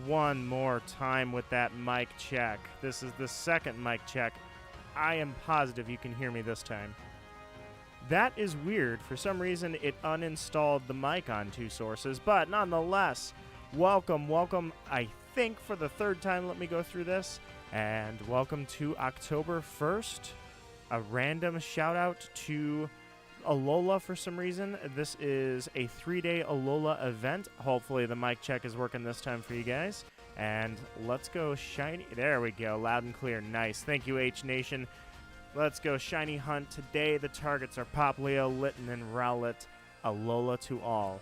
one more time with that mic check. This is the second mic check. I am positive you can hear me this time. That is weird. For some reason, it uninstalled the mic on two sources, but nonetheless, welcome, I think for the third time, let me go through this, and welcome to October 1st. A random shout out to Alola for some reason. This is a 3-day Alola event. Hopefully the mic check is working this time for you guys. And let's go shiny. There we go. Loud and clear. Nice. Thank you, H Nation. Let's go shiny hunt. Today the targets are Popplio, Litten, and Rowlet. Alola to all.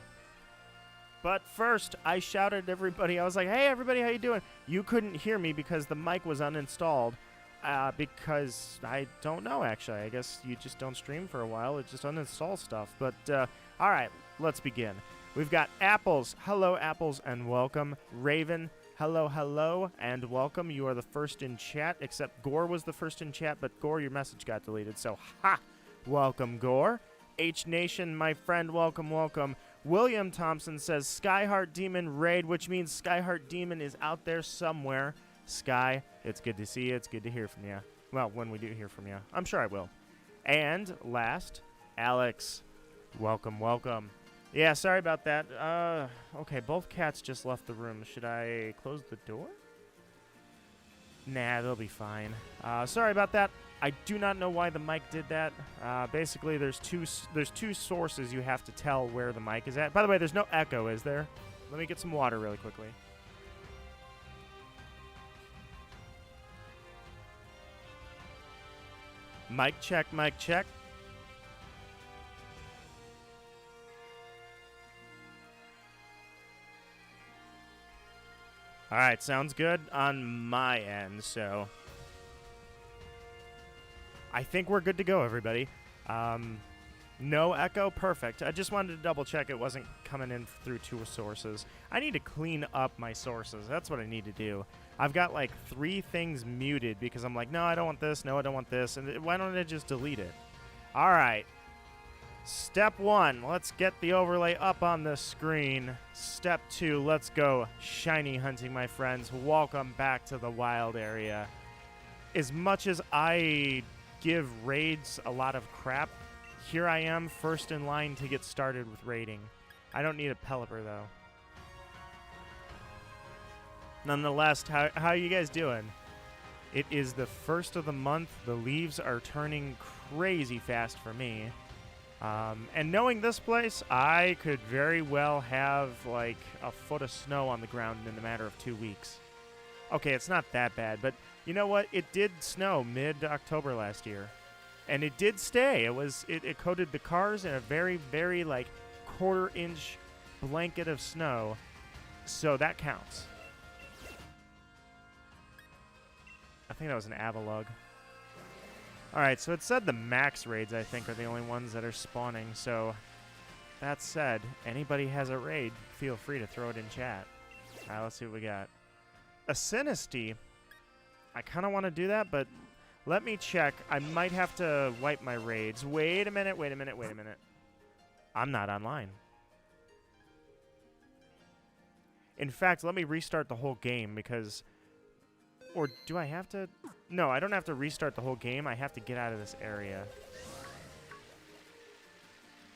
But first, I shouted at everybody. I was like, hey, everybody, how you doing? You couldn't hear me because the mic was uninstalled. Because I don't know, actually. I guess you just don't stream for a while. It just uninstalls stuff. But, all right, let's begin. We've got Apples. Hello, Apples, and welcome. Raven. Hello, and welcome. You are the first in chat, except Gore was the first in chat, but Gore, your message got deleted, so ha! Welcome, Gore. H Nation, my friend, welcome. William Thompson says Skyheart Demon raid, which means Skyheart Demon is out there somewhere. Sky, it's good to see you. It's good to hear from you. Well, when we do hear from you. I'm sure I will. And last, Alex. Welcome. Yeah, sorry about that. Okay, both cats just left the room. Should I close the door? Nah, they'll be fine. Sorry about that. I do not know why the mic did that. Basically, there's two sources you have to tell where the mic is at. By the way, there's no echo, is there? Let me get some water really quickly. Mic check. All right, sounds good on my end, so I think we're good to go, everybody. No echo, perfect. I just wanted to double check it wasn't coming in through two sources. I need to clean up my sources. That's what I need to do. I've got like 3 things muted because I'm like, no, I don't want this, no, I don't want this, and why don't I just delete it? All right. Step 1, let's get the overlay up on the screen. Step 2, let's go shiny hunting, my friends. Welcome back to the wild area. As much as I give raids a lot of crap, here I am first in line to get started with raiding. I don't need a Pelipper, though. Nonetheless, how are you guys doing? It is the first of the month. The leaves are turning crazy fast for me. And knowing this place, I could very well have like a foot of snow on the ground in a matter of 2 weeks. Okay, it's not that bad, but you know what? It did snow mid-October last year. And it did stay. It coated the cars in a very, very like quarter-inch blanket of snow. So that counts. I think that was an Avalug. Alright, so it said the max raids, I think, are the only ones that are spawning. So, that said, anybody has a raid, feel free to throw it in chat. Alright, let's see what we got. A Sinisty. I kind of want to do that, but let me check. I might have to wipe my raids. Wait a minute. I'm not online. In fact, let me restart the whole game because... Or do I have to? No, I don't have to restart the whole game. I have to get out of this area.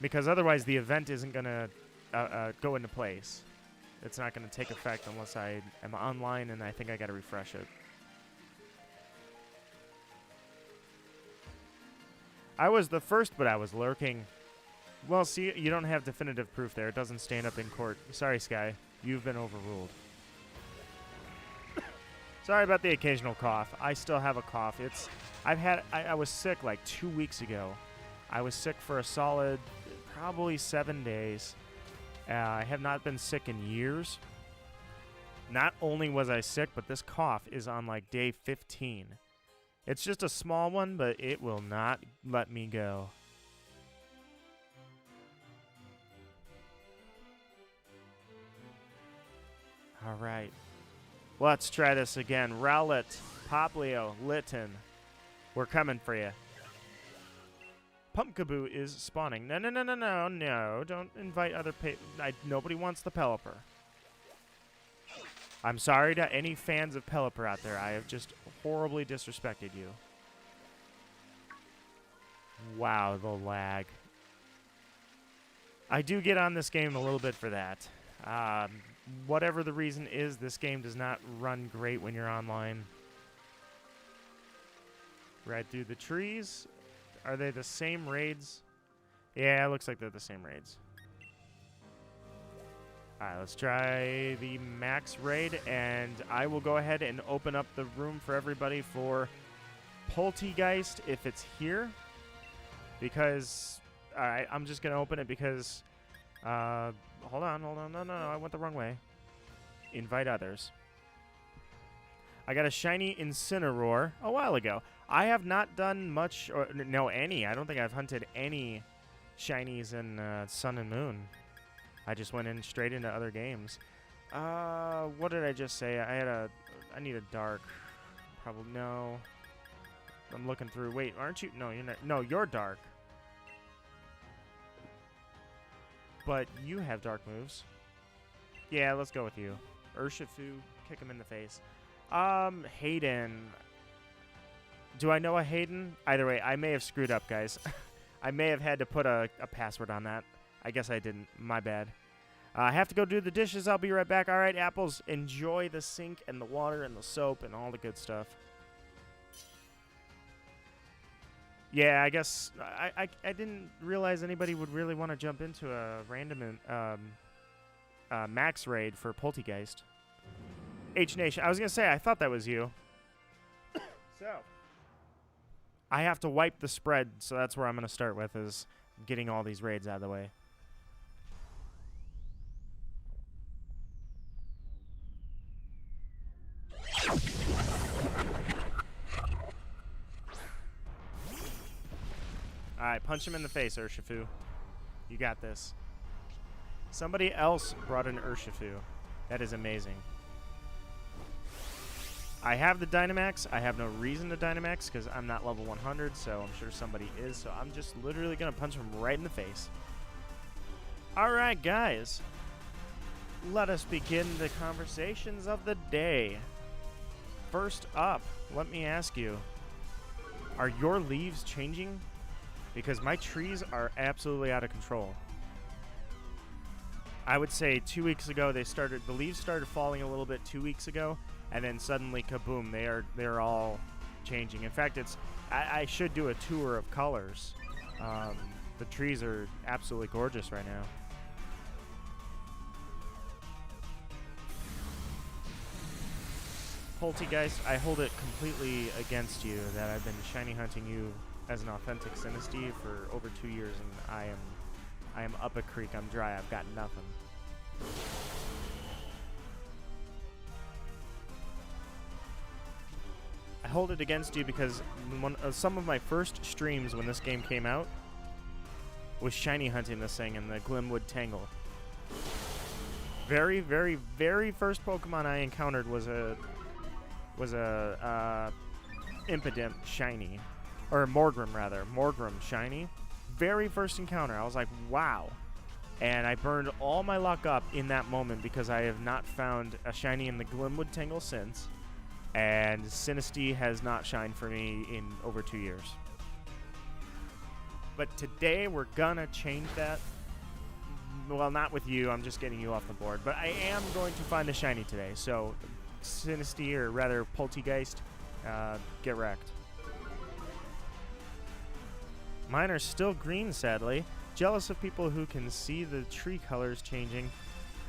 Because otherwise the event isn't going to go into place. It's not going to take effect unless I am online, and I think I got to refresh it. I was the first, but I was lurking. Well, see, you don't have definitive proof there. It doesn't stand up in court. Sorry, Sky. You've been overruled. Sorry about the occasional cough. I still have a cough. I was sick like 2 weeks ago. I was sick for a solid probably 7 days. I have not been sick in years. Not only was I sick, but this cough is on like day 15. It's just a small one, but it will not let me go. All right. Let's try this again. Rowlet, Popplio, Litten. We're coming for you. Pumpkaboo is spawning. No. Don't invite other nobody wants the Pelipper. I'm sorry to any fans of Pelipper out there. I have just horribly disrespected you. Wow, the lag. I do get on this game a little bit for that. Whatever the reason is, this game does not run great when you're online. Right through the trees. Are they the same raids? Yeah, it looks like they're the same raids. Alright, let's try the max raid, and I will go ahead and open up the room for everybody for Poltegeist if it's here. Because, alright, I'm just going to open it because, hold on, no, I went the wrong way. Invite others. I got a shiny Incineroar a while ago. I have not done much, or no, any. I don't think I've hunted any shinies in Sun and Moon. I just went in straight into other games. What did I just say? I need a dark. Probably, no. I'm looking through. Wait, aren't you? No, you're not. No, you're dark. But you have dark moves. Yeah, let's go with you. Urshifu, kick him in the face. Hayden. Do I know a Hayden? Either way, I may have screwed up, guys. I may have had to put a password on that. I guess I didn't. My bad. I have to go do the dishes. I'll be right back. All right, Apples, enjoy the sink and the water and the soap and all the good stuff. Yeah, I guess I didn't realize anybody would really want to jump into a random max raid for Poltegeist. H Nation. I was going to say, I thought that was you. So, I have to wipe the spread, so that's where I'm going to start with, is getting all these raids out of the way. Alright, punch him in the face, Urshifu. You got this. Somebody else brought an Urshifu. That is amazing. I have the Dynamax. I have no reason to Dynamax because I'm not level 100, so I'm sure somebody is. So I'm just literally going to punch him right in the face. Alright, guys. Let us begin the conversations of the day. First up, let me ask you, are your leaves changing? Because my trees are absolutely out of control. I would say 2 weeks ago the leaves started falling a little bit 2 weeks ago, and then suddenly kaboom, they're all changing. In fact, I should do a tour of colors. The trees are absolutely gorgeous right now. Poltegeist, I hold it completely against you that I've been shiny hunting you as an authentic Sinistea for over 2 years, and I am up a creek. I'm dry. I've got nothing. I hold it against you because some of my first streams when this game came out was shiny hunting this thing in the Glimwood Tangle. Very, very, very first Pokemon I encountered was a Impidimp shiny. Or Morgrem, rather. Morgrem shiny. Very first encounter. I was like, wow. And I burned all my luck up in that moment because I have not found a shiny in the Glimwood Tangle since. And Sinistea has not shined for me in over 2 years. But today we're gonna change that. Well, not with you. I'm just getting you off the board. But I am going to find a shiny today. So, Sinistea, or rather Poltegeist, get wrecked. Mine are still green, sadly. Jealous of people who can see the tree colors changing.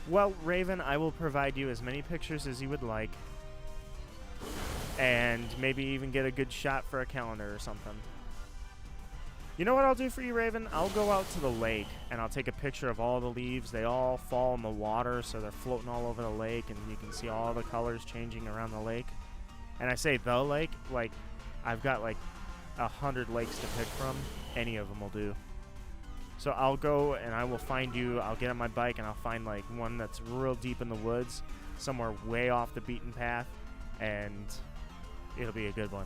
Well, Raven, I will provide you as many pictures as you would like. And maybe even get a good shot for a calendar or something. You know what I'll do for you, Raven? I'll go out to the lake, and I'll take a picture of all the leaves. They all fall in the water, so they're floating all over the lake, and you can see all the colors changing around the lake. And I say the lake, like, I've got, like, 100 lakes to pick from. Any of them will do. So I'll go and I will find you. I'll get on my bike and I'll find like one that's real deep in the woods, somewhere way off the beaten path, and it'll be a good one.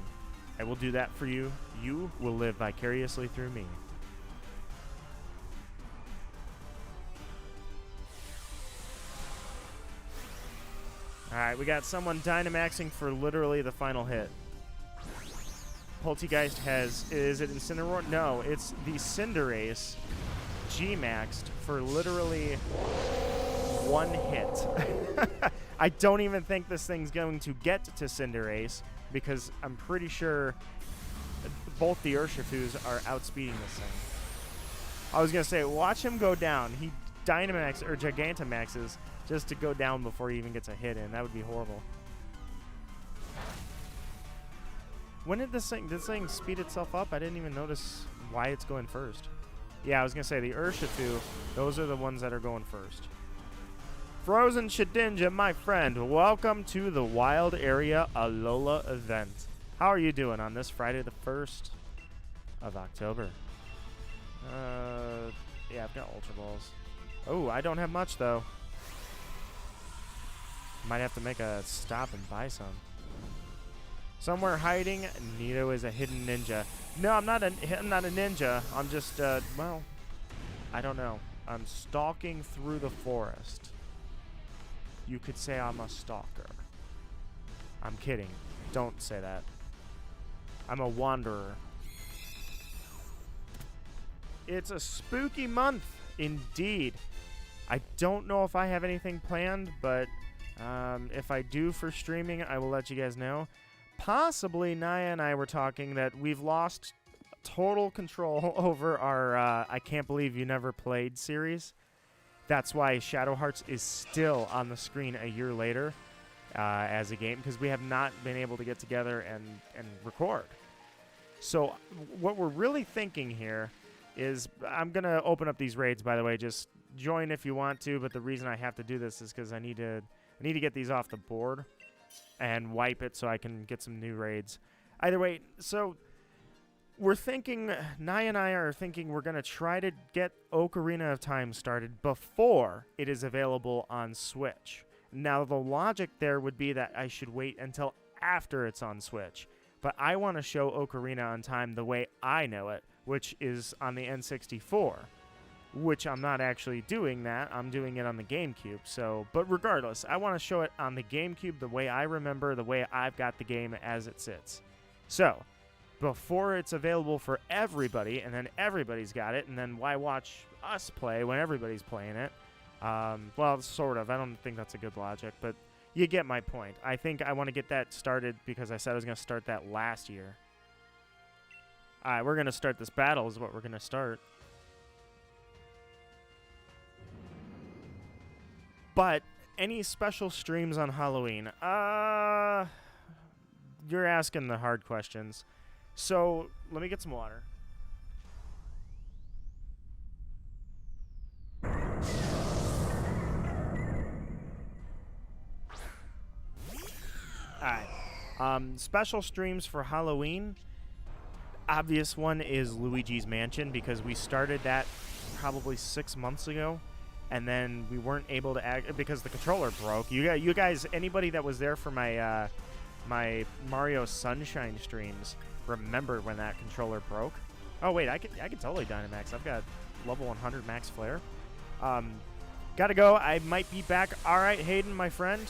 I will do that for you. You will live vicariously through me. Alright, we got someone Dynamaxing for literally the final hit. Poltegeist has... Is it Incineroar? No, it's the Cinderace G-Maxed for literally one hit. I don't even think this thing's going to get to Cinderace because I'm pretty sure both the Urshifus are outspeeding this thing. I was going to say, watch him go down. He Dynamax or Gigantamaxes just to go down before he even gets a hit in. That would be horrible. When did this thing speed itself up? I didn't even notice why it's going first. Yeah, I was going to say the Urshifu, those are the ones that are going first. Frozen Shedinja, my friend, welcome to the Wild Area Alola event. How are you doing on this Friday the 1st of October? Yeah, I've got Ultra Balls. Oh, I don't have much, though. Might have to make a stop and buy some. Somewhere hiding, Nito is a hidden ninja. No, I'm not a ninja. I'm just, well, I don't know. I'm stalking through the forest. You could say I'm a stalker. I'm kidding. Don't say that. I'm a wanderer. It's a spooky month, indeed. I don't know if I have anything planned, but if I do for streaming, I will let you guys know. Possibly, Naya and I were talking that we've lost total control over our I Can't Believe You Never Played series. That's why Shadow Hearts is still on the screen a year later as a game, because we have not been able to get together and record. So what we're really thinking here is, I'm going to open up these raids, by the way. Just join if you want to, but the reason I have to do this is because I need to get these off the board and wipe it so I can get some new raids. Either way, so we're thinking, Naya and I are thinking we're going to try to get Ocarina of Time started before it is available on Switch. Now, the logic there would be that I should wait until after it's on Switch. But I want to show Ocarina of Time the way I know it, which is on the N64. Which I'm not actually doing that. I'm doing it on the GameCube. So, but regardless, I want to show it on the GameCube the way I remember, the way I've got the game as it sits. So, before it's available for everybody, and then everybody's got it, and then why watch us play when everybody's playing it? Well, sort of. I don't think that's a good logic, but you get my point. I think I want to get that started because I said I was going to start that last year. All right, we're going to start this battle is what we're going to start. But any special streams on Halloween? You're asking the hard questions. So let me get some water. Alright. Special streams for Halloween. Obvious one is Luigi's Mansion because we started that probably 6 months ago. And then we weren't able to act because the controller broke. You guys, anybody that was there for my my Mario Sunshine streams, remember when that controller broke? Oh wait, I could totally Dynamax. I've got level 100 max flare. Gotta go. I might be back. All right, Hayden, my friend,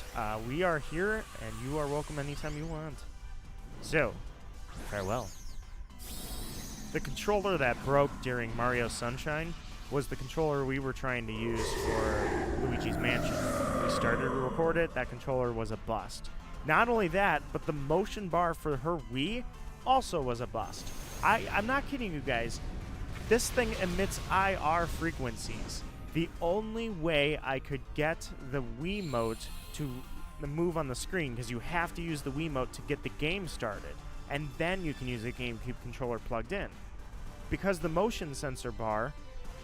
we are here, and you are welcome anytime you want. So, farewell. The controller that broke during Mario Sunshine was the controller we were trying to use for Luigi's Mansion. We started to record it, that controller was a bust. Not only that, but the motion bar for her Wii also was a bust. I'm not kidding you guys. This thing emits IR frequencies. The only way I could get the Wiimote to move on the screen, because you have to use the Wiimote to get the game started, and then you can use a GameCube controller plugged in. Because the motion sensor bar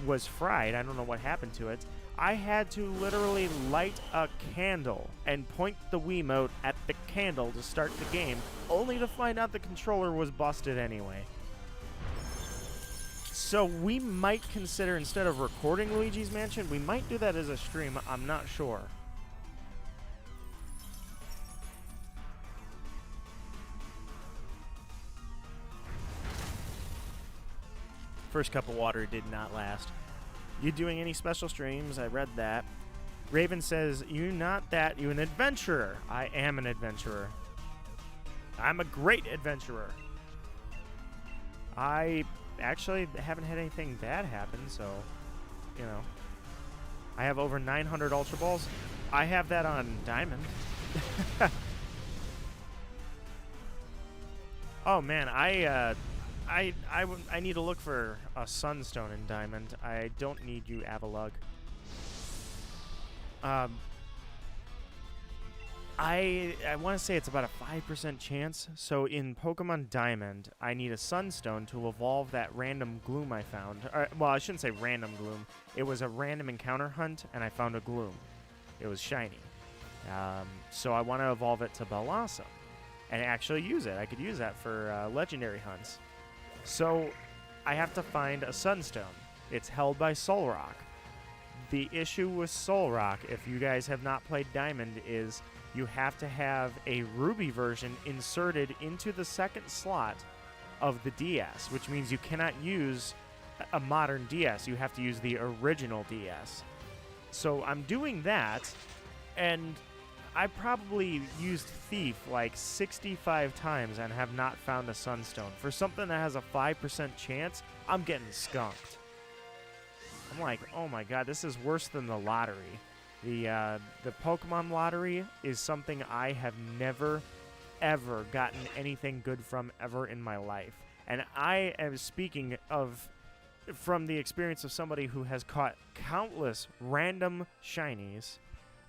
was fried, I don't know what happened to it, I had to literally light a candle and point the Wiimote at the candle to start the game, only to find out the controller was busted anyway. So we might consider, instead of recording Luigi's Mansion, we might do that as a stream, I'm not sure. First cup of water did not last. You doing any special streams? I read that. Raven says, you not that, you an adventurer. I am an adventurer. I'm a great adventurer. I actually haven't had anything bad happen, so, you know. I have over 900 Ultra Balls. I have that on Diamond. Oh, man, I need to look for a Sunstone in Diamond. I don't need you, Avalug. I want to say it's about a 5% chance. So in Pokemon Diamond, I need a Sunstone to evolve that random Gloom I found. Well, I shouldn't say random Gloom. It was a random encounter hunt, and I found a Gloom. It was shiny. So I want to evolve it to Blossom and actually use it. I could use that for legendary hunts. So I have to find a Sunstone. It's held by Solrock. The issue with Solrock, if you guys have not played Diamond, is you have to have a Ruby version inserted into the second slot of the DS, which means you cannot use a modern DS. You have to use the original DS. So I'm doing that, and I probably used Thief like 65 times and have not found a Sunstone. For something that has a 5% chance, I'm getting skunked. I'm like, oh my god, this is worse than the lottery. The Pokemon lottery is something I have never, ever gotten anything good from ever in my life. And I am speaking from the experience of somebody who has caught countless random shinies,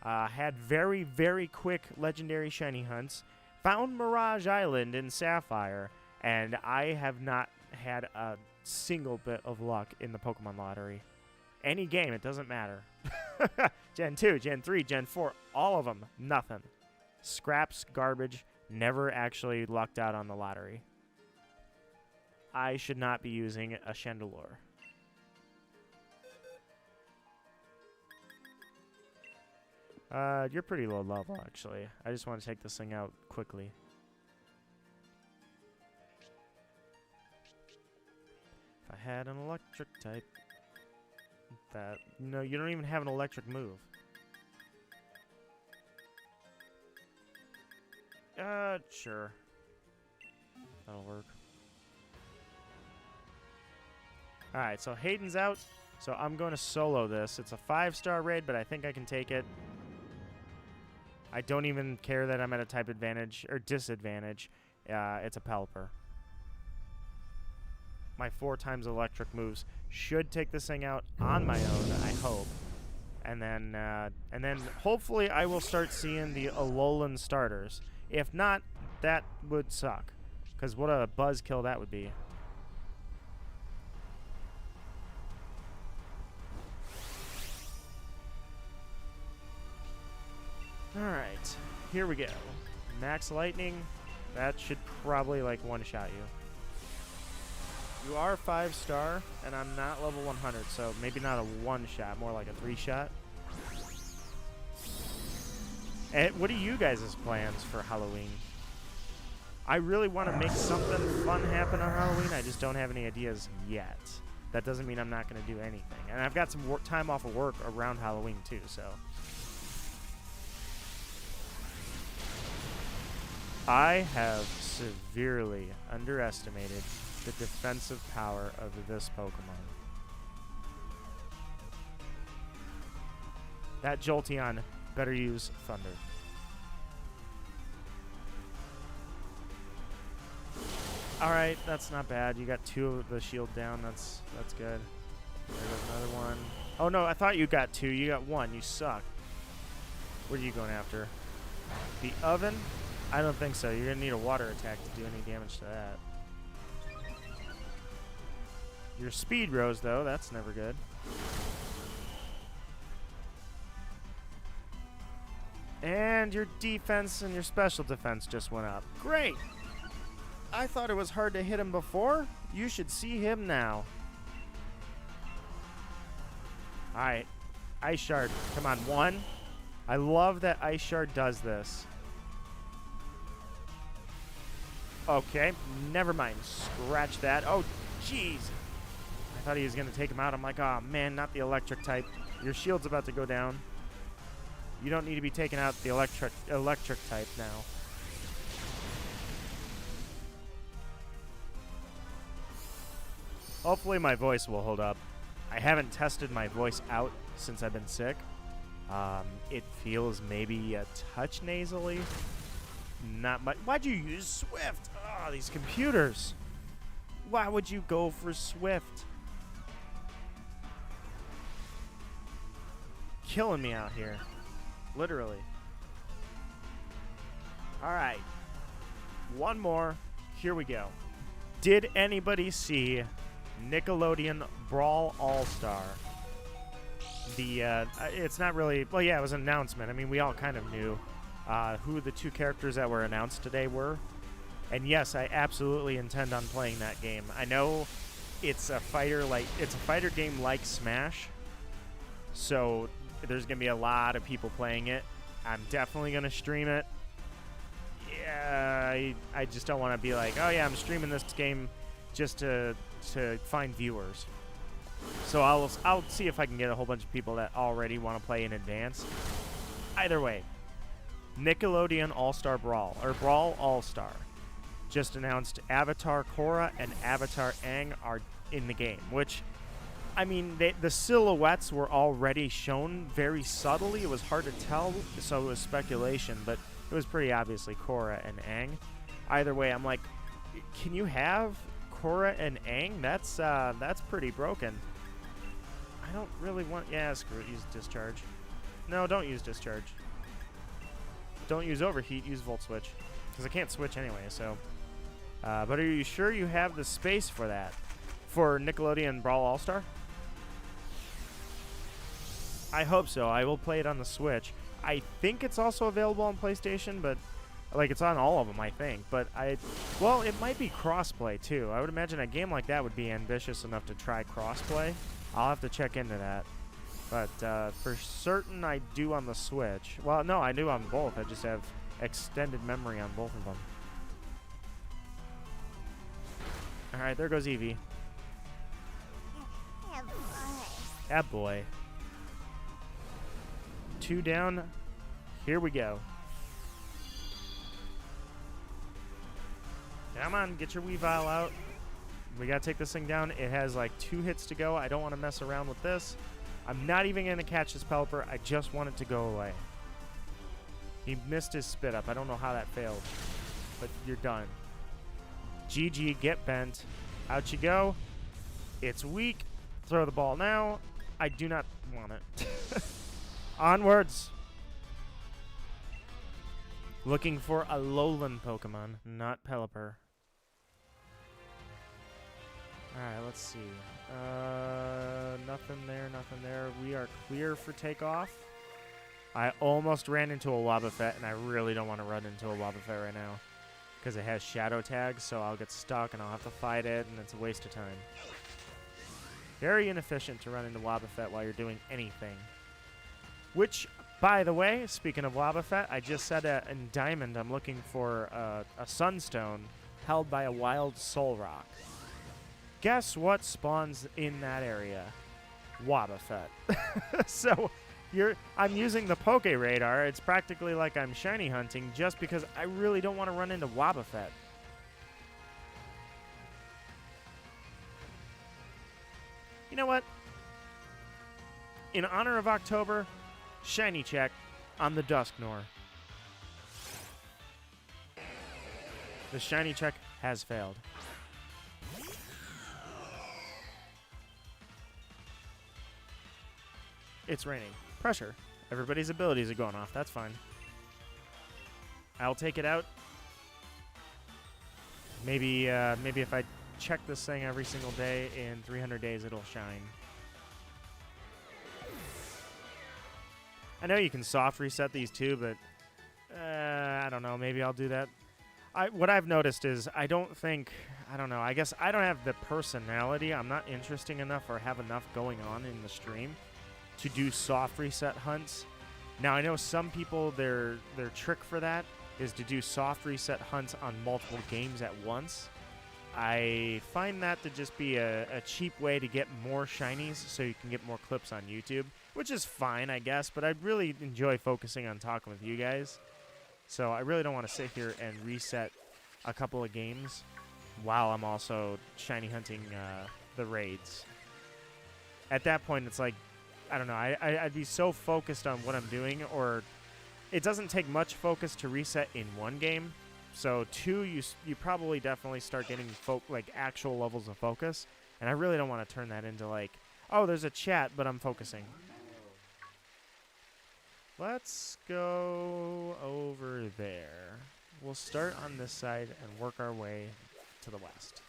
had very, very quick legendary shiny hunts, found Mirage Island in Sapphire, and I have not had a single bit of luck in the Pokemon lottery. Any game, it doesn't matter. Gen 2, Gen 3, Gen 4, all of them, nothing. Scraps, garbage, never actually lucked out on the lottery. I should not be using a Chandelure. You're pretty low level, actually. I just want to take this thing out quickly. If I had an electric type... That no, you don't even have an electric move. Sure. That'll work. Alright, so Hayden's out. So I'm going to solo this. It's a 5-star raid, but I think I can take it. I don't even care that I'm at a type advantage or disadvantage. It's a Pelipper. My 4 times electric moves should take this thing out on my own, I hope. And then hopefully I will start seeing the Alolan starters. If not, that would suck. Because what a buzzkill that would be. Alright, here we go. Max Lightning. That should probably like one-shot you. You are 5-star, and I'm not level 100, so maybe not a 1-shot, more like a 3-shot. And what are you guys' plans for Halloween? I really want to make something fun happen on Halloween. I just don't have any ideas yet. That doesn't mean I'm not going to do anything. And I've got some time off of work around Halloween, too, so... I have severely underestimated the defensive power of this Pokemon. That Jolteon better use Thunder. Alright, that's not bad. You got 2 of the shield down. That's good. There goes another one. Oh no, I thought you got 2. You got 1. You suck. What are you going after? The oven? I don't think so. You're going to need a water attack to do any damage to that. Your speed rose, though. That's never good. And your defense and your special defense just went up. Great! I thought it was hard to hit him before. You should see him now. Alright. Ice Shard. Come on, 1. I love that Ice Shard does this. Okay, never mind. Scratch that. Oh, jeez. I thought he was going to take him out. I'm like, oh, man, not the electric type. Your shield's about to go down. You don't need to be taking out the electric type now. Hopefully my voice will hold up. I haven't tested my voice out since I've been sick. It feels maybe a touch nasally. Not much. Why'd you use Swift? Oh, these computers. Why would you go for Swift? Killing me out here. Literally. Alright. One more. Here we go. Did anybody see Nickelodeon Brawl All-Star? It's not really... Well, yeah, it was an announcement. I mean, we all kind of knew who the two characters that were announced today were. And yes, I absolutely intend on playing that game. I know it's a fighter game like Smash. So there's going to be a lot of people playing it. I'm definitely going to stream it. Yeah, I just don't want to be like, oh yeah, I'm streaming this game just to find viewers. So I'll see if I can get a whole bunch of people that already want to play in advance. Either way, Nickelodeon All-Star Brawl, or Brawl All-Star, just announced Avatar Korra and Avatar Aang are in the game, which, I mean, the silhouettes were already shown very subtly. It was hard to tell, so it was speculation, but it was pretty obviously Korra and Aang. Either way, I'm like, can you have Korra and Aang? That's pretty broken. I don't really want... Yeah, screw it. Use Discharge. No, don't use Discharge. Don't use Overheat. Use Volt Switch. Because I can't switch anyway, so... but are you sure you have the space for that? For Nickelodeon Brawl All-Star? I hope so. I will play it on the Switch. I think it's also available on PlayStation, but... Like, it's on all of them, I think. But well, it might be crossplay, too. I would imagine a game like that would be ambitious enough to try crossplay. I'll have to check into that. But for certain, I do on the Switch. Well, no, I do on both. I just have extended memory on both of them. Alright, there goes Eevee. Ah, boy. 2 down. Here we go. Come on, get your Weavile out. We gotta take this thing down. It has like 2 hits to go. I don't want to mess around with this. I'm not even gonna catch this Pelipper. I just want it to go away. He missed his spit up. I don't know how that failed, but you're done. GG, get bent. Out you go. It's weak. Throw the ball now. I do not want it. Onwards. Looking for a Alolan Pokemon, not Pelipper. Alright, let's see. Nothing there, nothing there. We are clear for takeoff. I almost ran into a Wobbuffet, and I really don't want to run into a Wobbuffet right now. Because it has Shadow Tag, so I'll get stuck, and I'll have to fight it, and it's a waste of time. Very inefficient to run into Wobbuffet while you're doing anything. Which, by the way, speaking of Wobbuffet, I just said in Diamond I'm looking for a Sunstone held by a wild Soul Rock. Guess what spawns in that area? Wobbuffet. So I'm using the Poke Radar. It's practically like I'm shiny hunting just because I really don't want to run into Wobbuffet. You know what? In honor of October, shiny check on the Dusknoir. The shiny check has failed. It's raining. Pressure. Everybody's abilities are going off. That's fine. I'll take it out. Maybe if I check this thing every single day, in 300 days it'll shine. I know you can soft reset these too, but I don't know. Maybe I'll do that. What I've noticed is I don't know. I guess I don't have the personality. I'm not interesting enough or have enough going on in the stream to do soft reset hunts. Now, I know some people, their trick for that is to do soft reset hunts on multiple games at once. I find that to just be a cheap way to get more shinies so you can get more clips on YouTube, which is fine, I guess, but I really enjoy focusing on talking with you guys. So I really don't want to sit here and reset a couple of games while I'm also shiny hunting the raids. At that point, it's like, I don't know, I'd be so focused on what I'm doing, or it doesn't take much focus to reset in one game. So 2, you probably definitely start getting like actual levels of focus, and I really don't want to turn that into like, oh, there's a chat, but I'm focusing. Let's go over there. We'll start on this side and work our way to the west.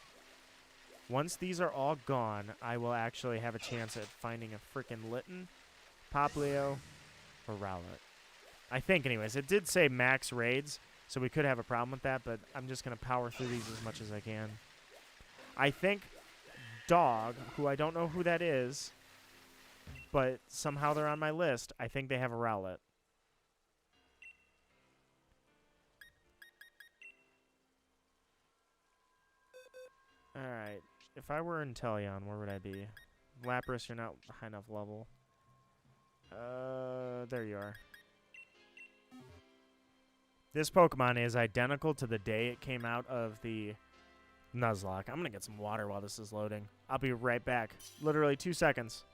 Once these are all gone, I will actually have a chance at finding a freaking Litten, Popplio, or Rowlet. I think, anyways. It did say max raids, so we could have a problem with that, but I'm just going to power through these as much as I can. I think Dog, who I don't know who that is, but somehow they're on my list, I think they have a Rowlet. Alright. If I were Inteleon, where would I be? Lapras, you're not high enough level. There you are. This Pokemon is identical to the day it came out of the Nuzlocke. I'm going to get some water while this is loading. I'll be right back. Literally 2 seconds.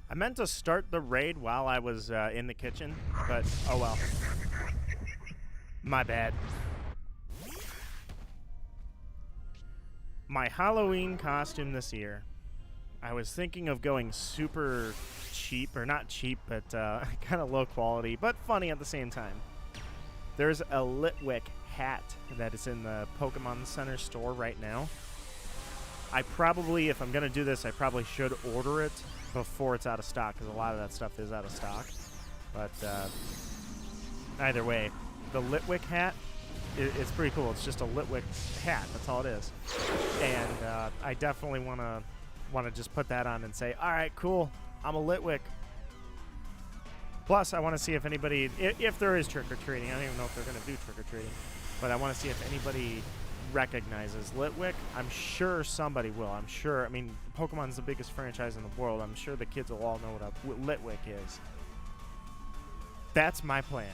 I meant to start the raid while I was in the kitchen, but oh well. My bad. My Halloween costume this year. I was thinking of going super cheap, or not cheap, but kind of low quality, but funny at the same time. There's a Litwick hat that is in the Pokemon Center store right now. I probably, if I'm going to do this, I probably should order it before it's out of stock, because a lot of that stuff is out of stock. But either way, the Litwick hat, it's pretty cool. It's just a Litwick hat. That's all it is. And I definitely want to just put that on and say, all right, cool, I'm a Litwick. Plus, I want to see if anybody, if there is trick-or-treating. I don't even know if they're going to do trick-or-treating. But I want to see if anybody recognizes Litwick. I'm sure somebody will. I'm sure. I mean, Pokemon's the biggest franchise in the world. I'm sure the kids will all know what a Litwick is. That's my plan.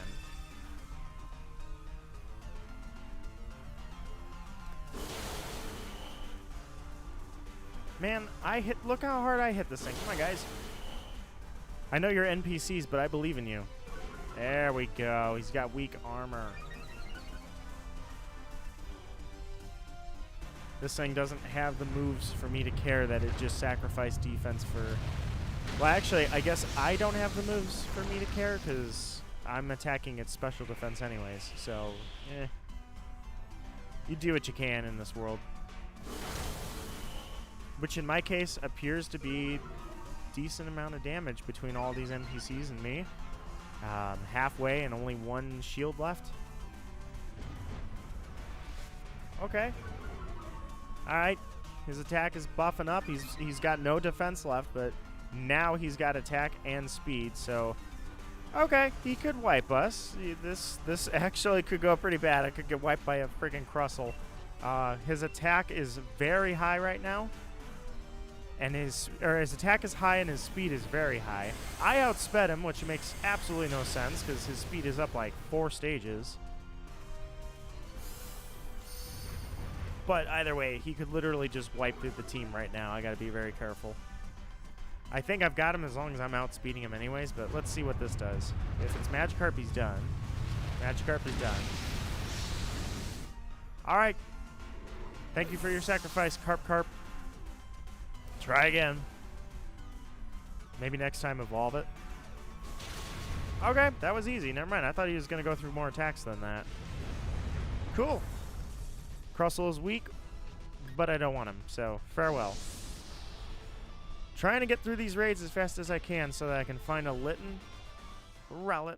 Man, look how hard I hit this thing. Come on, guys. I know you're NPCs, but I believe in you. There we go. He's got weak armor. This thing doesn't have the moves for me to care that it just sacrificed defense for... Well, actually, I guess I don't have the moves for me to care because I'm attacking its special defense anyways. So, you do what you can in this world. Which in my case appears to be decent amount of damage between all these NPCs and me. Halfway and only one shield left. Okay. Alright, his attack is buffing up. He's got no defense left, but now he's got attack and speed, so... Okay, he could wipe us. This actually could go pretty bad. I could get wiped by a freaking Crustle. His attack is very high right now. And his attack is high and his speed is very high. I outsped him, which makes absolutely no sense, because his speed is up like 4 stages. But either way, he could literally just wipe through the team right now. I gotta be very careful. I think I've got him as long as I'm outspeeding him anyways, but let's see what this does. If it's Magikarp, he's done. Magikarp is done. Alright. Thank you for your sacrifice, Carp. Try again. Maybe next time evolve it. Okay, that was easy. Never mind. I thought he was going to go through more attacks than that. Cool. Crustle is weak, but I don't want him, so farewell. Trying to get through these raids as fast as I can so that I can find a Litten, Rowlet,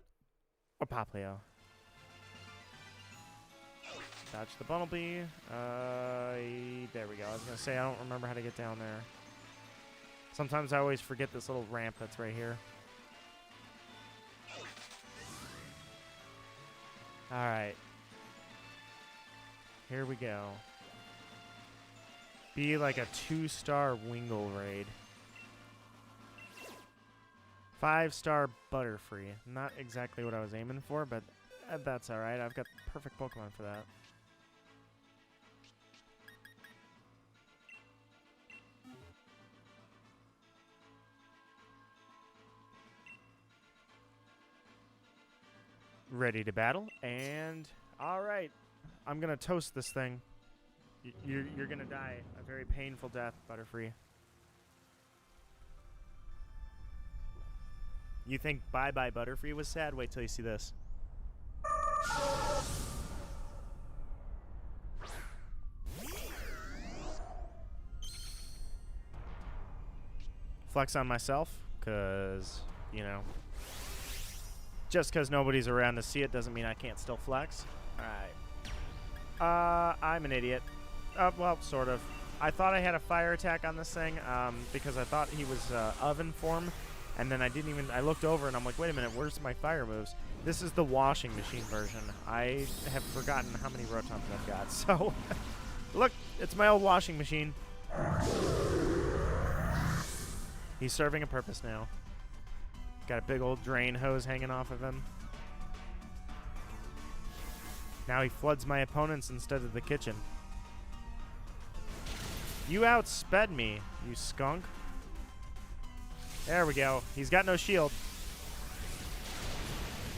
or Popplio. Dodge the Bumblebee. There we go. I was going to say, I don't remember how to get down there. Sometimes I always forget this little ramp that's right here. Alright. Here we go. Be like a 2-star Wingull raid. 5-star Butterfree. Not exactly what I was aiming for, but that's alright. I've got the perfect Pokemon for that. Ready to battle, and alright. I'm gonna toast this thing. You're gonna die a very painful death, Butterfree. You think bye-bye Butterfree was sad? Wait till you see this. Flex on myself, because, you know, just because nobody's around to see it doesn't mean I can't still flex. Alright. I'm an idiot. Well, sort of. I thought I had a fire attack on this thing because I thought he was oven form, and then I looked over and I'm like, wait a minute, where's my fire moves? This is the washing machine version. I have forgotten how many Rotons I've got, so look, it's my old washing machine. He's serving a purpose now. Got a big old drain hose hanging off of him. Now he floods my opponents instead of the kitchen. You outsped me, you skunk. There we go. He's got no shield.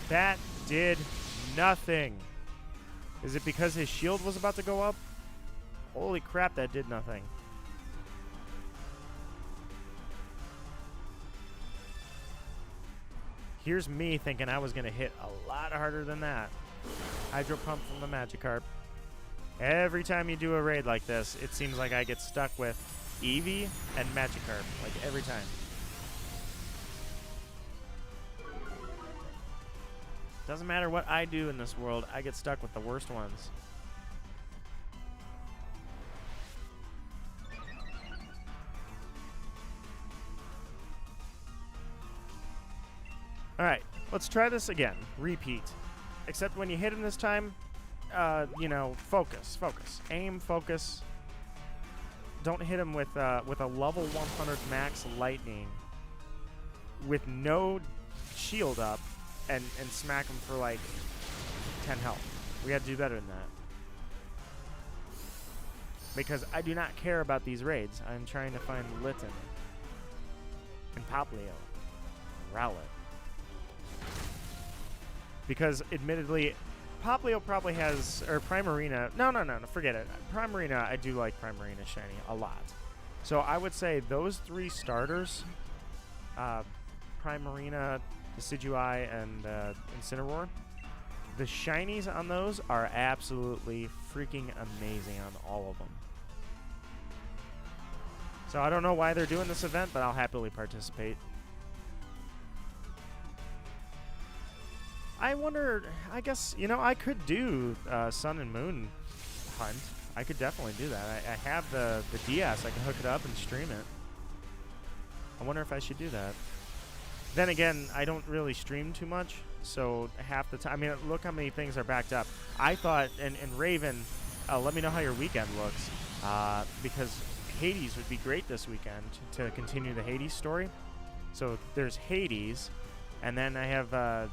That did nothing. Is it because his shield was about to go up? Holy crap, that did nothing. Here's me thinking I was going to hit a lot harder than that. Hydro Pump from the Magikarp. Every time you do a raid like this, it seems like I get stuck with Eevee and Magikarp. Like, every time. Doesn't matter what I do in this world, I get stuck with the worst ones. Alright, let's try this again. Repeat. Except when you hit him this time, you know, focus. Aim, focus. Don't hit him with a level 100 max lightning with no shield up and smack him for like 10 health. We gotta do better than that. Because I do not care about these raids. I'm trying to find Litten and Popplio, Rowlet. Because, admittedly, Popplio probably has, or Primarina, no, forget it. Primarina, I do like Primarina Shiny a lot. So I would say those three starters, Primarina, Decidueye, and Incineroar, the shinies on those are absolutely freaking amazing on all of them. So I don't know why they're doing this event, but I'll happily participate. I wonder, I guess, you know, I could do Sun and Moon Hunt. I could definitely do that. I have the DS. I can hook it up and stream it. I wonder if I should do that. Then again, I don't really stream too much, so half the time, I mean, look how many things are backed up. I thought, and Raven, let me know how your weekend looks, because Hades would be great this weekend to continue the Hades story. So there's Hades, and then I have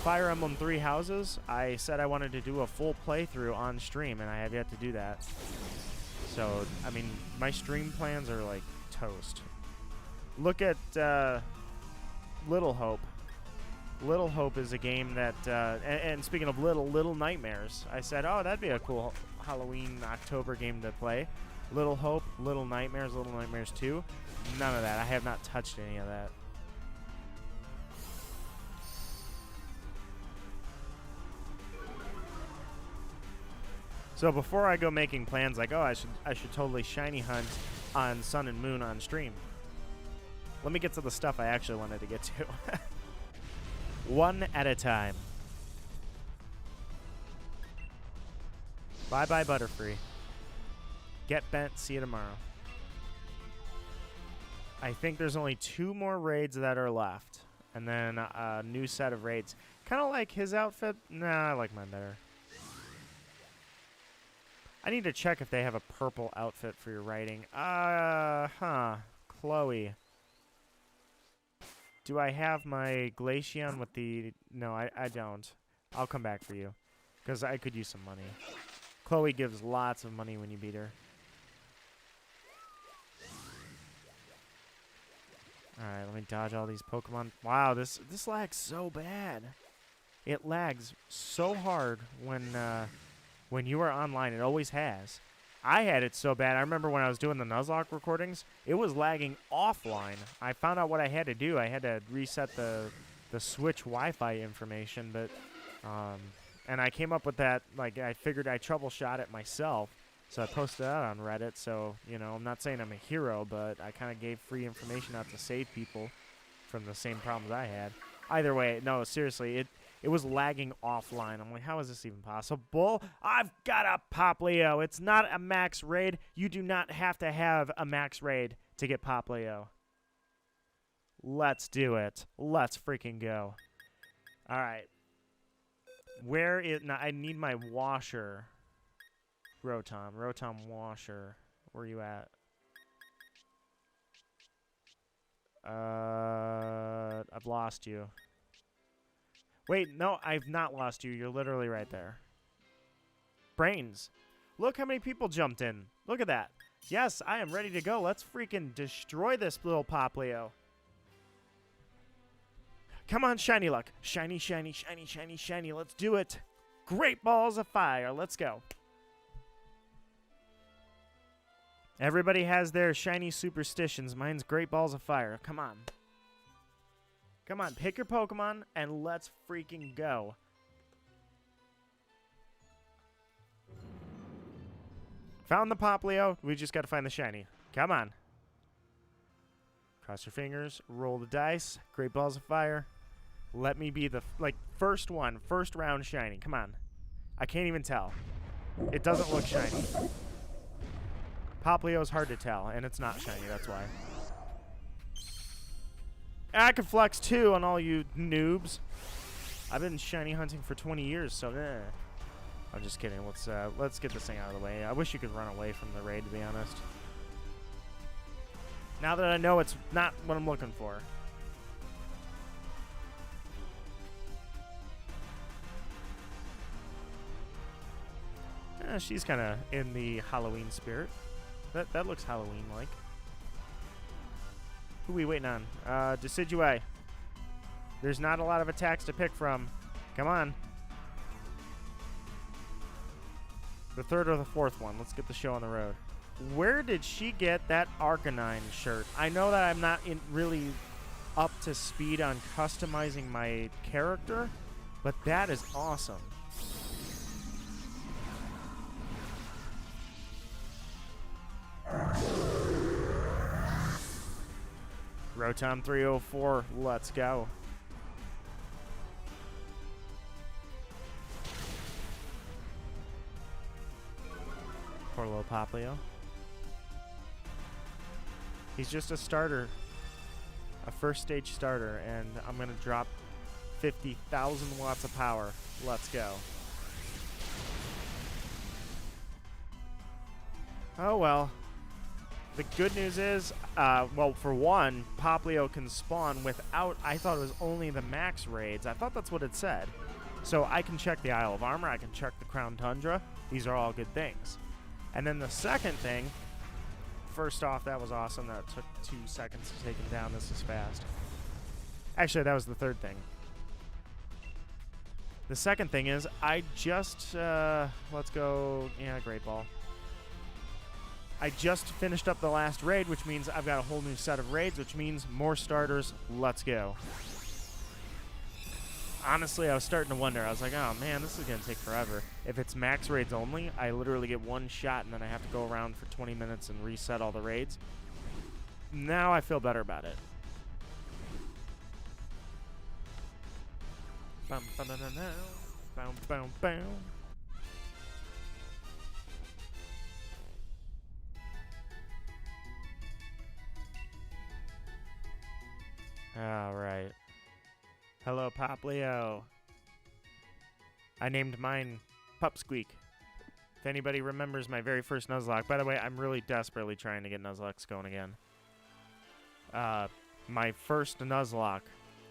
Fire Emblem 3 Houses. I said I wanted to do a full playthrough on stream, and I have yet to do that. So, I mean, my stream plans are like toast. Look at Little Hope. Little Hope is a game that, and speaking of Little Nightmares, I said, oh, that'd be a cool Halloween October game to play. Little Hope, Little Nightmares 2. None of that. I have not touched any of that. So before I go making plans like, oh, I should totally shiny hunt on Sun and Moon on stream, let me get to the stuff I actually wanted to get to. One at a time. Bye-bye, Butterfree. Get bent. See you tomorrow. I think there's only 2 more raids that are left. And then a new set of raids. Kind of like his outfit. Nah, I like mine better. I need to check if they have a purple outfit for your writing. Chloe. Do I have my Glaceon with the... No, I don't. I'll come back for you. Because I could use some money. Chloe gives lots of money when you beat her. Alright, let me dodge all these Pokemon. Wow, this lags so bad. It lags so hard when you are online. It always has. I had it so bad. I remember when I was doing the Nuzlocke recordings, it was lagging offline. I found out what I had to do. I had to reset the Switch Wi-Fi information, but and I came up with that. Like, I figured I troubleshot it myself, so I posted that on Reddit. So, you know, I'm not saying I'm a hero, but I kind of gave free information out to save people from the same problems I had. Either way, no, seriously, it was lagging offline. I'm like, how is this even possible? I've got a Popplio. It's not a max raid. You do not have to have a max raid to get Popplio. Let's do it. Let's freaking go. All right. Where is... Now, I need my washer. Rotom washer. Where are you at? I've lost you. Wait, no, I've not lost you. You're literally right there. Brains. Look how many people jumped in. Look at that. Yes, I am ready to go. Let's freaking destroy this little Popplio. Come on, shiny luck. Shiny, shiny, shiny, shiny, shiny. Let's do it. Great balls of fire. Let's go. Everybody has their shiny superstitions. Mine's great balls of fire. Come on. Come on, pick your Pokemon, and let's freaking go. Found the Popplio. We just got to find the shiny. Come on. Cross your fingers. Roll the dice. Great balls of fire. Let me be the, first one. First round shiny. Come on. I can't even tell. It doesn't look shiny. Popplio is hard to tell, and it's not shiny. That's why. I can flex too on all you noobs. I've been shiny hunting for 20 years, so I'm just kidding. Let's get this thing out of the way. I wish you could run away from the raid, to be honest. Now that I know it's not what I'm looking for. She's kind of in the Halloween spirit. That looks Halloween-like. Who are we waiting on? Decidueye. There's not a lot of attacks to pick from. Come on. The third or the fourth one. Let's get the show on the road. Where did she get that Arcanine shirt? I know that I'm not really up to speed on customizing my character, but that is awesome. Rotom 304, let's go. Poor little Popplio. He's just a starter. A first stage starter, and I'm going to drop 50,000 watts of power. Let's go. Oh well. The good news is, well, for one, Popplio can spawn without, I thought it was only the max raids. I thought that's what it said. So I can check the Isle of Armor, I can check the Crown Tundra. These are all good things. And then the second thing, first off, that was awesome. That took 2 seconds to take him down. This is fast. Actually, that was the third thing. The second thing is I just, let's go, yeah, Great Ball. I just finished up the last raid, which means I've got a whole new set of raids, which means more starters. Let's go. Honestly, I was starting to wonder. I was like, oh, man, this is going to take forever. If it's max raids only, I literally get one shot, and then I have to go around for 20 minutes and reset all the raids. Now I feel better about it. Bum, bum, bum, bum, bum, bum, bum. All right. Hello, Popplio. I named mine Pupsqueak. If anybody remembers my very first Nuzlocke. By the way, I'm really desperately trying to get Nuzlocks going again. My first Nuzlocke,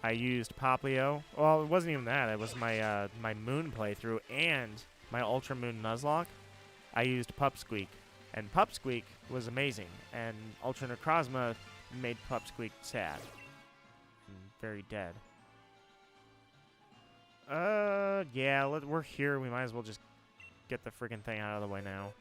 I used Popplio. Well, it wasn't even that. It was my my Moon playthrough and my Ultra Moon Nuzlocke. I used Pupsqueak. And Pupsqueak was amazing. And Ultra Necrozma made Pupsqueak sad. And very dead. Yeah, we're here. We might as well just get the freaking thing out of the way now.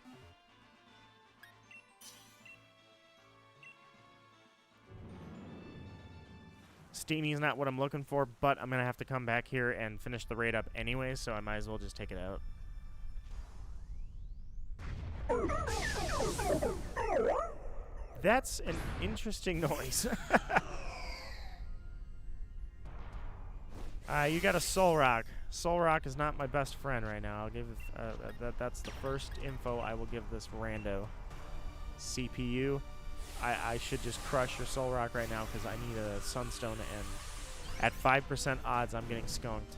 Steeny's not what I'm looking for, but I'm going to have to come back here and finish the raid up anyway, so I might as well just take it out. That's an interesting noise. You got a Soul Rock. Soul Rock is not my best friend right now. I'll give that's the first info I will give this rando. CPU. I should just crush your Soul Rock right now because I need a Sunstone, and at 5% odds, I'm getting skunked.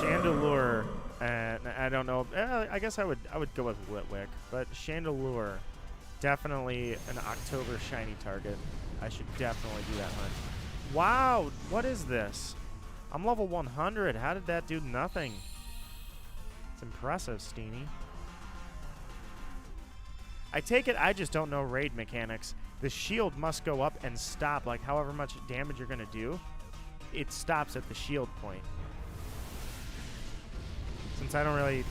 Chandelure. I don't know. I guess I would go with Litwick, but Chandelure, definitely an October shiny target. I should definitely do that much. Wow, what is this? I'm level 100. How did that do nothing? It's impressive, Steeny. I take it I just don't know raid mechanics. The shield must go up and stop, like however much damage you're gonna do, it stops at the shield point. Since I don't really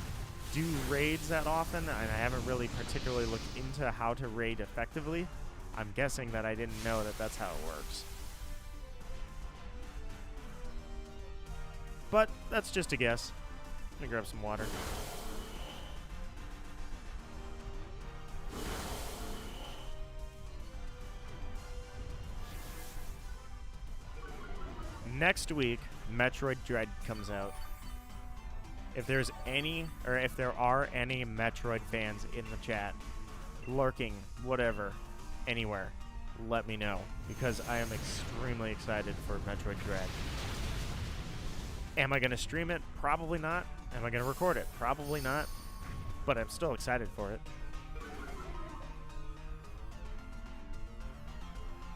do raids that often, and I haven't really particularly looked into how to raid effectively, I'm guessing that I didn't know that that's how it works. But that's just a guess. Let me grab some water. Next week, Metroid Dread comes out. If there's any, or if there are any Metroid fans in the chat, lurking, whatever, anywhere, let me know, because I am extremely excited for Metroid Dread. Am I going to stream it? Probably not. Am I going to record it? Probably not. But I'm still excited for it.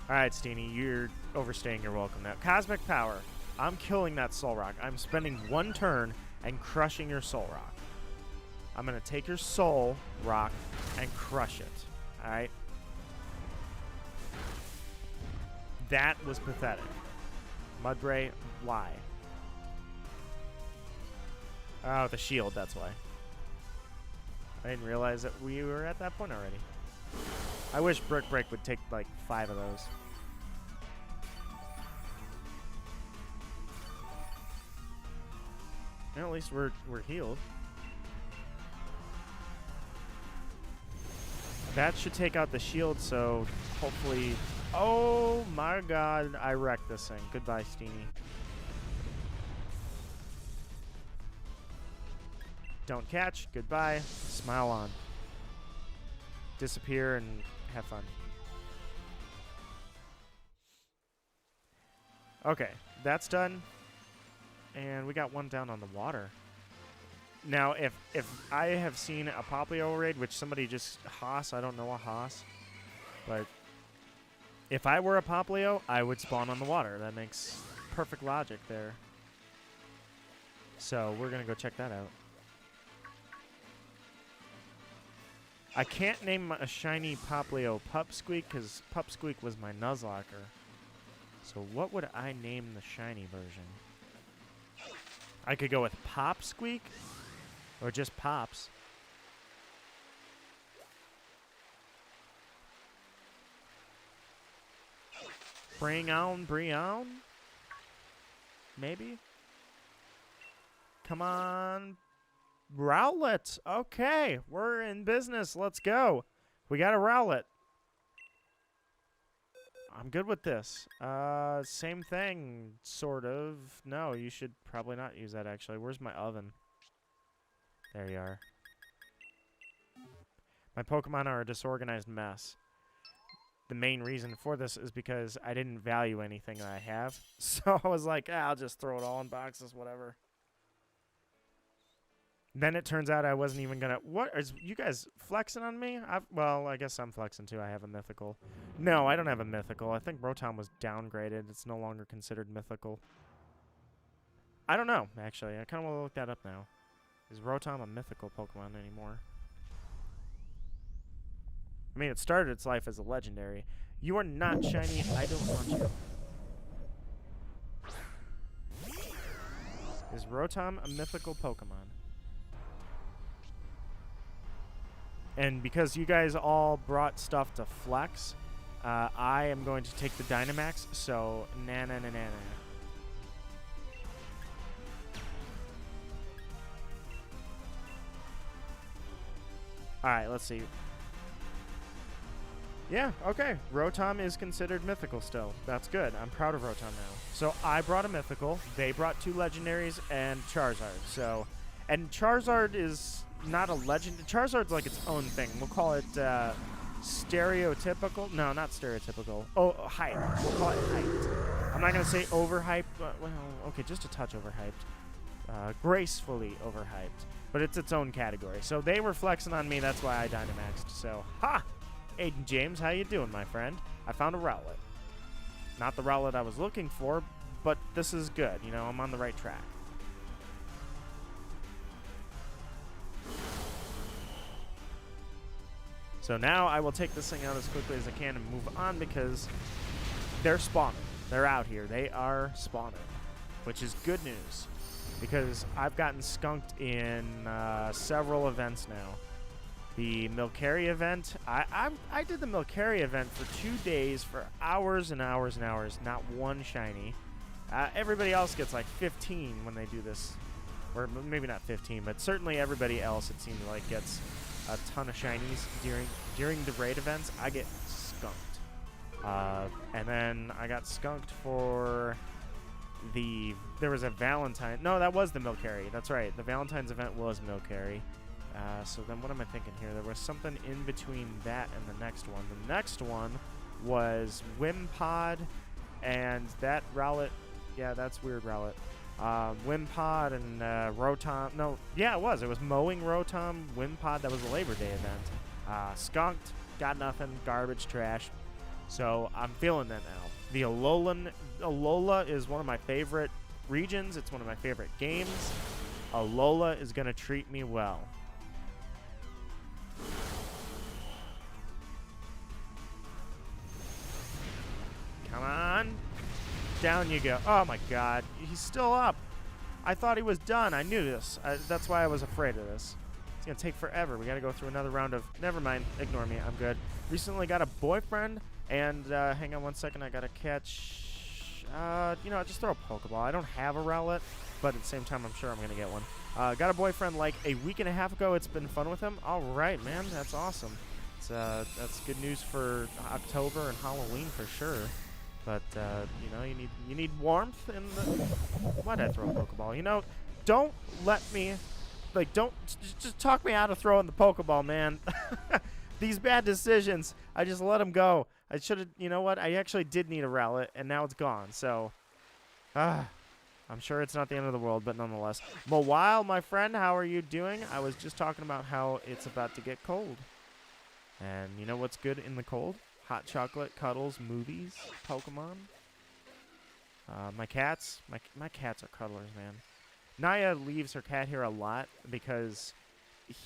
Alright, Steeny, you're overstaying your welcome now. Cosmic Power. I'm killing that Soul Rock. I'm spending one turn and crushing your Soul Rock. I'm going to take your Soul Rock and crush it. Alright? That was pathetic. Mudbray, why? Oh, the shield, that's why. I didn't realize that we were at that point already. I wish Brick Break would take like 5 of those. And at least we're healed. That should take out the shield, so hopefully... Oh my god, I wrecked this thing. Goodbye, Steeny. Don't catch. Goodbye. Smile on. Disappear and have fun. Okay, that's done. And we got one down on the water. Now, if I have seen a Popplio raid, which somebody just Haas, I don't know a Haas, but if I were a Popplio, I would spawn on the water. That makes perfect logic there. So we're going to go check that out. I can't name a shiny Popplio Pupsqueak because Pupsqueak was my Nuzlocke. So what would I name the shiny version? I could go with Popsqueak or just Pops. Bring on, Brion? Maybe? Come on. Rowlet. Okay, we're in business. Let's go. We got a Rowlet. I'm good with this. Same thing, sort of. No, you should probably not use that, actually. Where's my oven? There you are. My Pokemon are a disorganized mess. The main reason for this is because I didn't value anything that I have. So I was like, I'll just throw it all in boxes, whatever. Then it turns out I wasn't even going to... What? Is you guys flexing on me? Well, I guess I'm flexing too. I have a mythical. No, I don't have a mythical. I think Rotom was downgraded. It's no longer considered mythical. I don't know, actually. I kind of want to look that up now. Is Rotom a mythical Pokemon anymore? I mean, it started its life as a legendary. You are not shiny. I don't want you. Is Rotom a mythical Pokemon? And because you guys all brought stuff to flex, I am going to take the Dynamax, so na-na-na-na-na. Alright, let's see. Yeah, okay. Rotom is considered mythical still. That's good. I'm proud of Rotom now. So I brought a mythical, they brought 2 legendaries, and Charizard. So, and Charizard is... not a legend. Charizard's like its own thing. We'll call it stereotypical. No, not stereotypical. Oh, hype. We'll call it hyped. I'm not going to say overhyped, but, well, okay, just a touch overhyped. Gracefully overhyped. But it's its own category. So they were flexing on me. That's why I Dynamaxed. So, ha! Aiden James, how you doing, my friend? I found a Rowlet. Not the Rowlet I was looking for, but this is good. You know, I'm on the right track. So now I will take this thing out as quickly as I can and move on because they're spawning. They're out here. They are spawning, which is good news because I've gotten skunked in several events now. The Milcery event, I did the Milcery event for 2 days for hours and hours and hours, not one shiny. Everybody else gets like 15 when they do this, or maybe not 15, but certainly everybody else, it seems like, gets a ton of shinies during the raid events. I get skunked. And then I got skunked for there was a Valentine. No, that was the Milcery. That's right. The Valentine's event was Milcery. So then what am I thinking here? There was something in between that and the next one. The next one was Wimpod and that Rowlet. Yeah, that's weird Rowlet. Wimpod and Rotom. No, yeah, it was. It was Mowing Rotom, Wimpod. That was a Labor Day event. Skunked, got nothing, garbage, trash. So I'm feeling that now. The Alola is one of my favorite regions. It's one of my favorite games. Alola is going to treat me well. Come on. Down you go. Oh, my God. He's still up. I thought he was done. I knew this. That's why I was afraid of this. It's going to take forever. We got to go through another round of... Never mind. Ignore me. I'm good. Recently got a boyfriend. And hang on one second. I got to catch... you know, just throw a Pokeball. I don't have a Rowlet. But at the same time, I'm sure I'm going to get one. Got a boyfriend like a week and a half ago. It's been fun with him. All right, man. That's awesome. That's good news for October and Halloween for sure. But, you know, you need warmth in the... Why'd I throw a Pokeball? You know, don't let me... Like, don't... Just talk me out of throwing the Pokeball, man. These bad decisions, I just let them go. I should have... You know what? I actually did need a Rowlet, and now it's gone. So, I'm sure it's not the end of the world, but nonetheless. Mawile, my friend, how are you doing? I was just talking about how it's about to get cold. And you know what's good in the cold? Hot chocolate, cuddles, movies, Pokemon. My cats. My cats are cuddlers, man. Naya leaves her cat here a lot because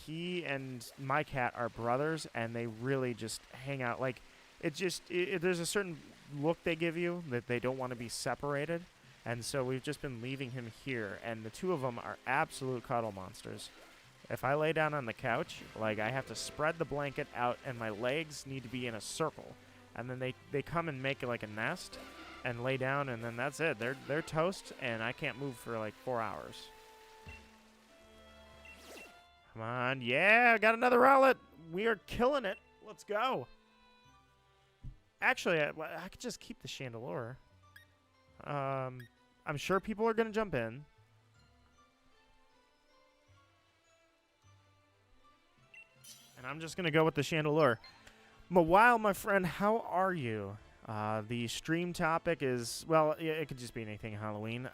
he and my cat are brothers, and they really just hang out. Like, there's a certain look they give you that they don't want to be separated. And so we've just been leaving him here, and the two of them are absolute cuddle monsters. If I lay down on the couch, like, I have to spread the blanket out, and my legs need to be in a circle. And then they come and make like a nest and lay down, and then that's it. They're toast, and I can't move for like 4 hours. Come on. Yeah, I got another Rowlet. We are killing it. Let's go. Actually, I could just keep the Chandelure. I'm sure people are going to jump in. And I'm just going to go with the Chandelure. Mawile, my friend, how are you? The stream topic is, well, it could just be anything Halloween.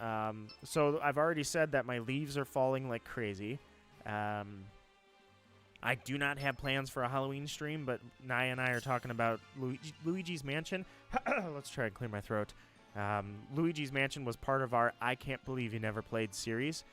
So I've already said that my leaves are falling like crazy. I do not have plans for a Halloween stream, but Naya and I are talking about Luigi's Mansion. Let's try and clear my throat. Luigi's Mansion was part of our I Can't Believe You Never Played series.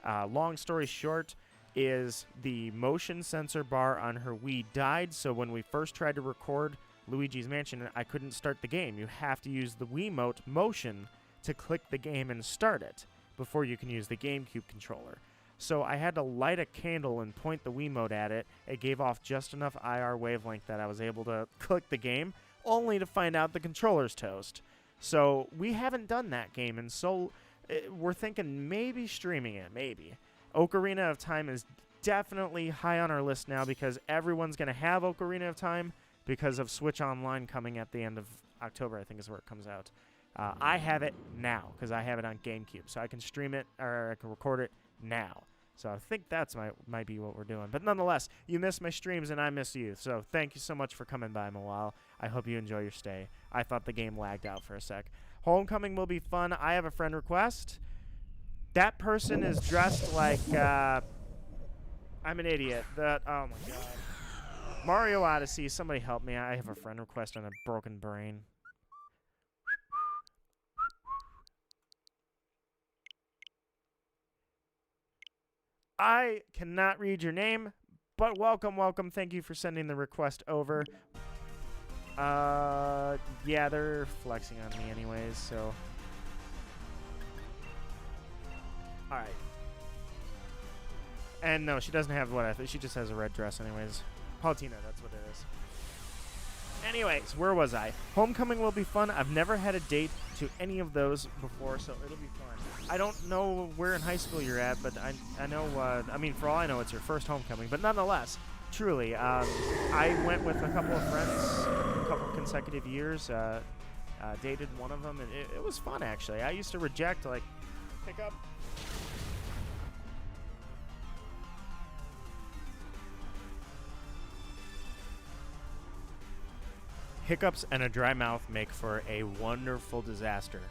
Long story short is the motion sensor bar on her Wii died, so when we first tried to record Luigi's Mansion, I couldn't start the game. You have to use the Wiimote motion to click the game and start it before you can use the GameCube controller. So I had to light a candle and point the Wiimote at it. It gave off just enough IR wavelength that I was able to click the game, only to find out the controller's toast. So we haven't done that game, and so we're thinking maybe streaming it, maybe. Ocarina of Time is definitely high on our list now because everyone's going to have Ocarina of Time because of Switch Online coming at the end of October, I think is where it comes out. I have it now because I have it on GameCube, so I can stream it or I can record it now. So I think that's might be what we're doing. But nonetheless, you miss my streams and I miss you. So thank you so much for coming by, Mawile. I hope you enjoy your stay. I thought the game lagged out for a sec. Homecoming will be fun. I have a friend request. That person is dressed like, I'm an idiot. Oh my god. Mario Odyssey, somebody help me. I have a friend request on a broken brain. I cannot read your name, but welcome, welcome. Thank you for sending the request over. Yeah, they're flexing on me anyways, so. Alright. And no, she doesn't have what I think. She just has a red dress anyways. Palutena, that's what it is. Anyways, where was I? Homecoming will be fun. I've never had a date to any of those before, so it'll be fun. I don't know where in high school you're at, but I know, I mean, for all I know, it's your first homecoming. But nonetheless, truly, I went with a couple of friends a couple consecutive years, dated one of them, and it was fun, actually. I used to reject, like, pick up. Hiccups and a dry mouth make for a wonderful disaster.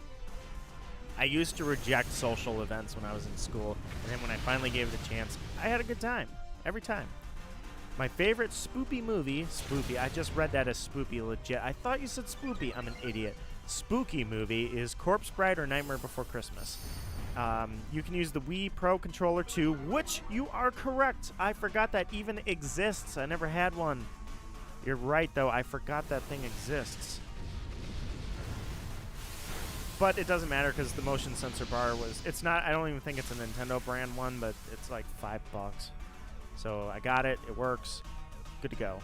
I used to reject social events when I was in school, and then when I finally gave it a chance, I had a good time. Every time. My favorite spoopy movie, spoopy, I just read that as spoopy legit. I thought you said spoopy, I'm an idiot. Spooky movie is Corpse Bride or Nightmare Before Christmas. You can use the Wii Pro Controller too, which you are correct. I forgot that even exists. I never had one. You're right, though. I forgot that thing exists. But it doesn't matter because the motion sensor bar was... It's not... I don't even think it's a Nintendo brand one, but it's like $5. So I got it. It works. Good to go.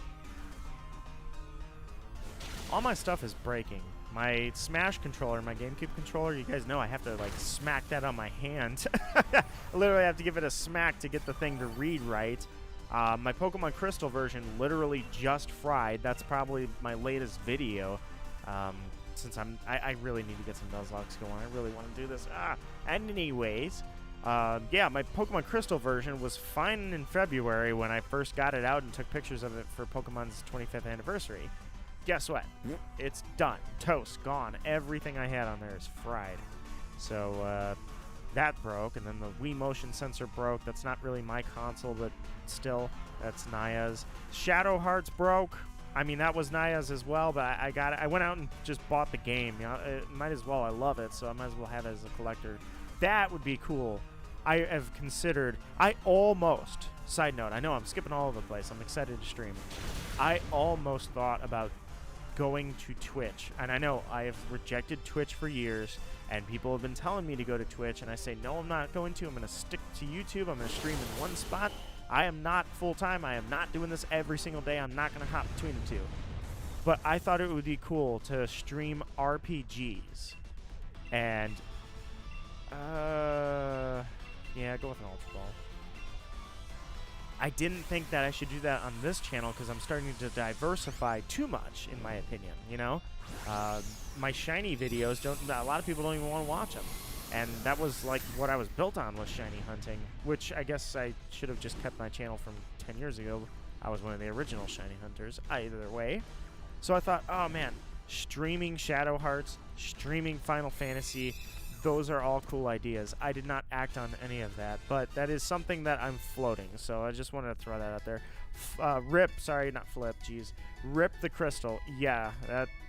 All my stuff is breaking. My Smash controller, my GameCube controller, you guys know I have to, like, smack that on my hand. I literally have to give it a smack to get the thing to read right. My Pokemon Crystal version literally just fried. That's probably my latest video. Since I really need to get some Nuzlocke going. I really want to do this. Anyways, yeah, my Pokemon Crystal version was fine in February when I first got it out and took pictures of it for Pokemon's 25th anniversary. Guess what? It's done. Toast. Gone. Everything I had on there is fried. So, that broke, and then the Wii motion sensor broke. That's not really my console, but still, that's Naya's. Shadow Hearts broke. I mean, that was Naya's as well, but I got it. I went out and just bought the game. You know, might as well. I love it, so I might as well have it as a collector. That would be cool. I have considered, I almost, side note, I know I'm skipping all over the place. I'm excited to stream. I almost thought about going to Twitch. And I know I have rejected Twitch for years, and people have been telling me to go to Twitch, and I say, no, I'm not going to. I'm going to stick to YouTube. I'm going to stream in one spot. I am not full-time. I am not doing this every single day. I'm not going to hop between the two. But I thought it would be cool to stream RPGs. And, yeah, go with an Ultra Ball. I didn't think that I should do that on this channel because I'm starting to diversify too much, in my opinion, you know? My shiny videos, a lot of people don't even want to watch them. And that was like what I was built on, was shiny hunting, which I guess I should have just kept my channel from 10 years ago. I was one of the original shiny hunters, either way. So I thought, oh man, streaming Shadow Hearts, streaming Final Fantasy, those are all cool ideas. I did not act on any of that, but that is something that I'm floating, so I just wanted to throw that out there. Rip the crystal. Yeah,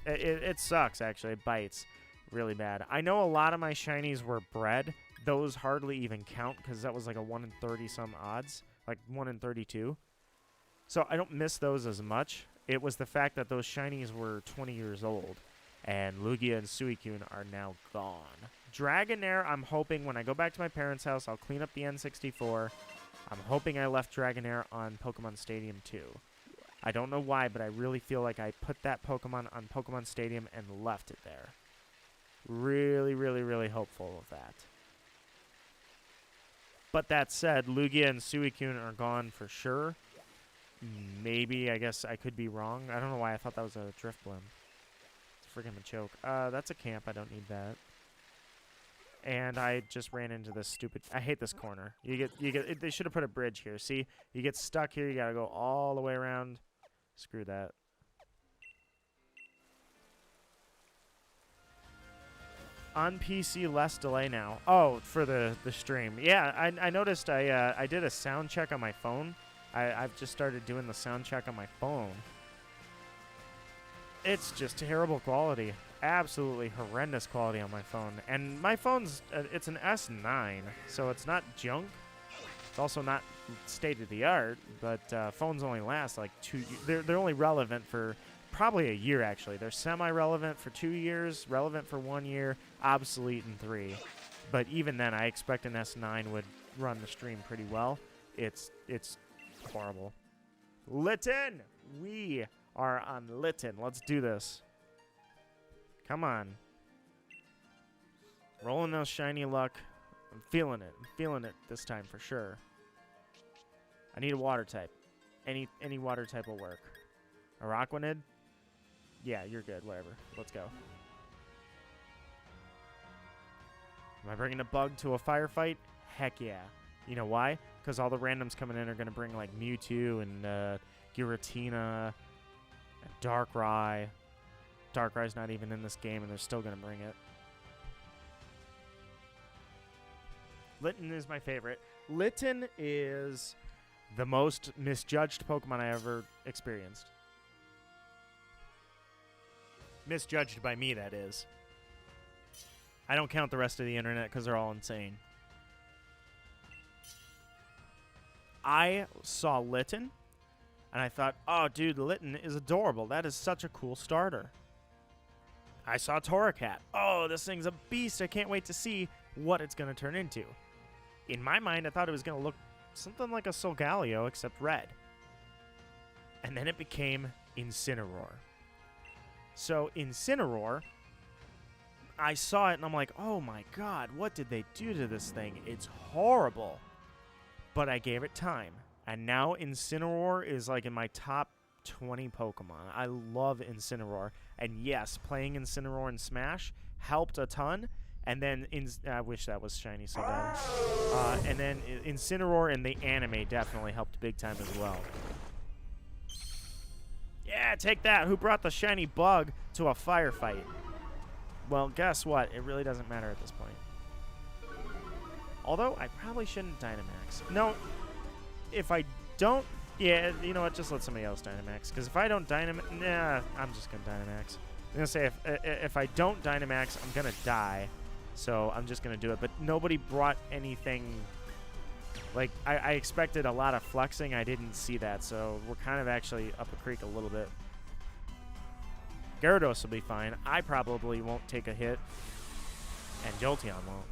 it sucks, actually. It bites really bad. I know a lot of my shinies were bred. Those hardly even count because that was like a 1 in 30 some odds, like 1 in 32. So I don't miss those as much. It was the fact that those shinies were 20 years old, and Lugia and Suicune are now gone. Dragonair, I'm hoping when I go back to my parents' house, I'll clean up the N64. I'm hoping I left Dragonair on Pokemon Stadium 2. I don't know why, but I really feel like I put that Pokemon on Pokemon Stadium and left it there. Really, really, really hopeful of that. But that said, Lugia and Suicune are gone for sure. Maybe, I guess I could be wrong. I don't know why I thought that was a Drifblim. It's freaking Machoke. That's a camp. I don't need that. And I just ran into this stupid... I hate this corner. They should have put a bridge here. See? You get stuck here. You got to go all the way around. Screw that. On PC, less delay now. Oh, for the stream. Yeah, I noticed I did a sound check on my phone. I've just started doing the sound check on my phone. It's just terrible quality. Absolutely horrendous quality on my phone. And my phone's, it's an S9, so it's not junk. It's also not state-of-the-art, but phones only last like 2 years. They're only relevant for probably a year, actually. They're semi-relevant for 2 years, relevant for 1 year, obsolete in 3. But even then, I expect an S9 would run the stream pretty well. It's horrible. Litten! We are on Litten. Let's do this. Come on. Rolling those shiny luck. I'm feeling it. I'm feeling it this time for sure. I need a water type. Any water type will work. Araquanid? Yeah, you're good. Whatever. Let's go. Am I bringing a bug to a firefight? Heck yeah. You know why? Because all the randoms coming in are going to bring like Mewtwo and Giratina and Darkrai. Darkrai's not even in this game, and they're still going to bring it. Litten is my favorite. Litten is the most misjudged Pokemon I ever experienced. Misjudged by me, that is. I don't count the rest of the internet because they're all insane. I saw Litten, and I thought, oh, dude, Litten is adorable. That is such a cool starter. I saw Torracat. Oh, this thing's a beast. I can't wait to see what it's going to turn into. In my mind, I thought it was going to look something like a Solgaleo, except red. And then it became Incineroar. So, Incineroar, I saw it, and I'm like, oh my god, what did they do to this thing? It's horrible. But I gave it time. And now Incineroar is like in my top 20 Pokemon. I love Incineroar. And yes, playing Incineroar in Smash helped a ton. And then, I wish that was shiny so bad. And then Incineroar in the anime definitely helped big time as well. Yeah, take that. Who brought the shiny bug to a firefight? Well, guess what? It really doesn't matter at this point. Although, I probably shouldn't Dynamax. No, if I don't... Yeah, you know what? Just let somebody else Dynamax. Because if I don't Dynamax... Nah, I'm just going to Dynamax. I'm going to say if I don't Dynamax, I'm going to die. So I'm just going to do it. But nobody brought anything Like, I expected a lot of flexing. I didn't see that, so we're kind of actually up a creek a little bit. Gyarados will be fine. I probably won't take a hit, and Jolteon won't.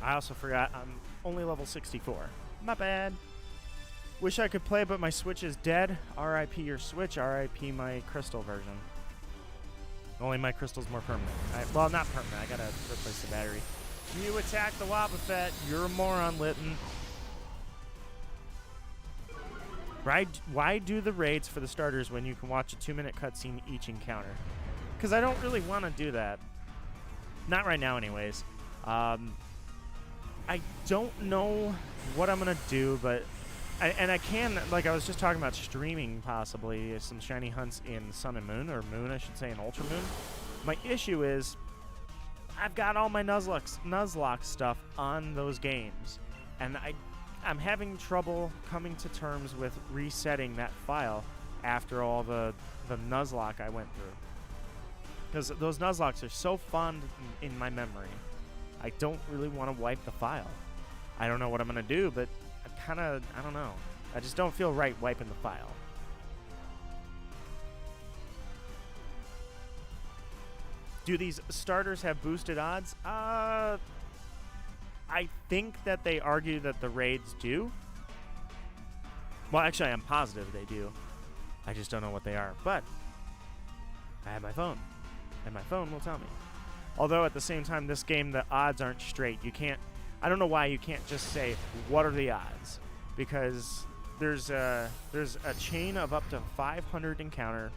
I also forgot I'm only level 64. My bad. Wish I could play, but my Switch is dead. RIP your Switch, RIP my Crystal version. Only my Crystal's more permanent. Well, not permanent. I gotta replace the battery. You attack the Wobbuffet. You're a moron, Litten. Why do the raids for the starters when you can watch a 2-minute cutscene each encounter? Because I don't really want to do that. Not right now, anyways. I don't know what I'm going to do, but... I can, like I was just talking about streaming, possibly, some shiny hunts in Sun and Moon, or Moon, I should say, in Ultra Moon. My issue is, I've got all my Nuzlocke stuff on those games, and I'm having trouble coming to terms with resetting that file after all the Nuzlocke I went through. Because those Nuzlocks are so fond in my memory. I don't really want to wipe the file. I don't know what I'm going to do, but I don't know. I just don't feel right wiping the file. Do these starters have boosted odds? I think that they argue that the raids do. Well, actually, I'm positive they do. I just don't know what they are. But I have my phone, and my phone will tell me. Although at the same time, this game, the odds aren't straight. You can't. I don't know why you can't just say what are the odds, because there's a chain of up to 500 encounters,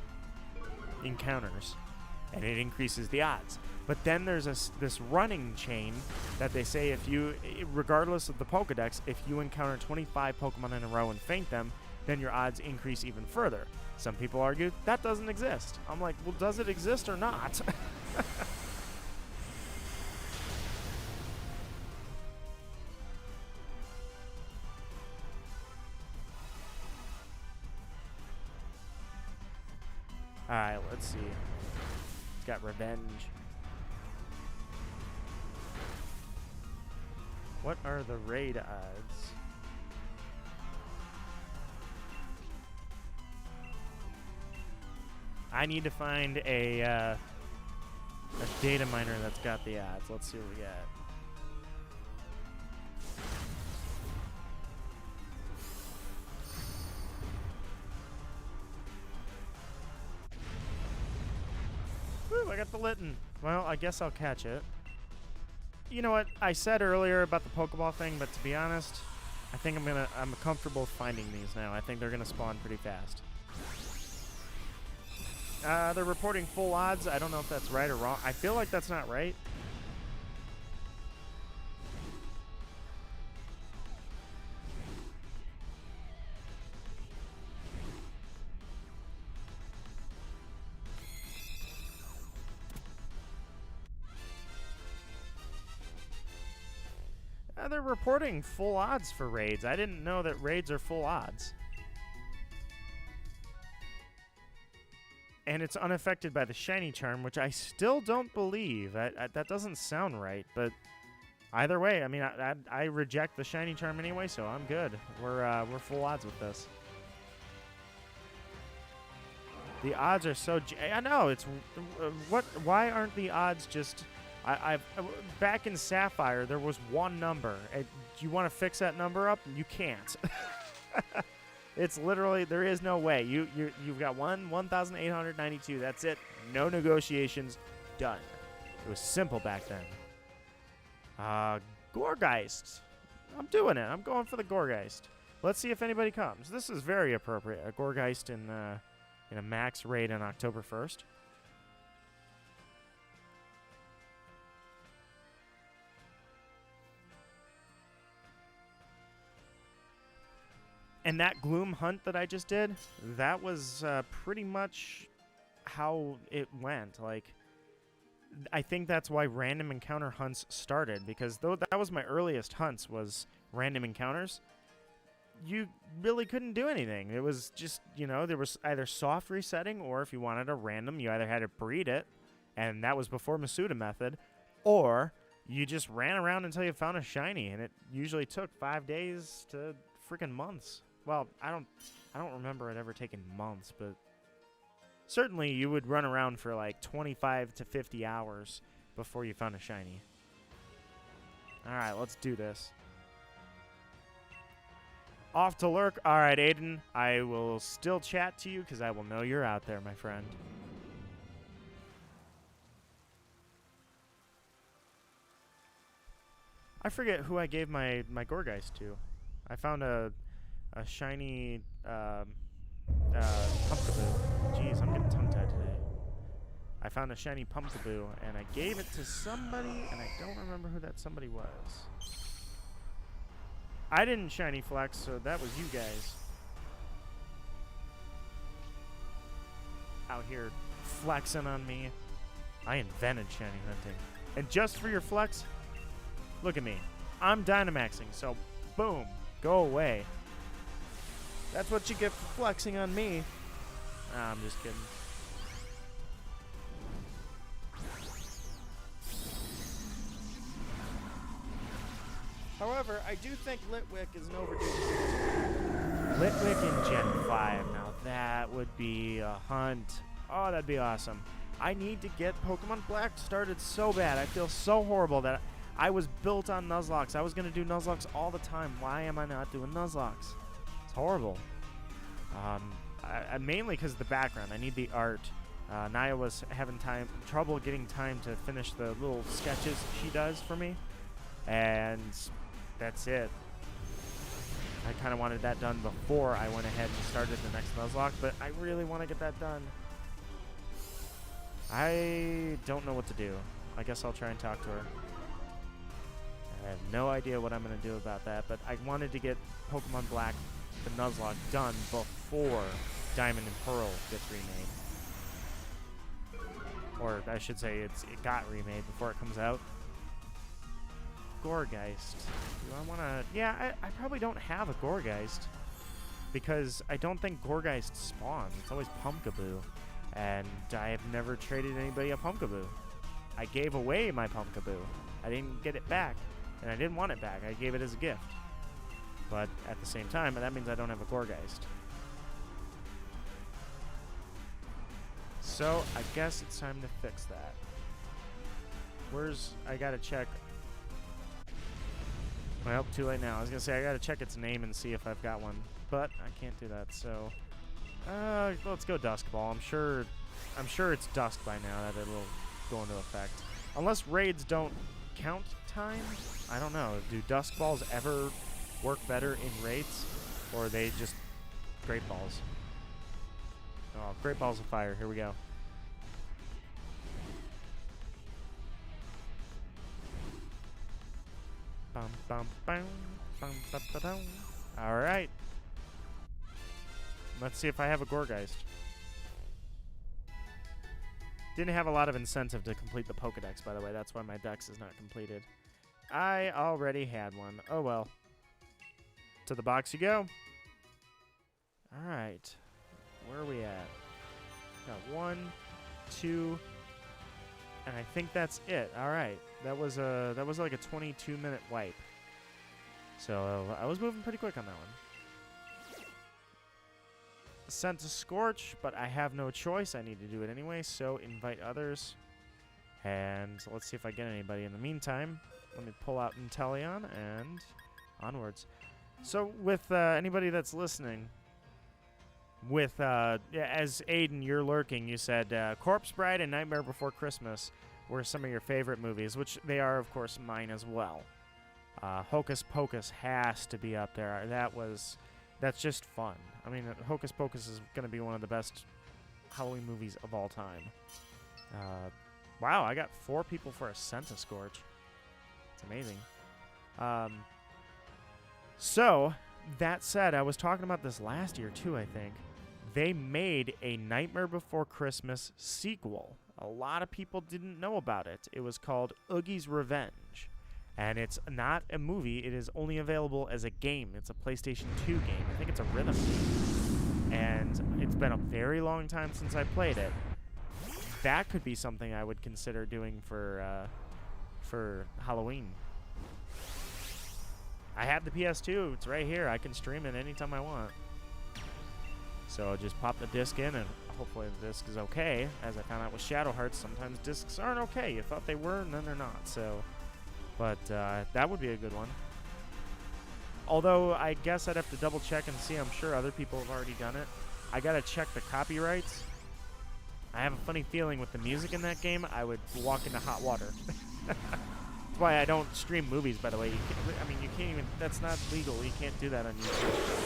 and it increases the odds. But then there's this running chain that they say if you, regardless of the Pokedex, if you encounter 25 Pokemon in a row and faint them, then your odds increase even further. Some people argue that doesn't exist. I'm like, well, does it exist or not? Alright, let's see. It's got revenge. What are the raid odds? I need to find a data miner that's got the odds. Let's see what we got. Woo, I got the Litten. Well, I guess I'll catch it. You know what? I said earlier about the Pokeball thing, but to be honest, I think I'm comfortable finding these now. I think they're gonna spawn pretty fast. They're reporting full odds. I don't know if that's right or wrong. I feel like that's not right. They're reporting full odds for raids. I didn't know that raids are full odds. And it's unaffected by the shiny charm, which I still don't believe. That doesn't sound right, but either way, I mean, I reject the shiny charm anyway, so I'm good. We're full odds with this. The odds are so... I know, it's... Why aren't the odds just... back in Sapphire, there was one number. Do you want to fix that number up? You can't. It's literally, there is no way. You've got 1,892. That's it. No negotiations. Done. It was simple back then. Gorgeist. I'm doing it. I'm going for the Gorgeist. Let's see if anybody comes. This is very appropriate. A Gorgeist in a max raid on October 1st. And that Gloom hunt that I just did, that was pretty much how it went. Like, I think that's why random encounter hunts started, because though that was my earliest hunts, was random encounters. You really couldn't do anything. It was just, there was either soft resetting, or if you wanted a random, you either had to breed it, and that was before Masuda method, or you just ran around until you found a shiny, and it usually took 5 days to freaking months. Well, I don't remember it ever taking months, but certainly you would run around for like 25 to 50 hours before you found a shiny. All right, let's do this. Off to lurk. All right, Aiden, I will still chat to you because I will know you're out there, my friend. I forget who I gave my Gorgeist to. I found a shiny Pumpkaboo. Jeez, I'm getting tongue-tied today. I found a shiny Pumpkaboo, and I gave it to somebody, and I don't remember who that somebody was. I didn't shiny flex, so that was you guys. Out here flexing on me. I invented shiny hunting. And just for your flex, look at me. I'm Dynamaxing, so boom, go away. That's what you get for flexing on me. Nah, I'm just kidding. However, I do think Litwick is an overdue. Litwick in Gen 5. Now that would be a hunt. Oh, that'd be awesome. I need to get Pokemon Black started so bad. I feel so horrible that I was built on Nuzlocke. I was going to do Nuzlocke all the time. Why am I not doing Nuzlocke? It's horrible. Mainly because of the background. I need the art. Naya was having trouble getting time to finish the little sketches she does for me. And that's it. I kind of wanted that done before I went ahead and started the next Nuzlocke, but I really want to get that done. I don't know what to do. I guess I'll try and talk to her. I have no idea what I'm going to do about that, but I wanted to get Pokemon Black, the Nuzlocke, done before Diamond and Pearl gets remade. Or I should say it got remade before it comes out. Gourgeist. Do I want to... Yeah, I probably don't have a Gourgeist, because I don't think Gourgeist spawns. It's always Pumpkaboo. And I have never traded anybody a Pumpkaboo. I gave away my Pumpkaboo. I didn't get it back. And I didn't want it back. I gave it as a gift. But at the same time, that means I don't have a Gourgeist. So I guess it's time to fix that. I gotta check... Well, too late now. I was going to say, I got to check its name and see if I've got one. But I can't do that, so... let's go Dusk Ball. I'm sure it's dusk by now that it'll go into effect. Unless raids don't count time? I don't know. Do Dusk Balls ever work better in raids? Or are they just Great Balls? Oh, Great Balls of Fire. Here we go. All right. Let's see if I have a Gourgeist. Didn't have a lot of incentive to complete the Pokedex, by the way. That's why my Dex is not completed. I already had one. Oh, well. To the box you go. All right. Where are we at? Got 1, 2... And I think that's it. All right, that was like a 22-minute wipe. So I was moving pretty quick on that one. Sent to Scorch, but I have no choice. I need to do it anyway. So invite others, and let's see if I get anybody. In the meantime, let me pull out Inteleon and onwards. So with anybody that's listening, with as Aiden, you're lurking. You said Corpse Bride and Nightmare Before Christmas were some of your favorite movies, which they are, of course, mine as well. Hocus Pocus has to be up there. That's just fun. I mean, Hocus Pocus is going to be one of the best Halloween movies of all time. Wow, I got 4 people for a Scorch. It's amazing. So, that said, I was talking about this last year, too, I think. they made a Nightmare Before Christmas sequel. A lot of people didn't know about it. It was called Oogie's Revenge. And it's not a movie. It is only available as a game. It's a PlayStation 2 game. I think it's a rhythm game. And it's been a very long time since I played it. That could be something I would consider doing for Halloween. I have the PS2. It's right here. I can stream it anytime I want. So I'll just pop the disc in, and hopefully the disc is okay. As I found out with Shadow Hearts, sometimes discs aren't okay. You thought they were, and then they're not. So, but that would be a good one. Although I guess I'd have to double check and see. I'm sure other people have already done it. I gotta check the copyrights. I have a funny feeling with the music in that game, I would walk into hot water. That's why I don't stream movies, by the way. You can't even. That's not legal. You can't do that on YouTube.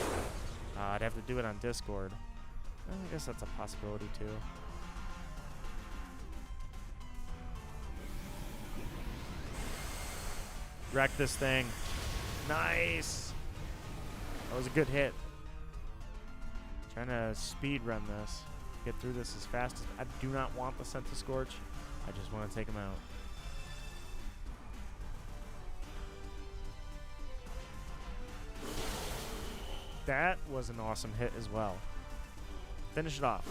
I'd have to do it on Discord. I guess that's a possibility, too. Wreck this thing. Nice! That was a good hit. Trying to speed run this. Get through this as fast as... I do not want the Centiskorch. I just want to take him out. That was an awesome hit as well. Finish it off.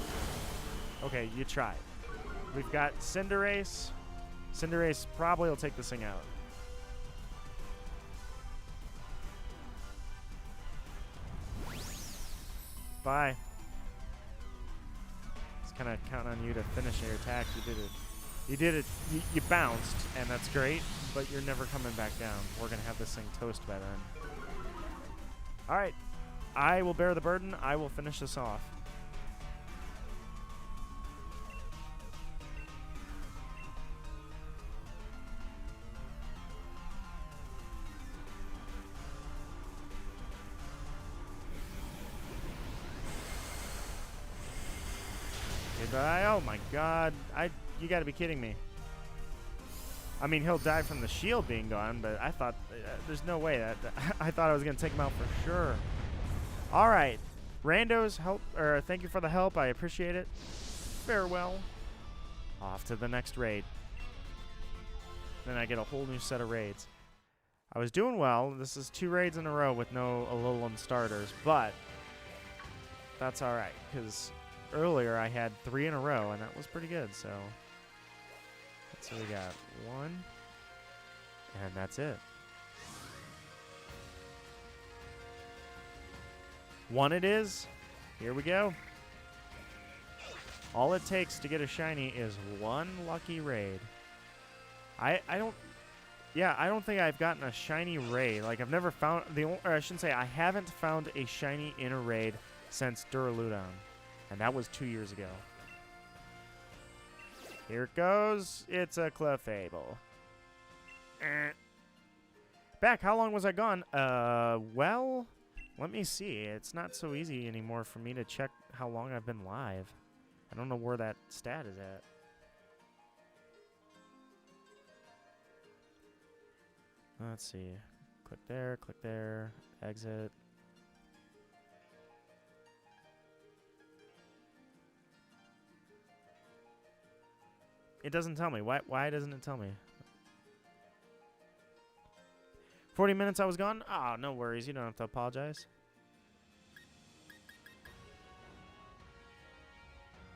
Okay, you tried. We've got Cinderace. Cinderace probably will take this thing out. Bye. It's kind of counting on you to finish your attack. You did it. You did it. You bounced, and that's great, but you're never coming back down. We're going to have this thing toast by then. All right. I will bear the burden. I will finish this off. Goodbye. Oh my god. You gotta be kidding me. I mean, he'll die from the shield being gone, but I thought there's no way that I thought I was gonna take him out for sure. All right, randos, thank you for the help. I appreciate it. Farewell. Off to the next raid. Then I get a whole new set of raids. I was doing well. This is 2 raids in a row with no Alolan starters, but that's all right because earlier I had 3 in a row, and that was pretty good. So let's see, we got 1, and that's it. 1 it is. Here we go. All it takes to get a shiny is 1 lucky raid. I don't think I've gotten a shiny raid. Like, I've never found or I shouldn't say I haven't found a shiny in a raid since Duraludon, and that was 2 years ago. Here it goes. It's a Clefable. Back. How long was I gone? Well, let me see. It's not so easy anymore for me to check how long I've been live. I don't know where that stat is at. Let's see. Click there, exit. It doesn't tell me. Why doesn't it tell me? 40 minutes I was gone? Oh, no worries. You don't have to apologize.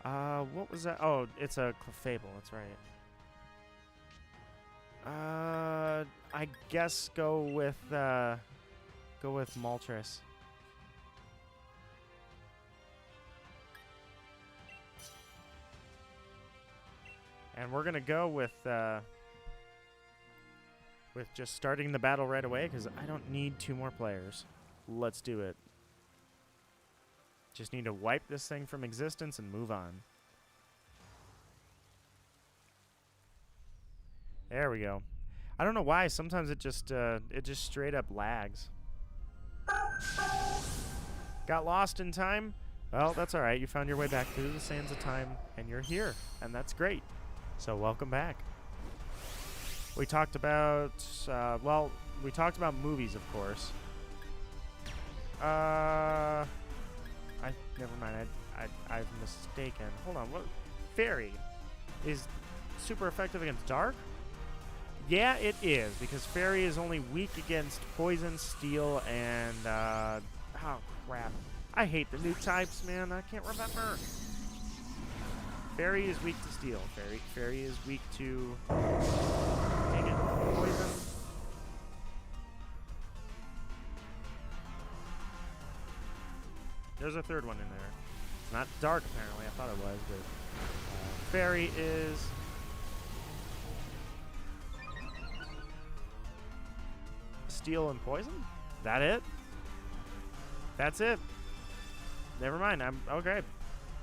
What was that? Oh, it's a Clefable. That's right. I guess go with Moltres. And we're gonna go with just starting the battle right away because I don't need 2 more players. Let's do it. Just need to wipe this thing from existence and move on. There we go. I don't know why. Sometimes it just straight up lags. Got lost in time? Well, that's all right. You found your way back through the sands of time, and you're here, and that's great. So welcome back. We talked about, we talked about movies, of course. Never mind. I've mistaken. Hold on, what? Fairy is super effective against dark? Yeah, it is, because Fairy is only weak against poison, steel, and, oh, crap. I hate the new types, man. I can't remember. Fairy is weak to steel. Fairy is weak to... Dang it. Poison. There's a third one in there. It's not dark, apparently. I thought it was, but... Fairy is... Steel and poison? Is that it? That's it. Never mind. I'm okay.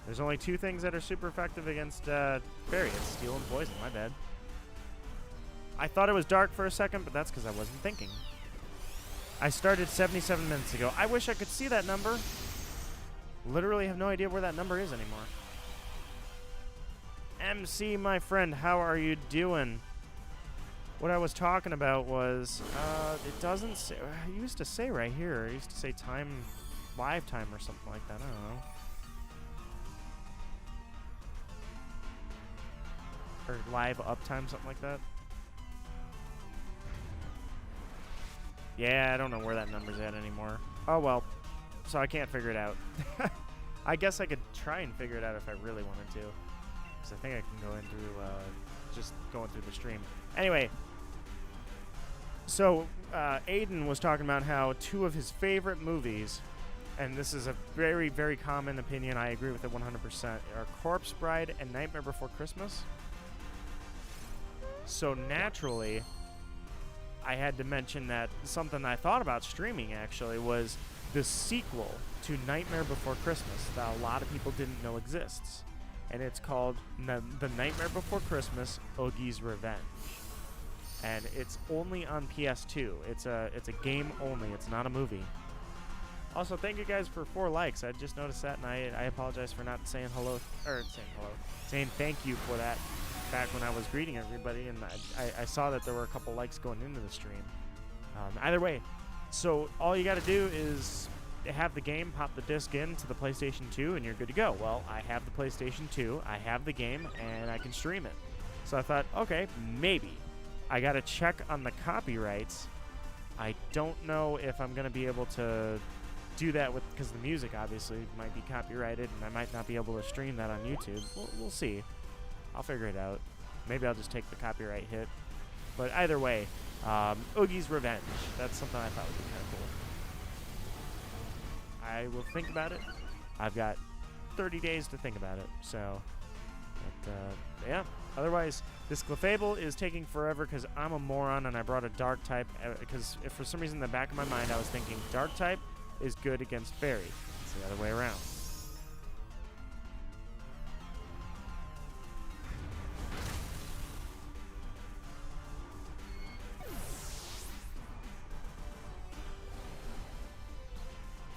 There's only two things that are super effective against Fairy. It's steel and poison. My bad. I thought it was dark for a second, but that's because I wasn't thinking. I started 77 minutes ago. I wish I could see that number. Literally have no idea where that number is anymore. MC, my friend, how are you doing? What I was talking about was, it doesn't say, I used to say right here, I used to say time, live time or something like that, I don't know. Or live uptime, something like that. Yeah, I don't know where that number's at anymore. Oh well, so I can't figure it out. I guess I could try and figure it out if I really wanted to. Because I think I can go in through, just going through the stream. Anyway. So, Aiden was talking about how two of his favorite movies, and this is a very, very common opinion, I agree with it 100%, are Corpse Bride and Nightmare Before Christmas. So, naturally, I had to mention that something I thought about streaming, actually, was the sequel to Nightmare Before Christmas that a lot of people didn't know exists. And it's called The Nightmare Before Christmas, Oogie's Revenge. And it's only on PS2. It's a game only. It's not a movie. Also, thank you guys for 4 likes. I just noticed that, and I apologize for not saying hello, saying thank you for that back when I was greeting everybody, and I saw that there were a couple likes going into the stream. Either way, so all you got to do is have the game, pop the disc into the PlayStation 2, and you're good to go. Well, I have the PlayStation 2, I have the game, and I can stream it. So I thought, okay, maybe. I got to check on the copyrights. I don't know if I'm going to be able to do that with, because the music obviously might be copyrighted, and I might not be able to stream that on YouTube. We'll see. I'll figure it out. Maybe I'll just take the copyright hit. But either way, Oogie's Revenge. That's something I thought would be kind of cool. I will think about it. I've got 30 days to think about it. So, but, yeah. Otherwise, this Clefable is taking forever because I'm a moron and I brought a dark type. Because if for some reason in the back of my mind I was thinking dark type is good against Fairy. It's the other way around.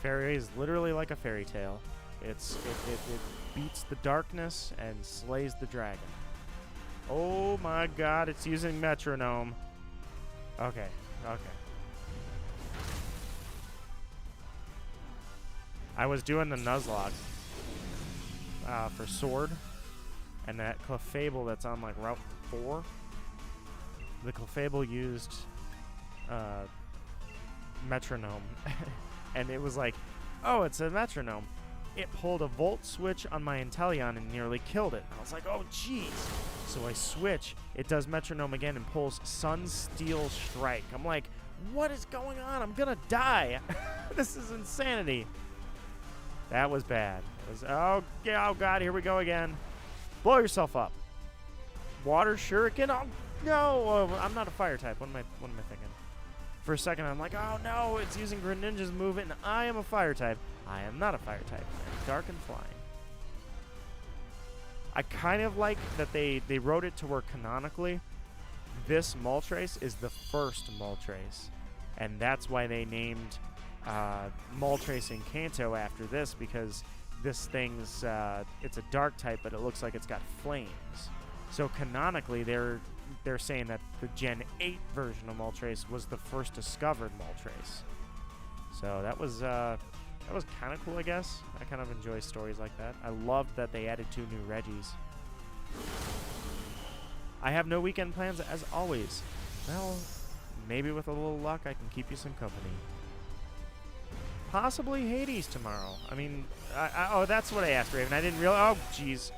Fairy is literally like a fairy tale. It beats the darkness and slays the dragon. Oh my god, it's using metronome. Okay. I was doing the Nuzlocke for Sword, and that Clefable that's on like Route 4, the Clefable used metronome. And it was like, oh, it's a metronome. It pulled a volt switch on my Inteleon and nearly killed it. I was like, oh, jeez. So I switch. It does metronome again and pulls Sun Steel Strike. I'm like, what is going on? I'm going to die. This is insanity. That was bad. It was, oh, God, here we go again. Blow yourself up. Water Shuriken? Oh, no. I'm not a fire type. What am I thinking? For a second, I'm like, oh no, it's using Greninja's move, and I am a fire type. I am not a fire type. I'm dark and flying. I kind of like that they wrote it to where canonically, this Moltres is the first Moltres. And that's why they named Moltres in Kanto after this, because this thing's, it's a dark type, but it looks like it's got flames. So canonically, they're saying that the Gen 8 version of Moltres was the first discovered Moltres. So that was That was kind of cool, I guess. I kind of enjoy stories like that. I loved that they added 2 new Reggies. I have no weekend plans, as always. Well, maybe with a little luck, I can keep you some company. Possibly Hades tomorrow. I mean, oh, that's what I asked, Raven. I didn't realize. Oh, jeez.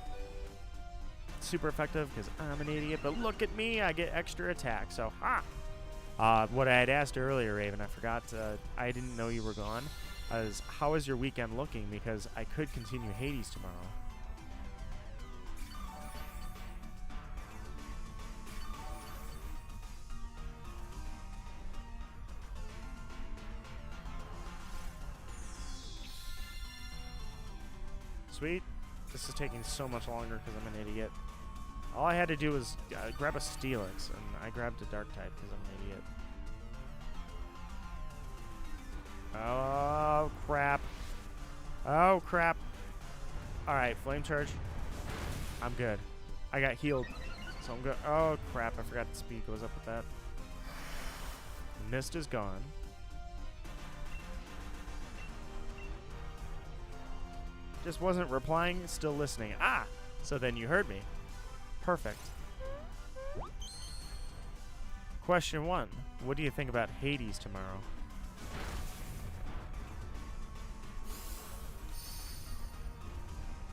Super effective because I'm an idiot, but look at me. I get extra attack, so ha! What I had asked earlier, Raven, I forgot. I didn't know you were gone. Is how is your weekend looking? Because I could continue Hades tomorrow. Sweet. This is taking so much longer because I'm an idiot. All I had to do was grab a Steelix, and I grabbed a Dark type because I'm an idiot. Oh, crap. Oh, crap. Alright, Flame Charge. I'm good. I got healed, so I'm good. Oh, crap. I forgot the speed goes up with that. Mist is gone. Just wasn't replying, still listening. Ah! So then you heard me. Perfect. Question 1. What do you think about Hades tomorrow?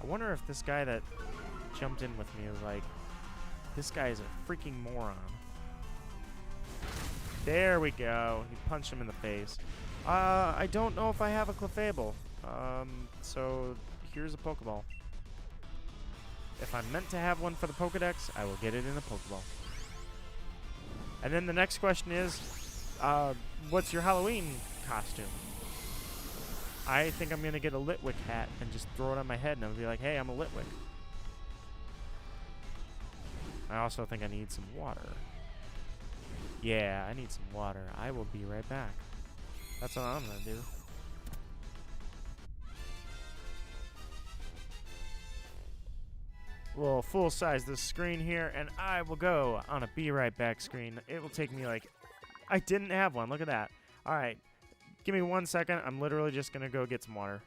I wonder if this guy that jumped in with me is like, this guy is a freaking moron. There we go. He punched him in the face. I don't know if I have a Clefable. So here's a Pokeball. If I'm meant to have one for the Pokedex, I will get it in a Pokeball. And then the next question is, what's your Halloween costume? I think I'm going to get a Litwick hat and just throw it on my head and I'll be like, hey, I'm a Litwick. I also think I need some water. Yeah, I need some water. I will be right back. That's what I'm going to do. We'll full size this screen here, and I will go on a be right back screen. It will take me like, I didn't have one. Look at that. All right, give me 1 second. I'm literally just going to go get some water.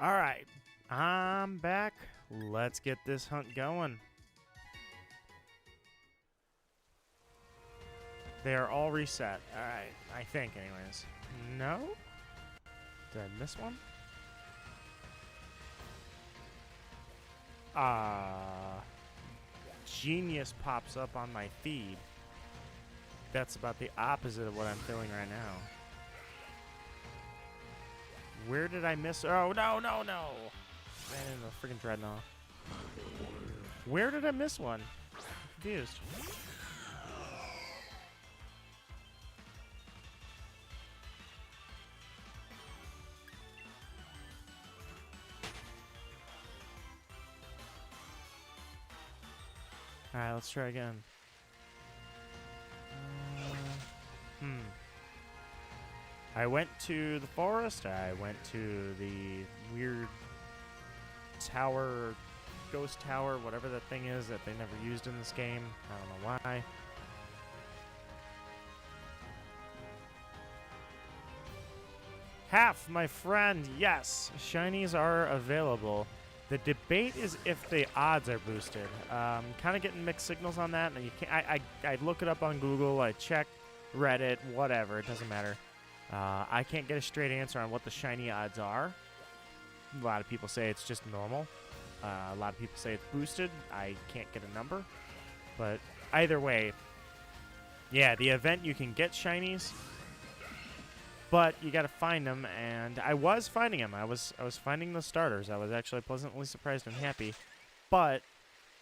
Alright, I'm back. Let's get this hunt going. They are all reset. Alright, I think anyways. No? Did I miss one? Genius pops up on my feed. That's about the opposite of what I'm feeling right now. Where did I miss? Oh, no, no, no. Ran into a freaking dreadnought. Where did I miss one? I'm confused. Alright, let's try again. I went to the forest. I went to the weird tower, ghost tower, whatever that thing is that they never used in this game. I don't know why. Half, my friend. Yes, shinies are available. The debate is if the odds are boosted. Kind of getting mixed signals on that. And you can't. I look it up on Google. I check Reddit. Whatever. It doesn't matter. I can't get a straight answer on what the shiny odds are. A lot of people say it's just normal. A lot of people say it's boosted. I can't get a number. But either way, yeah, the event you can get shinies, but you got to find them, and I was finding them. I was finding the starters. I was actually pleasantly surprised and happy. But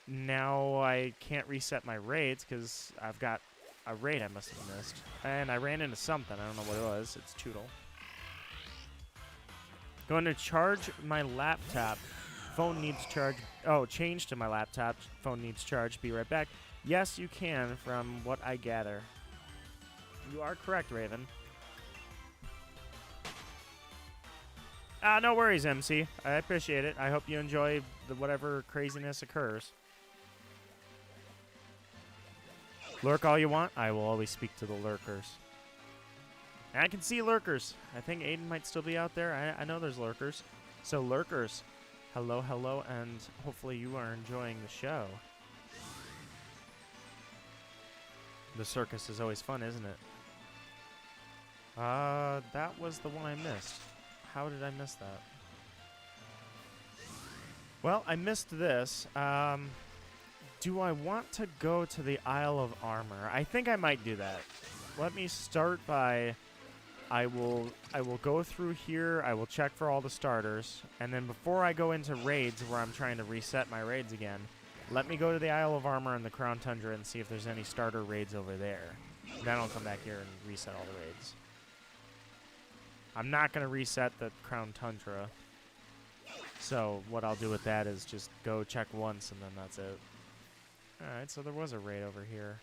now I can't reset my raids because I've got a raid I must have missed. And I ran into something. I don't know what it was. It's Toodle. Going to charge my laptop. Phone needs charge. Oh, change to my laptop. Phone needs charge. Be right back. Yes, you can, from what I gather. You are correct, Raven. No worries, MC. I appreciate it. I hope you enjoy whatever craziness occurs. Lurk all you want. I will always speak to the lurkers. And I can see lurkers. I think Aiden might still be out there. I know there's lurkers. So lurkers, hello, hello, and hopefully you are enjoying the show. The circus is always fun, isn't it? That was the one I missed. How did I miss that? Well, I missed this. Do I want to go to the Isle of Armor? I think I might do that. Let me start by... I will go through here. I will check for all the starters. And then before I go into raids where I'm trying to reset my raids again, let me go to the Isle of Armor and the Crown Tundra and see if there's any starter raids over there. Then I'll come back here and reset all the raids. I'm not going to reset the Crown Tundra. So what I'll do with that is just go check once and then that's it. Alright, so there was a raid over here.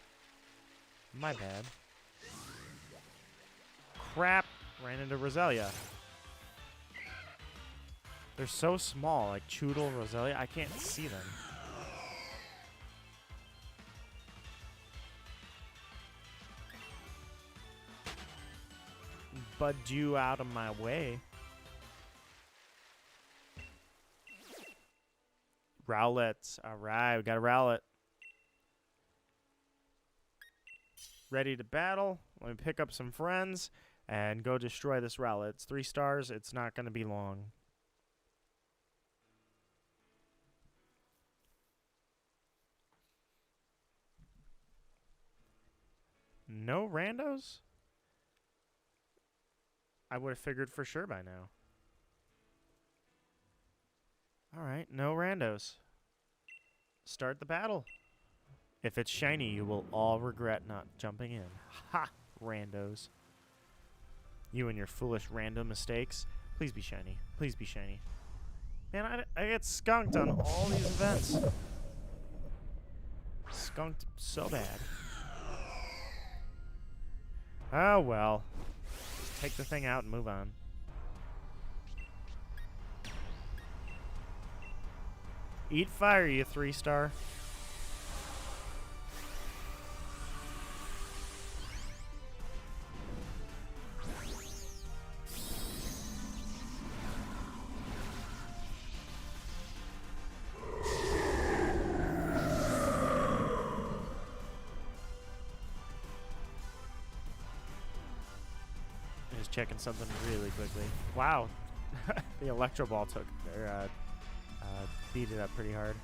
My bad. Crap! Ran into Roselia. They're so small, like Choodle, Roselia. I can't see them. Bud you out of my way. Rowlet. Alright, we got a Rowlet. Ready to battle. Let me pick up some friends and go destroy this Rowlet. It's 3 stars. It's not going to be long. No randos? I would have figured for sure by now. Alright, no randos. Start the battle. If it's shiny, you will all regret not jumping in. Ha! Randos. You and your foolish random mistakes. Please be shiny. Please be shiny. Man, I get skunked on all these events. Skunked so bad. Oh, well. Just take the thing out and move on. Eat fire, you 3-star. just checking something really quickly. Wow. The Electro Ball took, or, beat it up pretty hard.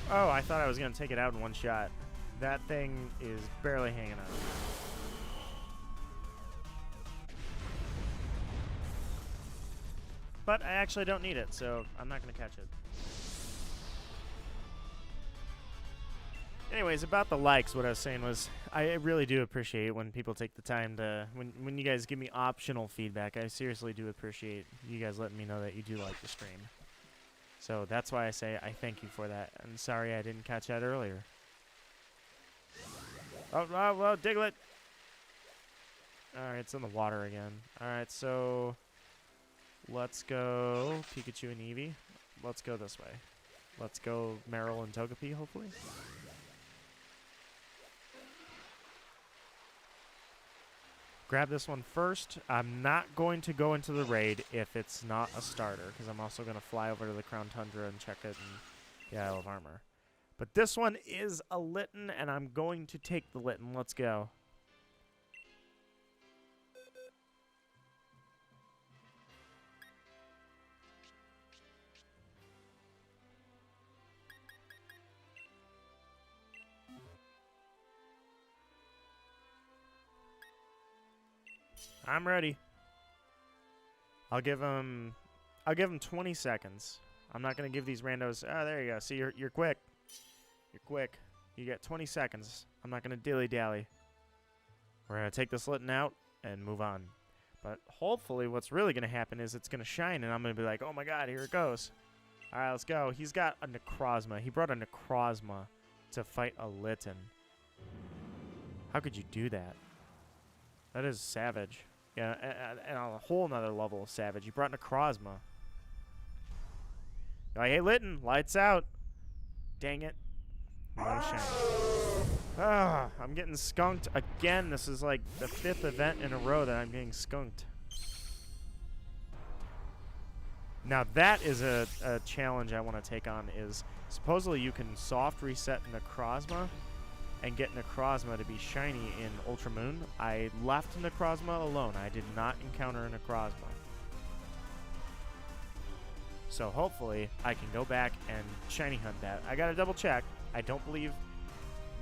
Oh, I thought I was going to take it out in one shot. That thing is barely hanging on. But I actually don't need it, so I'm not going to catch it. Anyways, about the likes, what I was saying was I really do appreciate when people take the time to, when you guys give me optional feedback. I seriously do appreciate you guys letting me know that you do like the stream. So that's why I say I thank you for that. And sorry I didn't catch that earlier. Oh, well, Diglett. Alright, it's in the water again. Alright, so let's go Pikachu and Eevee. Let's go this way. Let's go Meryl and Togepi, hopefully. Grab this one first. I'm not going to go into the raid if it's not a starter, because I'm also going to fly over to the Crown Tundra and check it and the Isle of Armor. But this one is a Litten, and I'm going to take the Litten. Let's go. I'm ready. I'll give him 20 seconds. I'm not going to give these randos. Oh, there you go. See, you're quick. You're quick. You get 20 seconds. I'm not going to dilly-dally. We're going to take this Litten out and move on. But hopefully what's really going to happen is it's going to shine, and I'm going to be like, oh my god, here it goes. All right, let's go. He's got a Necrozma. He brought a Necrozma to fight a Litten. How could you do that? That is savage. Yeah, and on a whole nother level of savage. He brought Necrozma. Like, hey, Litten, lights out. Dang it. No shame. Ah, I'm getting skunked again. This is like the 5th event in a row that I'm getting skunked. Now that is a challenge I want to take on. Is supposedly you can soft reset Necrozma and get Necrozma to be shiny in Ultra Moon. I left Necrozma alone. I did not encounter a Necrozma. So hopefully I can go back and shiny hunt that. I gotta double check. I don't believe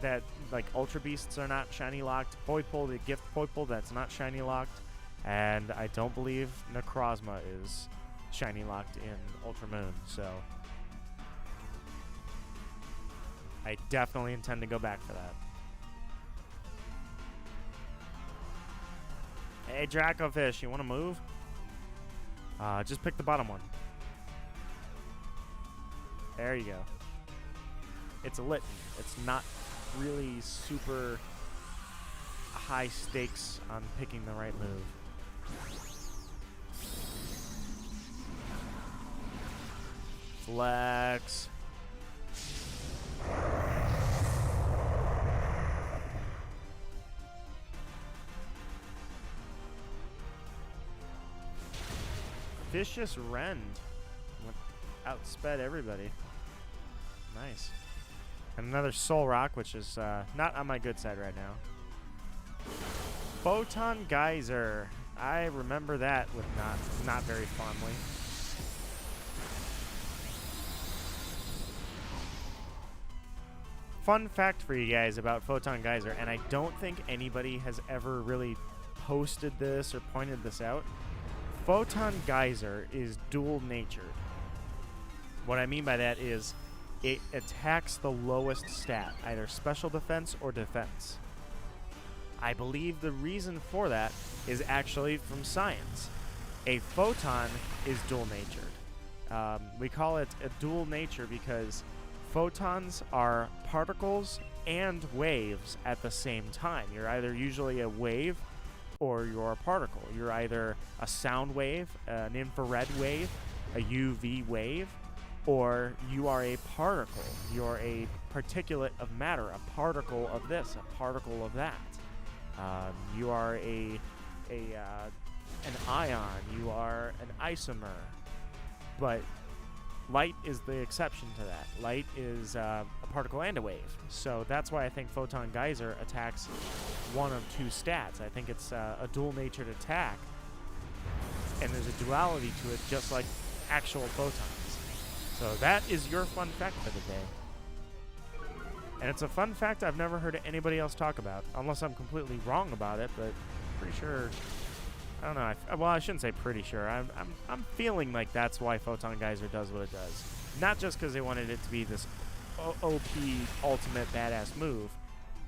that like Ultra Beasts are not shiny locked. Poipole, the gift Poipole, that's not shiny locked. And I don't believe Necrozma is shiny locked in Ultra Moon. So I definitely intend to go back for that. Hey, Dracofish, you want to move? Just pick the bottom one. There you go. It's a Litten. It's not really super high stakes on picking the right move. Flex. Vicious Rend. Outsped everybody. Nice. And another Soul Rock, which is not on my good side right now. Photon Geyser. I remember that with not very fondly. Fun fact for you guys about Photon Geyser, and I don't think anybody has ever really posted this or pointed this out. Photon Geyser is dual-natured. What I mean by that is it attacks the lowest stat, either special defense or defense. I believe the reason for that is actually from science. A photon is dual-natured. We call it a dual nature because photons are particles and waves at the same time. You're either usually a wave or you're a particle. You're either a sound wave, an infrared wave, a UV wave, or you are a particle. You're a particulate of matter, a particle of this, a particle of that. You are an ion. You are an isomer. But Light is the exception to that. Light is a particle and a wave. So that's why I think Photon Geyser attacks one of two stats. I think it's a dual-natured attack. And there's a duality to it, just like actual photons. So that is your fun fact for the day. And it's a fun fact I've never heard anybody else talk about, unless I'm completely wrong about it, but pretty sure... I don't know. Well, I shouldn't say pretty sure. I'm feeling like that's why Photon Geyser does what it does. Not just because they wanted it to be this OP ultimate badass move.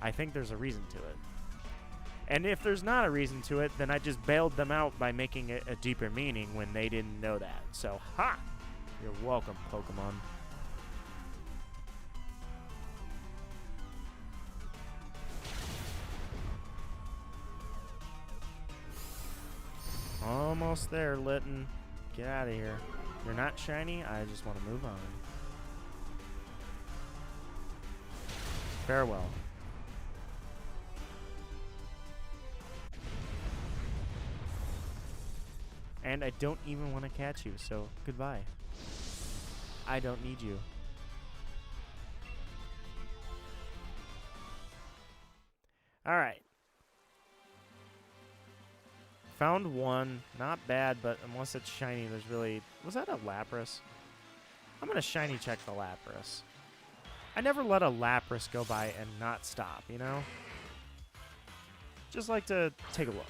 I think there's a reason to it. And if there's not a reason to it, then I just bailed them out by making it a deeper meaning when they didn't know that. So, ha! You're welcome, Pokemon. Almost there, Litten. Get out of here. You're not shiny. I just want to move on. Farewell. And I don't even want to catch you, so goodbye. I don't need you. Alright. Found one. Not bad, but unless it's shiny, there's really... Was that a Lapras? I'm going to shiny check the Lapras. I never let a Lapras go by and not stop, you know? Just like to take a look.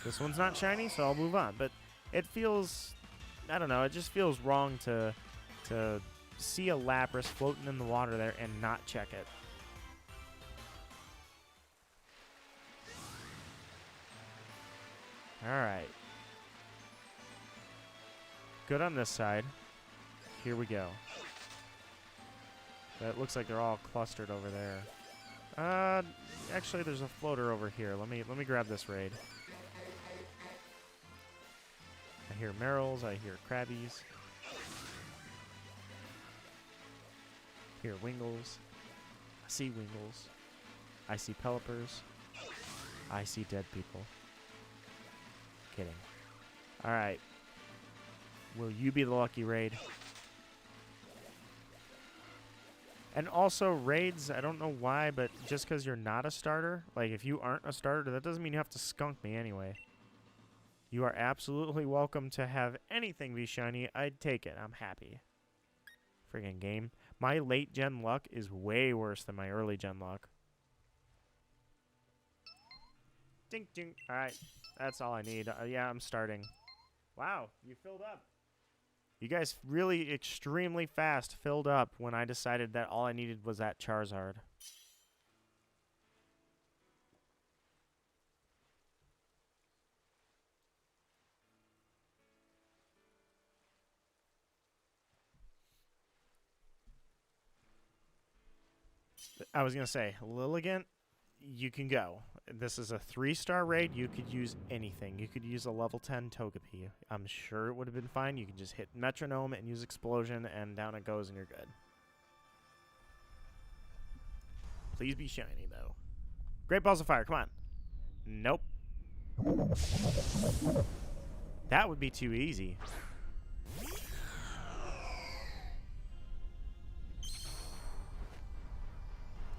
This one's not shiny, so I'll move on. But it feels... I don't know. It just feels wrong to see a Lapras floating in the water there and not check it. Alright. Good on this side. Here we go. That looks like they're all clustered over there. Actually, there's a floater over here. Let me grab this raid. I hear Merrills. I hear Krabbies. Hear Wingles. I see Wingles. I see Pelipers. I see dead people. Kidding. Alright. Will you be the lucky raid? And also, raids, I don't know why, but just because you're not a starter, like if you aren't a starter, that doesn't mean you have to skunk me anyway. You are absolutely welcome to have anything be shiny. I'd take it. I'm happy. Friggin' game. My late gen luck is way worse than my early gen luck. Dink, dink. Alright. That's all I need. Yeah, I'm starting. Wow, you filled up. You guys really extremely fast filled up when I decided that all I needed was that Charizard. I was going to say, Lilligant, you can go. This is a 3-star raid. You could use anything. You could use a level 10 Togepi. I'm sure it would have been fine. You can just hit Metronome and use Explosion, and down it goes, and you're good. Please be shiny, though. Great Balls of Fire, come on. Nope. That would be too easy.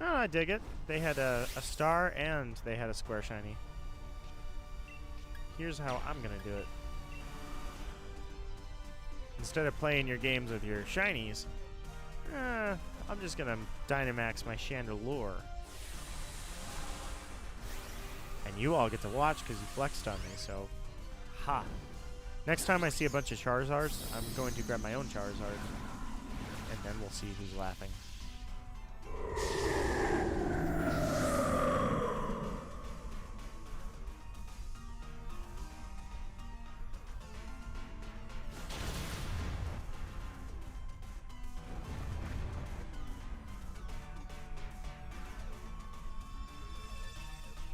Oh, I dig it. They had a star and they had a square shiny. Here's how I'm going to do it. Instead of playing your games with your shinies, I'm just going to Dynamax my Chandelure. And you all get to watch because you flexed on me, so ha. Next time I see a bunch of Charizards, I'm going to grab my own Charizard. And then we'll see who's laughing.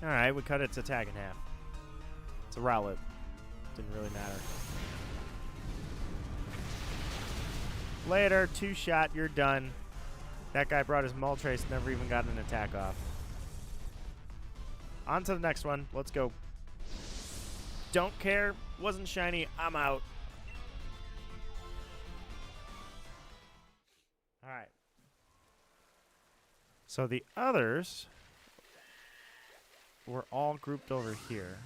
Alright, we cut its attack in half. It's a Rowlet. Didn't really matter. Later, 2-shot, you're done. That guy brought his Moltres, never even got an attack off. On to the next one. Let's go. Don't care. Wasn't shiny. I'm out. All right. So the others were all grouped over here.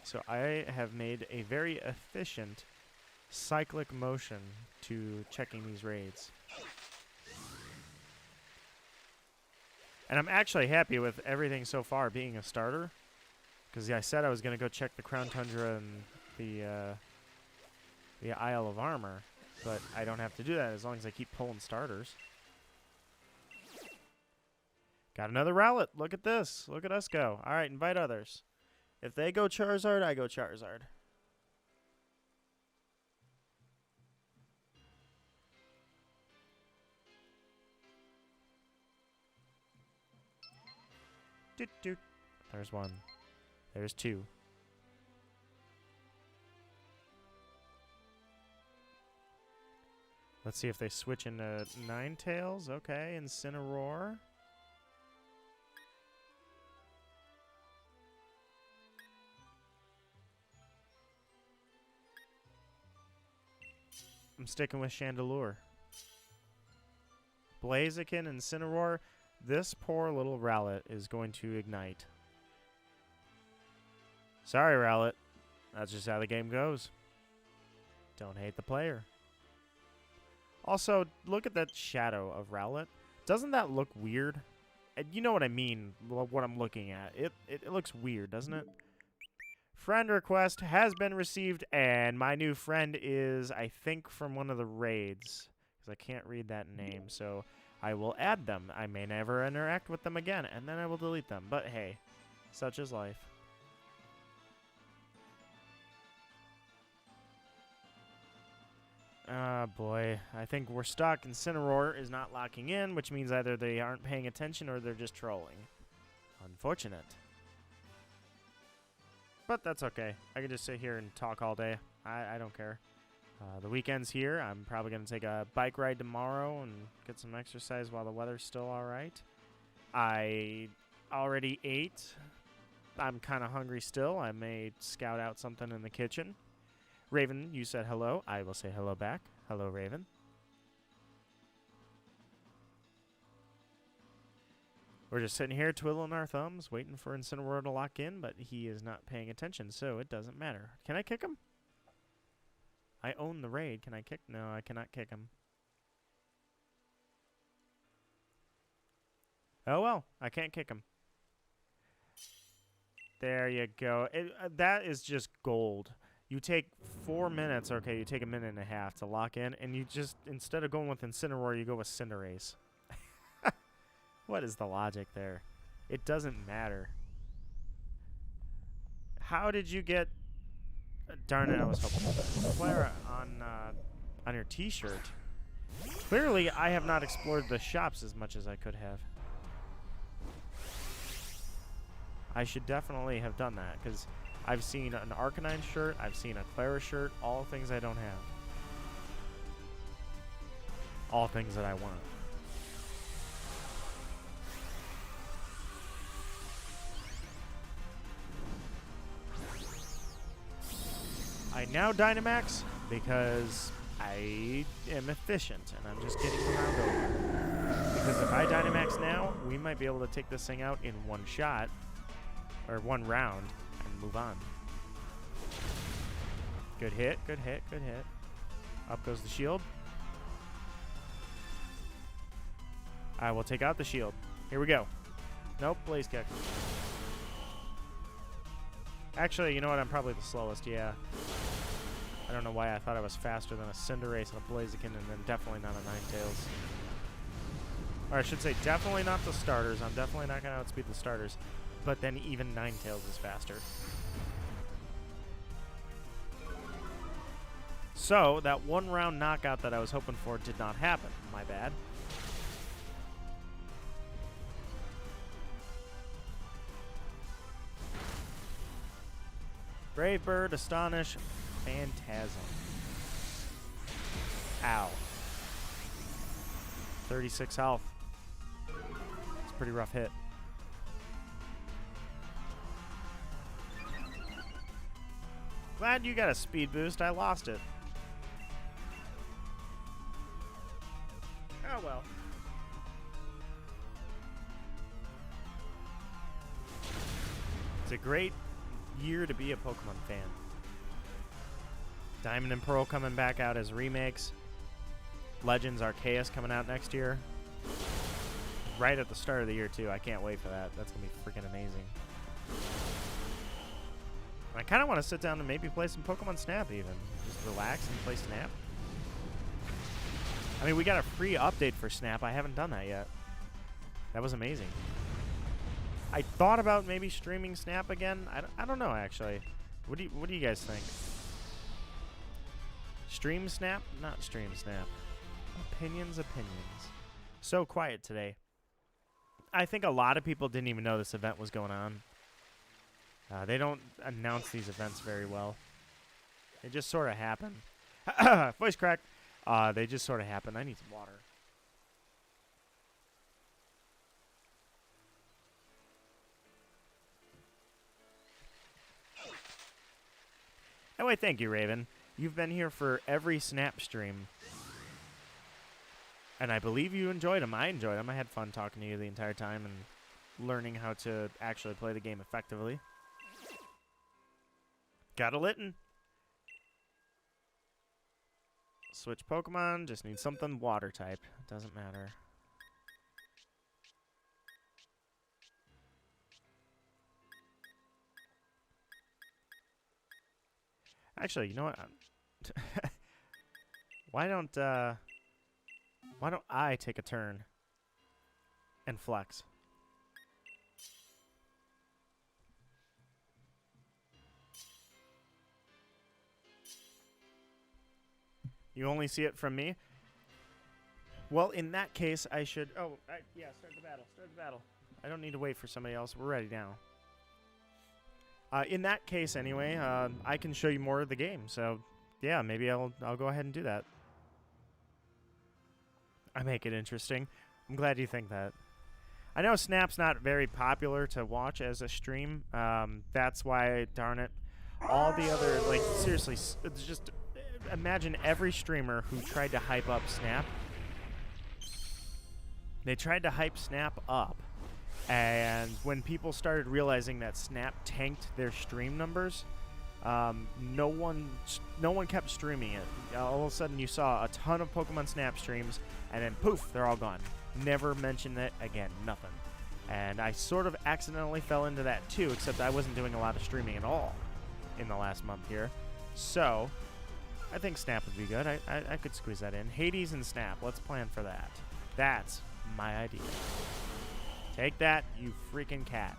So I have made a very efficient cyclic motion to checking these raids. And I'm actually happy with everything so far being a starter. Because I said I was going to go check the Crown Tundra and the Isle of Armor. But I don't have to do that as long as I keep pulling starters. Got another Rowlet. Look at this. Look at us go. All right, invite others. If they go Charizard, I go Charizard. Doot, doot. There's one. There's two. Let's see if they switch into Ninetales. Okay, Incineroar. I'm sticking with Chandelure. Blaziken and Incineroar. This poor little Rowlet is going to ignite. Sorry, Rowlet. That's just how the game goes. Don't hate the player. Also, look at that shadow of Rowlet. Doesn't that look weird? You know what I mean, what I'm looking at. It looks weird, doesn't it? Friend request has been received, and my new friend is, I think, from one of the raids, because I can't read that name, so I will add them. I may never interact with them again, and then I will delete them, but hey, such is life. Ah, boy, I think we're stuck. Incineroar is not locking in, which means either they aren't paying attention or they're just trolling. Unfortunate. But that's okay. I can just sit here and talk all day. I don't care. The weekend's here. I'm probably going to take a bike ride tomorrow and get some exercise while the weather's still all right. I already ate. I'm kind of hungry still. I may scout out something in the kitchen. Raven, you said hello. I will say hello back. Hello, Raven. We're just sitting here twiddling our thumbs, waiting for Incineroar to lock in, but he is not paying attention, so it doesn't matter. Can I kick him? I own the raid. Can I kick? No, I cannot kick him. Oh, well. I can't kick him. There you go. That is just gold. You take 4 minutes, okay, you take a minute and a half to lock in, and you just, instead of going with Incineroar, you go with Cinderace. What is the logic there? It doesn't matter. How did you get... darn it, I was hoping for that. Flare on your t-shirt. Clearly, I have not explored the shops as much as I could have. I should definitely have done that, because I've seen an Arcanine shirt, I've seen a Clara shirt, all things I don't have. All things that I want. I now Dynamax because I am efficient and I'm just getting around over. Because if I Dynamax now, we might be able to take this thing out in one shot, or one round, and move on. Good hit, good hit, good hit. Up goes the shield. I will take out the shield. Here we go. Nope, Blaze Kick. Actually, you know what? I'm probably the slowest, yeah. I don't know why I thought I was faster than a Cinderace and a Blaziken, and then definitely not a Ninetales. Or I should say, definitely not the starters. I'm definitely not going to outspeed the starters. But then even Ninetales is faster. So, that one round knockout that I was hoping for did not happen. My bad. Brave Bird, Astonish, Phantasm. Ow. 36 health. It's a pretty rough hit. Glad you got a speed boost. I lost it. Oh, well. It's a great year to be a Pokemon fan. Diamond and Pearl coming back out as remakes. Legends Arceus coming out next year. Right at the start of the year, too. I can't wait for that. That's going to be freaking amazing. I kind of want to sit down and maybe play some Pokemon Snap even. Just relax and play Snap. I mean, we got a free update for Snap. I haven't done that yet. That was amazing. I thought about maybe streaming Snap again. I don't know, actually. What do you guys think? Stream Snap? Not stream Snap. Opinions. So quiet today. I think a lot of people didn't even know this event was going on. They don't announce these events very well. They just sort of happen. Voice crack. They just sort of happen. I need some water. Anyway, thank you, Raven. You've been here for every Snap stream. And I believe you enjoyed them. I enjoyed them. I had fun talking to you the entire time and learning how to actually play the game effectively. Got a Litten. Switch Pokemon. Just need something water type. Doesn't matter. Actually, you know what? Why don't I take a turn and flex? You only see it from me? Well, in that case, I should... Oh, yeah, start the battle. Start the battle. I don't need to wait for somebody else. We're ready now. In that case, anyway, I can show you more of the game. So, yeah, maybe I'll go ahead and do that. I make it interesting. I'm glad you think that. I know Snap's not very popular to watch as a stream. That's why, darn it, all the other, like, seriously, it's just imagine every streamer who tried to hype up Snap. They tried to hype Snap up. And when people started realizing that Snap tanked their stream numbers, no one kept streaming it. All of a sudden, you saw a ton of Pokemon Snap streams, and then poof, they're all gone. Never mentioned it again, nothing. And I sort of accidentally fell into that too, except I wasn't doing a lot of streaming at all in the last month here. So, I think Snap would be good. I could squeeze that in. Hades and Snap, let's plan for that. That's my idea. Take that, you freaking cat.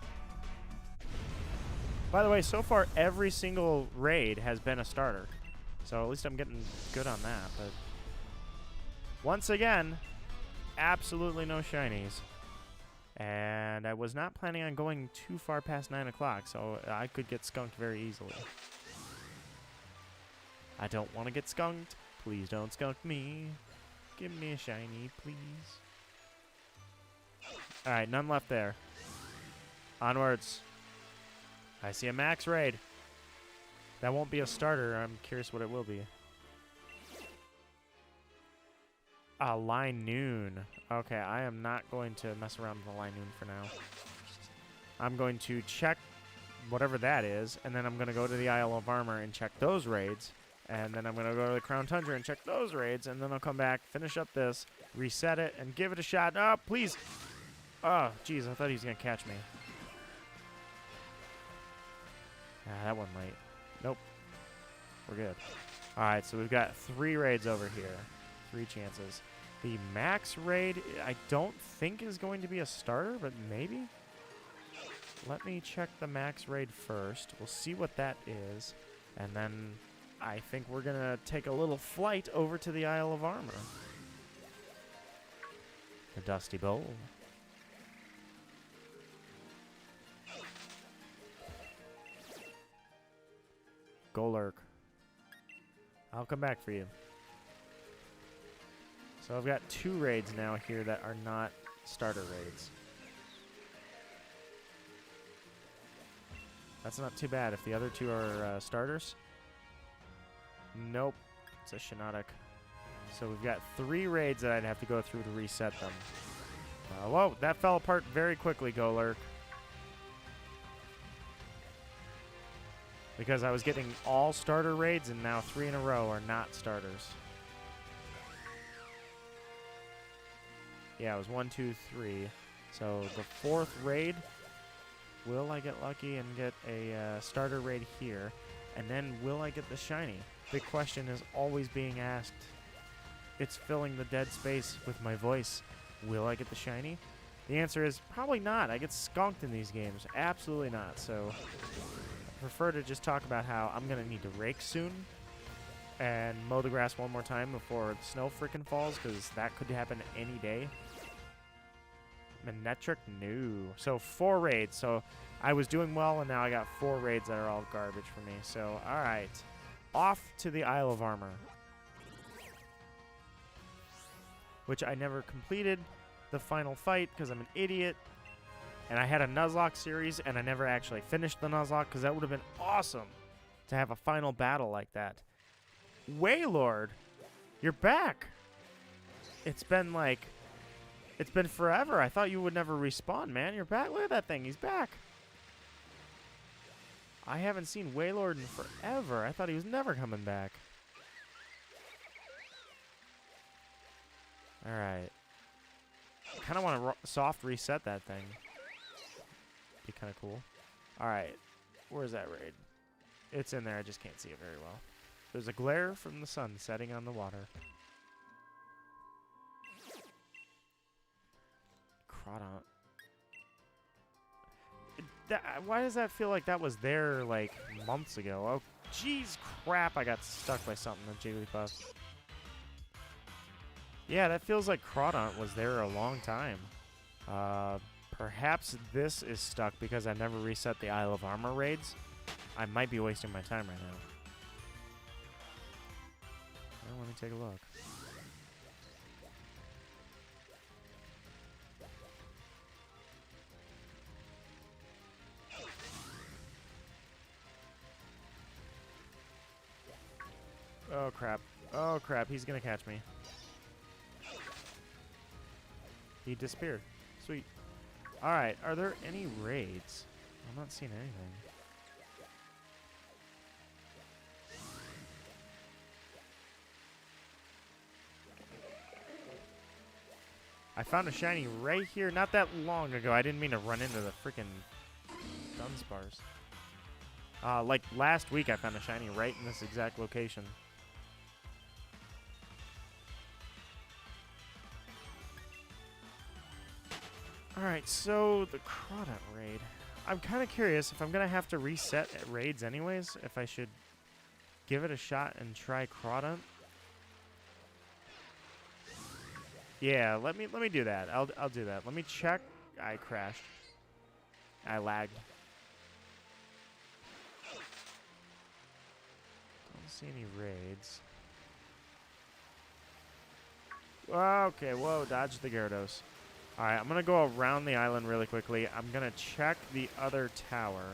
By the way, so far, every single raid has been a starter. So at least I'm getting good on that. But once again, absolutely no shinies. And I was not planning on going too far past 9 o'clock, so I could get skunked very easily. I don't want to get skunked. Please don't skunk me. Give me a shiny, please. Alright, none left there. Onwards. I see a max raid. That won't be a starter. I'm curious what it will be. Line Noon. Okay, I am not going to mess around with the Line Noon for now. I'm going to check whatever that is, and then I'm going to go to the Isle of Armor and check those raids. And then I'm going to go to the Crown Tundra and check those raids, and then I'll come back, finish up this, reset it, and give it a shot. Oh, please! Oh, jeez, I thought he was going to catch me. Ah, that one might. Nope. We're good. Alright, so we've got 3 raids over here. 3 chances. The max raid, I don't think is going to be a starter, but maybe? Let me check the max raid first. We'll see what that is. And then I think we're going to take a little flight over to the Isle of Armor. The Dusty Bowl. Galar. I'll come back for you. So I've got 2 raids now here that are not starter raids. That's not too bad if the other 2 are starters. Nope. It's a Shiinotic. So we've got 3 raids that I'd have to go through to reset them. Whoa, that fell apart very quickly, Galar. Because I was getting all starter raids, and now 3 in a row are not starters. Yeah, it was 1, 2, 3. So the 4th raid, will I get lucky and get a starter raid here? And then will I get the shiny? The question is always being asked. It's filling the dead space with my voice. Will I get the shiny? The answer is probably not. I get skunked in these games. Absolutely not. So I prefer to just talk about how I'm going to need to rake soon and mow the grass one more time before the snow freaking falls, because that could happen any day. Manetric? No. So 4 raids. So I was doing well, and now I got 4 raids that are all garbage for me. So, all right. Off to the Isle of Armor, which I never completed the final fight because I'm an idiot. And I had a Nuzlocke series, and I never actually finished the Nuzlocke because that would have been awesome to have a final battle like that. Wailord, you're back. It's been forever. I thought you would never respawn, man. You're back. Look at that thing. He's back. I haven't seen Wailord in forever. I thought he was never coming back. All right. I kind of want to soft reset that thing. Be kind of cool. All right. Where's that raid? It's in there. I just can't see it very well. There's a glare from the sun setting on the water. Crawdont. Why does that feel like that was there, like, months ago? Oh, jeez, crap, I got stuck by something at Jigglypuff. Yeah, that feels like Crawdont was there a long time. Perhaps this is stuck because I never reset the Isle of Armor raids. I might be wasting my time right now. Well, let me take a look. Oh, crap. Oh, crap. He's going to catch me. He disappeared. Sweet. All right. Are there any raids? I'm not seeing anything. I found a shiny right here not that long ago. I didn't mean to run into the freaking Dunsparce. Like last week, I found a shiny right in this exact location. Alright, so the Crawdont raid. I'm kind of curious if I'm going to have to reset raids anyways, if I should give it a shot and try Crawdont. Yeah, let me do that. I'll do that. Let me check. I crashed. I lagged. Don't see any raids. Okay, whoa, dodge the Gyarados. Alright, I'm going to go around the island really quickly. I'm going to check the other tower.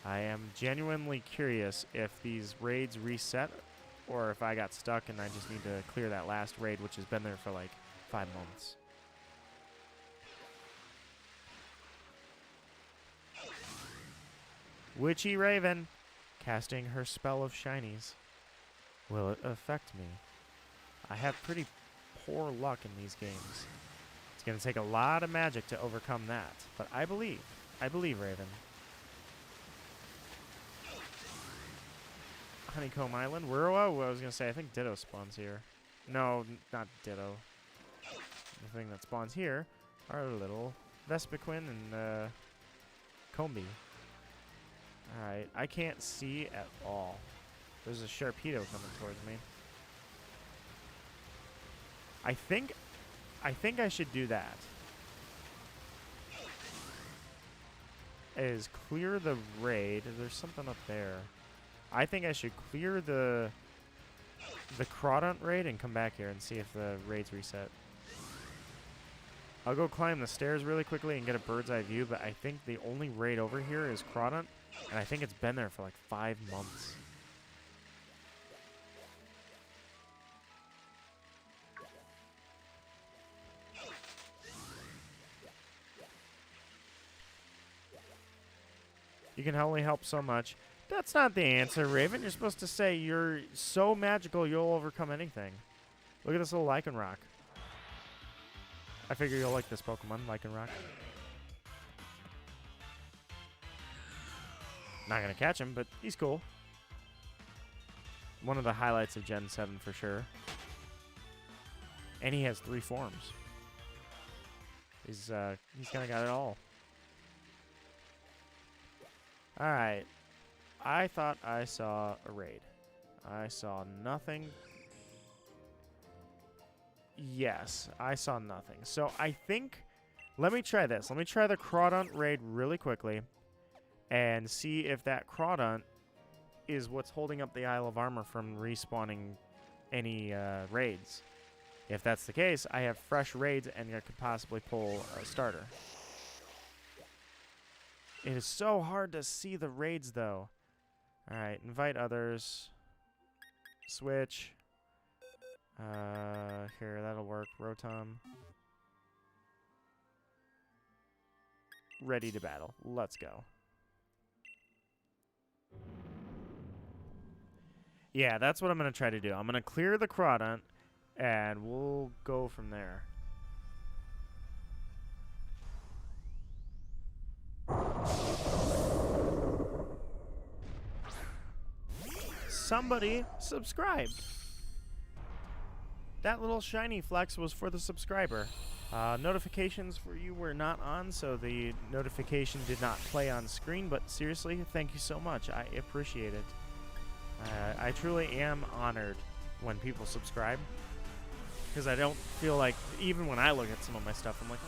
I am genuinely curious if these raids reset or if I got stuck and I just need to clear that last raid, which has been there for like 5 months. Witchy Raven, casting her spell of shinies. Will it affect me? I have pretty poor luck in these games. It's going to take a lot of magic to overcome that, but I believe, Raven. Honeycomb Island. Where? I was going to say, I think Ditto spawns here. No, not Ditto. The thing that spawns here are little Vespiquen and Combee. Alright, I can't see at all. There's a Sharpedo coming towards me. I think I should do that. Is clear the raid. There's something up there. I think I should clear the Crawdont raid and come back here and see if the raids reset. I'll go climb the stairs really quickly and get a bird's eye view, but I think the only raid over here is Crawdont, and I think it's been there for like 5 months. can only help so much. That's not the answer, Raven. You're supposed to say you're so magical you'll overcome anything. Look at this little Lycanroc. I figure you'll like this Pokemon, Lycanroc. Not gonna catch him, but he's cool. One of the highlights of Gen 7 for sure. And he has 3 forms. He's kind of got it all. All right. I thought I saw a raid. I saw nothing. Yes, I saw nothing. So I think, let me try this. Let me try the Crawdaunt raid really quickly and see if that Crawdaunt is what's holding up the Isle of Armor from respawning any raids. If that's the case, I have fresh raids and I could possibly pull a starter. It is so hard to see the raids, though. All right, invite others. Switch. Here, that'll work. Rotom. Ready to battle. Let's go. Yeah, that's what I'm going to try to do. I'm going to clear the Crawdaunt, and we'll go from there. Somebody subscribed. That little shiny flex was for the subscriber. Notifications for you were not on, so the notification did not play on screen, but seriously, thank you so much. I appreciate it. I truly am honored when people subscribe, because I don't feel like, even when I look at some of my stuff, I'm like,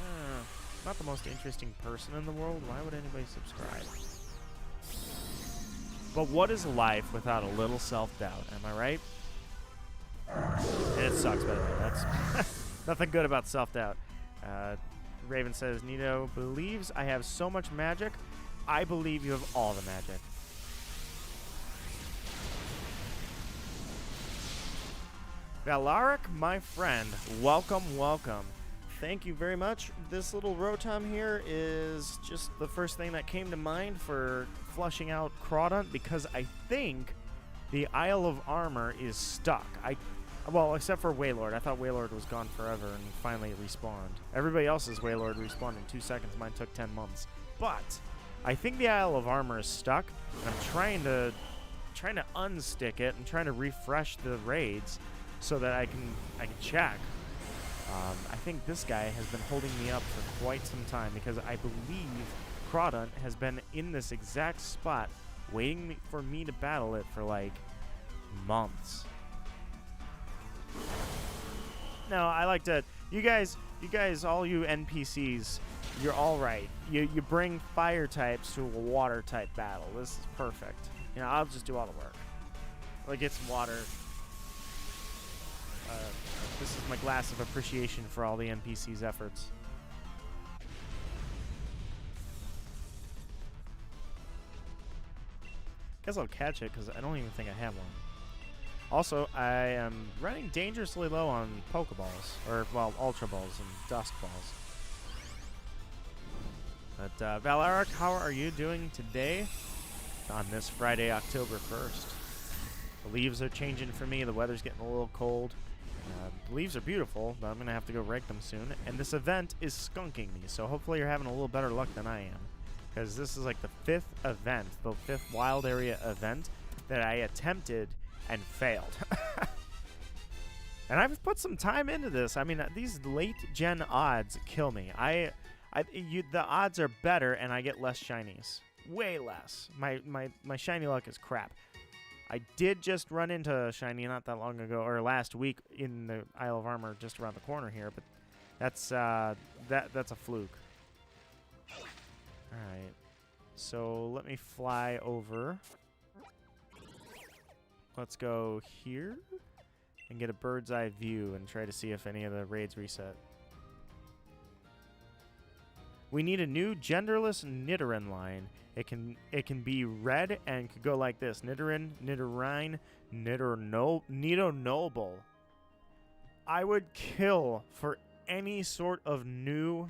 not the most interesting person in the world. Why would anybody subscribe? But what is life without a little self-doubt? Am I right? And it sucks, by the way. That's nothing good about self-doubt. Raven says, Nito believes I have so much magic. I believe you have all the magic. Galaric, my friend, welcome, welcome. Thank you very much. This little Rotom here is just the first thing that came to mind for flushing out Crawdaunt, because I think the Isle of Armor is stuck. Well, except for Wailord. I thought Wailord was gone forever and finally respawned. Everybody else's Wailord respawned in 2 seconds. Mine took 10 months. But I think the Isle of Armor is stuck, and I'm trying to unstick it and trying to refresh the raids so that I can check. I think this guy has been holding me up for quite some time, because I believe Crawdaunt has been in this exact spot waiting for me to battle it for like months. No, I like to. You guys, all you NPCs, you're all right. You bring fire types to a water type battle. This is perfect. You know, I'll just do all the work. Like, it's water. This is my glass of appreciation for all the NPCs' efforts. Guess I'll catch it, because I don't even think I have one. Also, I am running dangerously low on Pokeballs, or, well, Ultra Balls and Dusk Balls. But, Valaric, how are you doing today on this Friday, October 1st? The leaves are changing for me. The weather's getting a little cold. The leaves are beautiful, but I'm going to have to go rake them soon. And this event is skunking me, so hopefully you're having a little better luck than I am. Because this is like the 5th event, the 5th wild area event that I attempted and failed. And I've put some time into this. I mean, these late-gen odds kill me. The odds are better, and I get less shinies. Way less. My shiny luck is crap. I did just run into a shiny not that long ago, or last week, in the Isle of Armor just around the corner here, but that's a fluke. Alright. So let me fly over. Let's go here and get a bird's eye view and try to see if any of the raids reset. We need a new genderless Nidoran line. It can be red and could go like this: Nidoran, Nidorine, Nidonoble. I would kill for any sort of new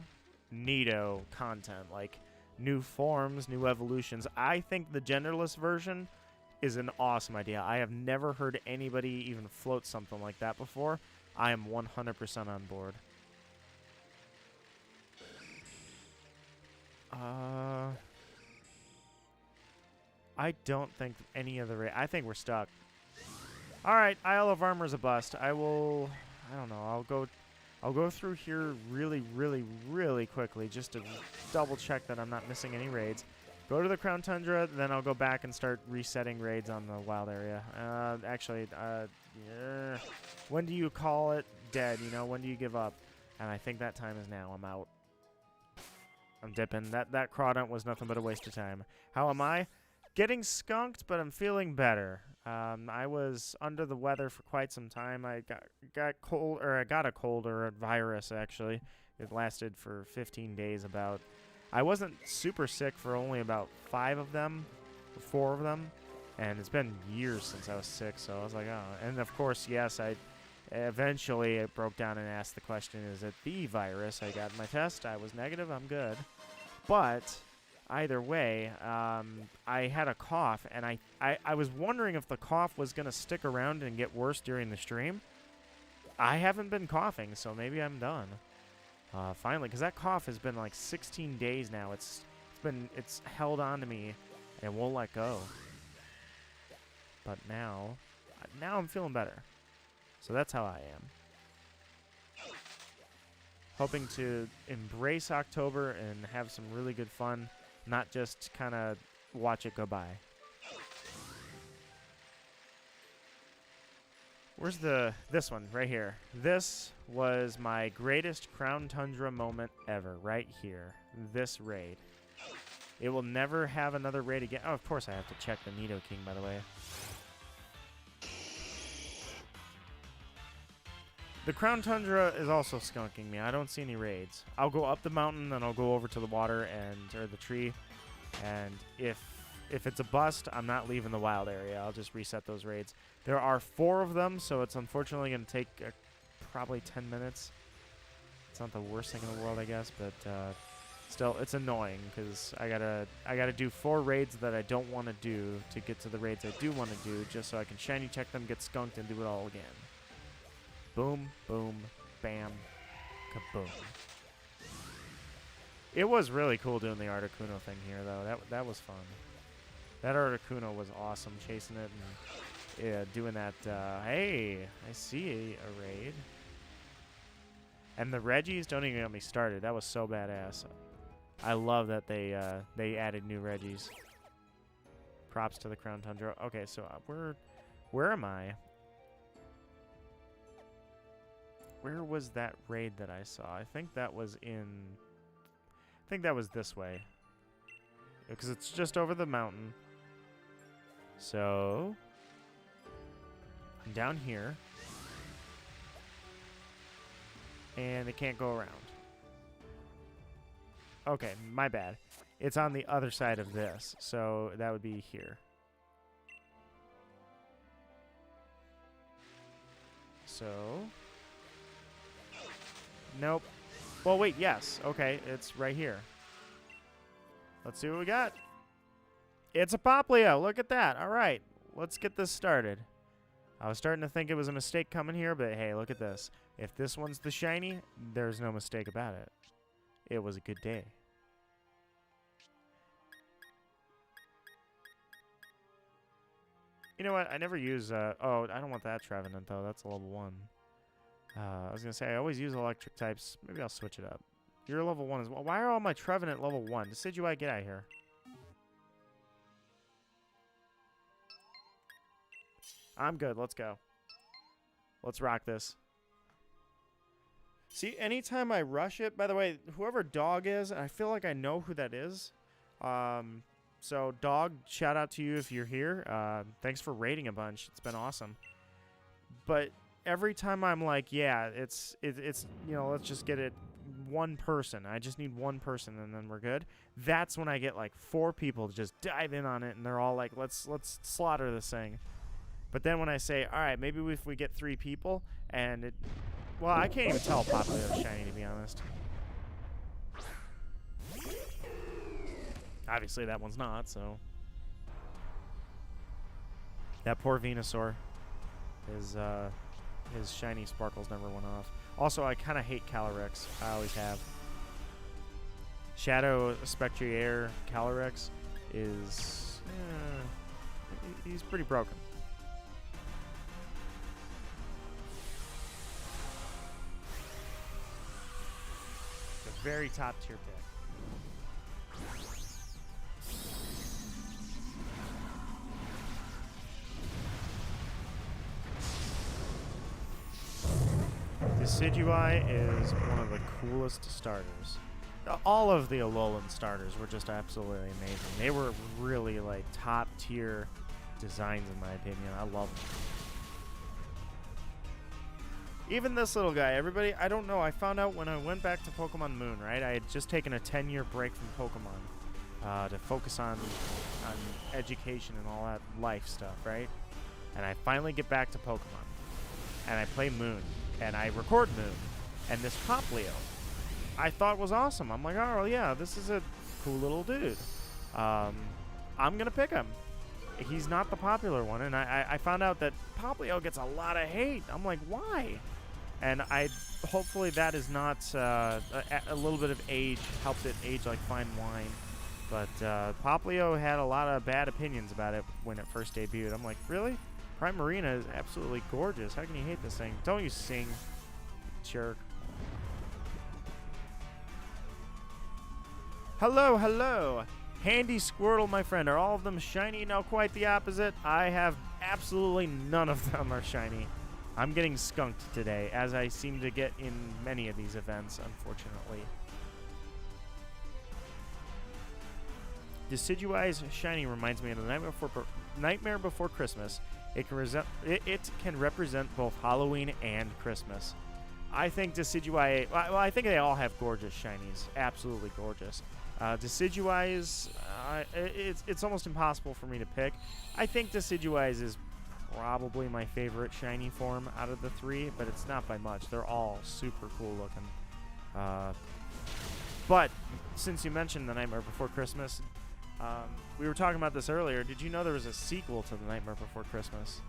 Nido content, like new forms, new evolutions. I think the genderless version is an awesome idea. I have never heard anybody even float something like that before. I am 100% on board. I don't think any of the... I think we're stuck. Alright, Isle of Armor's a bust. I don't know, I'll go through here really, really, really quickly just to double check that I'm not missing any raids. Go to the Crown Tundra, then I'll go back and start resetting raids on the wild area. Yeah. When do you call it dead? You know, when do you give up? And I think that time is now. I'm out. I'm dipping. That Crawdont was nothing but a waste of time. How am I? Getting skunked, but I'm feeling better. I was under the weather for quite some time. I got cold, or I got a cold or a virus actually. It lasted for 15 days about. I wasn't super sick for only about 4 of them, and it's been years since I was sick. So I was like, oh. And of course, yes, I eventually broke down and asked the question: is it the virus? I got my test. I was negative. I'm good, but. Either way, I had a cough, and I was wondering if the cough was going to stick around and get worse during the stream. I haven't been coughing, so maybe I'm done. Finally, because that cough has been like 16 days now. It's held on to me, and it won't let go. But now I'm feeling better. So that's how I am. Hoping to embrace October and have some really good fun. Not just kind of watch it go by. Where's this one? Right here. This was my greatest Crown Tundra moment ever. Right here. This raid. It will never have another raid again. Oh, of course I have to check the Nidoking, by the way. The Crown Tundra is also skunking me. I don't see any raids. I'll go up the mountain, then I'll go over to the water or the tree. And if it's a bust, I'm not leaving the wild area. I'll just reset those raids. There are 4 of them, so it's unfortunately going to take probably 10 minutes. It's not the worst thing in the world, I guess, but still, it's annoying because I gotta do 4 raids that I don't want to do to get to the raids I do want to do, just so I can shiny check them, get skunked, and do it all again. Boom, boom, bam, kaboom. It was really cool doing the Articuno thing here, though. That was fun. That Articuno was awesome, chasing it and doing that. Hey, I see a raid. And the Reggies, don't even get me started. That was so badass. I love that they added new Reggies. Props to the Crown Tundra. Okay, so where am I? Where was that raid that I saw? I think that was this way. Because it's just over the mountain. So, I'm down here. And it can't go around. Okay, my bad. It's on the other side of this. So, that would be here. So... Nope. Well, wait, yes. Okay, it's right here. Let's see what we got. It's a Popplio. Look at that. All right, let's get this started. I was starting to think it was a mistake coming here, but hey, look at this. If this one's the shiny, there's no mistake about it. It was a good day. You know what? I never use... oh, I don't want that Trevenant, though. That's a level 1. I was going to say, I always use electric types. Maybe I'll switch it up. You're level 1 as well. Why are all my Trevenant level 1? Decidueye, get out of here. I'm good. Let's go. Let's rock this. See, anytime I rush it, by the way, whoever Dog is, I feel like I know who that is. So, Dog, shout out to you if you're here. Thanks for raiding a bunch. It's been awesome. But... every time I'm like, yeah, it's you know, let's just get it 1 person. I just need 1 person and then we're good. That's when I get like 4 people to just dive in on it and they're all like, let's slaughter this thing. But then when I say, all right, maybe if we get 3 people and it, well, I can't even tell Popplio is shiny, to be honest. Obviously, that one's not, so. That poor Venusaur. His shiny sparkles never went off. Also, I kind of hate Calyrex. I always have. Shadow Spectrier Calyrex is... he's pretty broken. The very top tier pick. Decidueye is one of the coolest starters. All of the Alolan starters were just absolutely amazing. They were really like top tier designs in my opinion. I love them. Even this little guy, everybody, I don't know. I found out when I went back to Pokemon Moon, right? I had just taken a 10-year break from Pokemon to focus on education and all that life stuff, right? And I finally get back to Pokemon. And I play Moon. And I record Moon. And this Popplio, I thought was awesome. I'm like, oh, well, yeah, this is a cool little dude. I'm going to pick him. He's not the popular one. And I found out that Popplio gets a lot of hate. I'm like, why? And hopefully that is not a little bit of age, helped it age like fine wine. But Popplio had a lot of bad opinions about it when it first debuted. I'm like, really? Primarina is absolutely gorgeous. How can you hate this thing? Don't you sing, jerk. Hello, hello. Handy Squirtle, my friend. Are all of them shiny? No, quite the opposite. I have absolutely none of them are shiny. I'm getting skunked today, as I seem to get in many of these events, unfortunately. Decidueye's shiny reminds me of the Nightmare Before Christmas. It can represent both Halloween and Christmas. I think Decidueye... Well, I think they all have gorgeous shinies. Absolutely gorgeous. Decidueye's... it's almost impossible for me to pick. I think Decidueye's is probably my favorite shiny form out of the three, but it's not by much. They're all super cool looking. But since you mentioned The Nightmare Before Christmas... we were talking about this earlier. Did you know there was a sequel to The Nightmare Before Christmas?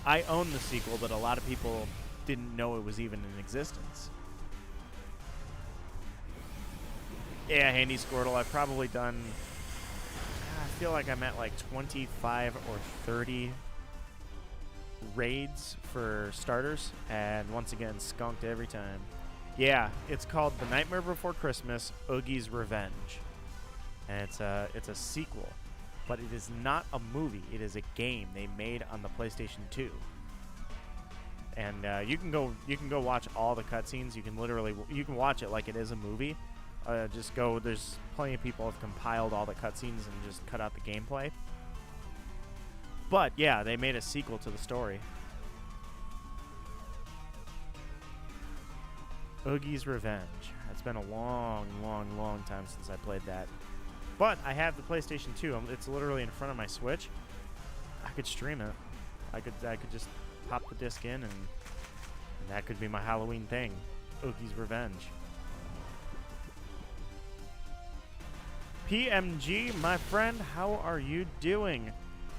I own the sequel, but a lot of people didn't know it was even in existence. Yeah, Handy Squirtle. I've probably done... I feel like I'm at like 25 or 30 raids for starters, and once again skunked every time. Yeah, it's called The Nightmare Before Christmas, Oogie's Revenge, and it's a sequel, but it is not a movie. It is a game they made on the PlayStation 2, and you can go watch all the cutscenes. You can watch it like it is a movie. Just go. There's plenty of people have compiled all the cutscenes and just cut out the gameplay. But, yeah, they made a sequel to the story. Oogie's Revenge. It's been a long, long, long time since I played that. But I have the PlayStation 2. It's literally in front of my Switch. I could stream it. I could just pop the disc in, and that could be my Halloween thing. Oogie's Revenge. PMG, my friend, how are you doing?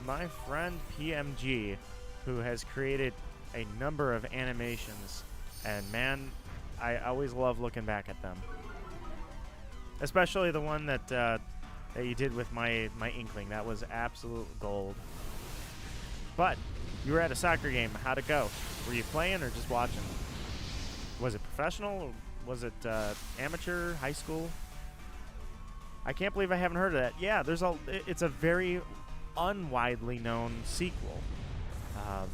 My friend PMG, who has created a number of animations, and man, I always love looking back at them. Especially the one that you did with my Inkling. That was absolute gold. But you were at a soccer game. How'd it go? Were you playing or just watching? Was it professional? Or was it amateur, high school? I can't believe I haven't heard of that. Yeah, it's a very unwidely known sequel.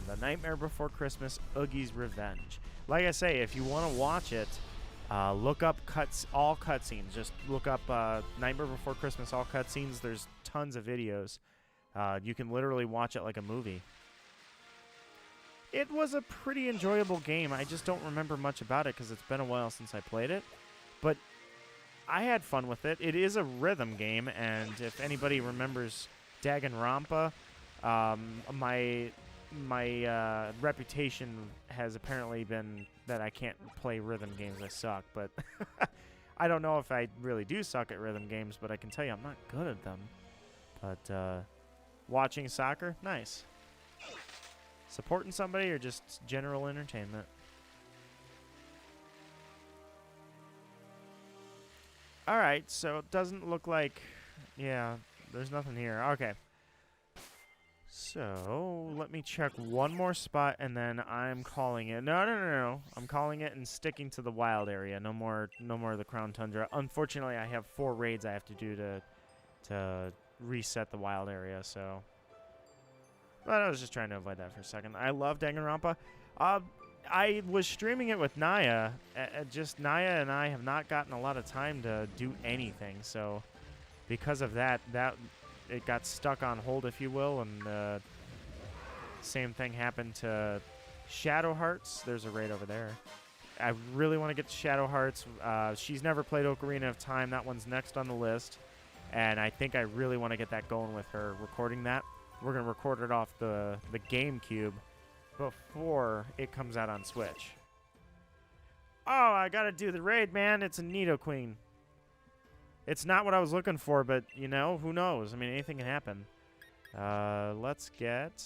The Nightmare Before Christmas, Oogie's Revenge. Like I say, if you want to watch it, look up all cutscenes. Just look up Nightmare Before Christmas, all cutscenes. There's tons of videos. You can literally watch it like a movie. It was a pretty enjoyable game. I just don't remember much about it because it's been a while since I played it. But I had fun with it. It is a rhythm game, and if anybody remembers Danganronpa, my my reputation has apparently been that I can't play rhythm games. I suck, but I don't know if I really do suck at rhythm games, but I can tell you I'm not good at them. But watching soccer, nice. Supporting somebody or just general entertainment. All right, so it doesn't look like, yeah, there's nothing here. Okay. So, let me check one more spot, and then I'm calling it. No. I'm calling it and sticking to the wild area. No more of the Crown Tundra. Unfortunately, I have 4 raids I have to do to reset the wild area, so. But I was just trying to avoid that for a second. I love Danganronpa. I was streaming it with Naya. Just Naya and I have not gotten a lot of time to do anything, so because of that, it got stuck on hold, if you will, and same thing happened to Shadow Hearts. There's a raid over there. I really want to get to Shadow Hearts. She's never played Ocarina of Time. That one's next on the list, and I think I really want to get that going with her, recording that. We're going to record it off the GameCube before it comes out on Switch. Oh, I got to do the raid, man. It's a Nidoqueen. It's not what I was looking for, but, you know, who knows? I mean, anything can happen. Let's get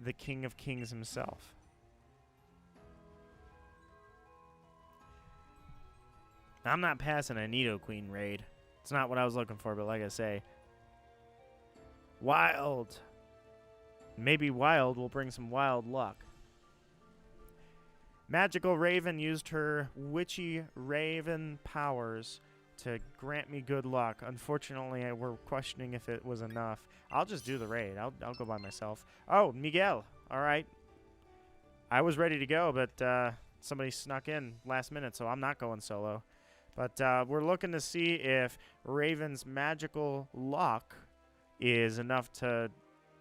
the King of Kings himself. I'm not passing a Nidoqueen raid. It's not what I was looking for, but like I say, wild. Maybe wild will bring some wild luck. Magical Raven used her witchy raven powers to grant me good luck. Unfortunately, we're questioning if it was enough. I'll just do the raid. I'll go by myself. Oh, Miguel. All right. I was ready to go, but somebody snuck in last minute, so I'm not going solo. But we're looking to see if Raven's magical luck is enough to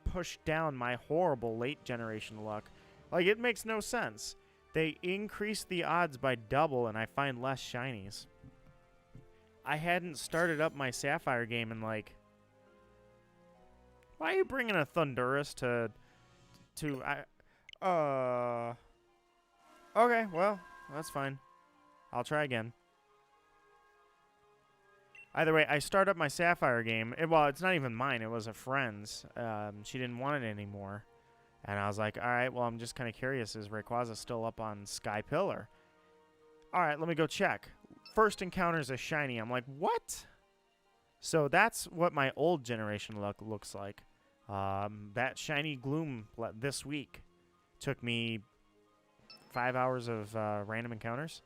push down my horrible late generation luck. Like, it makes no sense. They increase the odds by double, and I find less shinies. I hadn't started up my Sapphire game in, like... Why are you bringing a Thundurus to... Okay, well, that's fine. I'll try again. Either way, I start up my Sapphire game. Well, it's not even mine. It was a friend's. She didn't want it anymore. And I was like, all right, well, I'm just kind of curious. Is Rayquaza still up on Sky Pillar? All right, let me go check. First encounter's a shiny. I'm like, what? So that's what my old generation luck looks like. That shiny Gloom this week took me 5 hours of random encounters.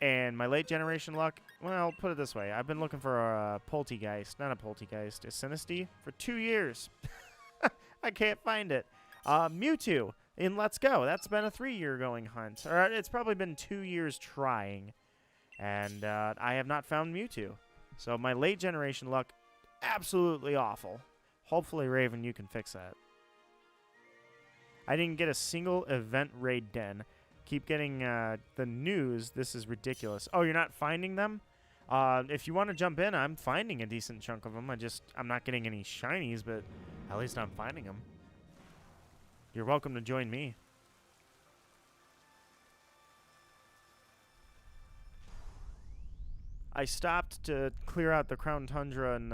And my late generation luck, well, put it this way. I've been looking for a Poltegeist, not a Poltegeist, a Sinistea for 2 years. I can't find it. Mewtwo in Let's Go. That's been a 3-year going hunt. Or it's probably been 2 years trying. And I have not found Mewtwo. So my late generation luck, absolutely awful. Hopefully, Raven, you can fix that. I didn't get a single event raid den. Keep getting the news. This is ridiculous. Oh, you're not finding them? If you want to jump in, I'm finding a decent chunk of them. I'm not getting any shinies, but at least I'm finding them. You're welcome to join me. I stopped to clear out the Crown Tundra and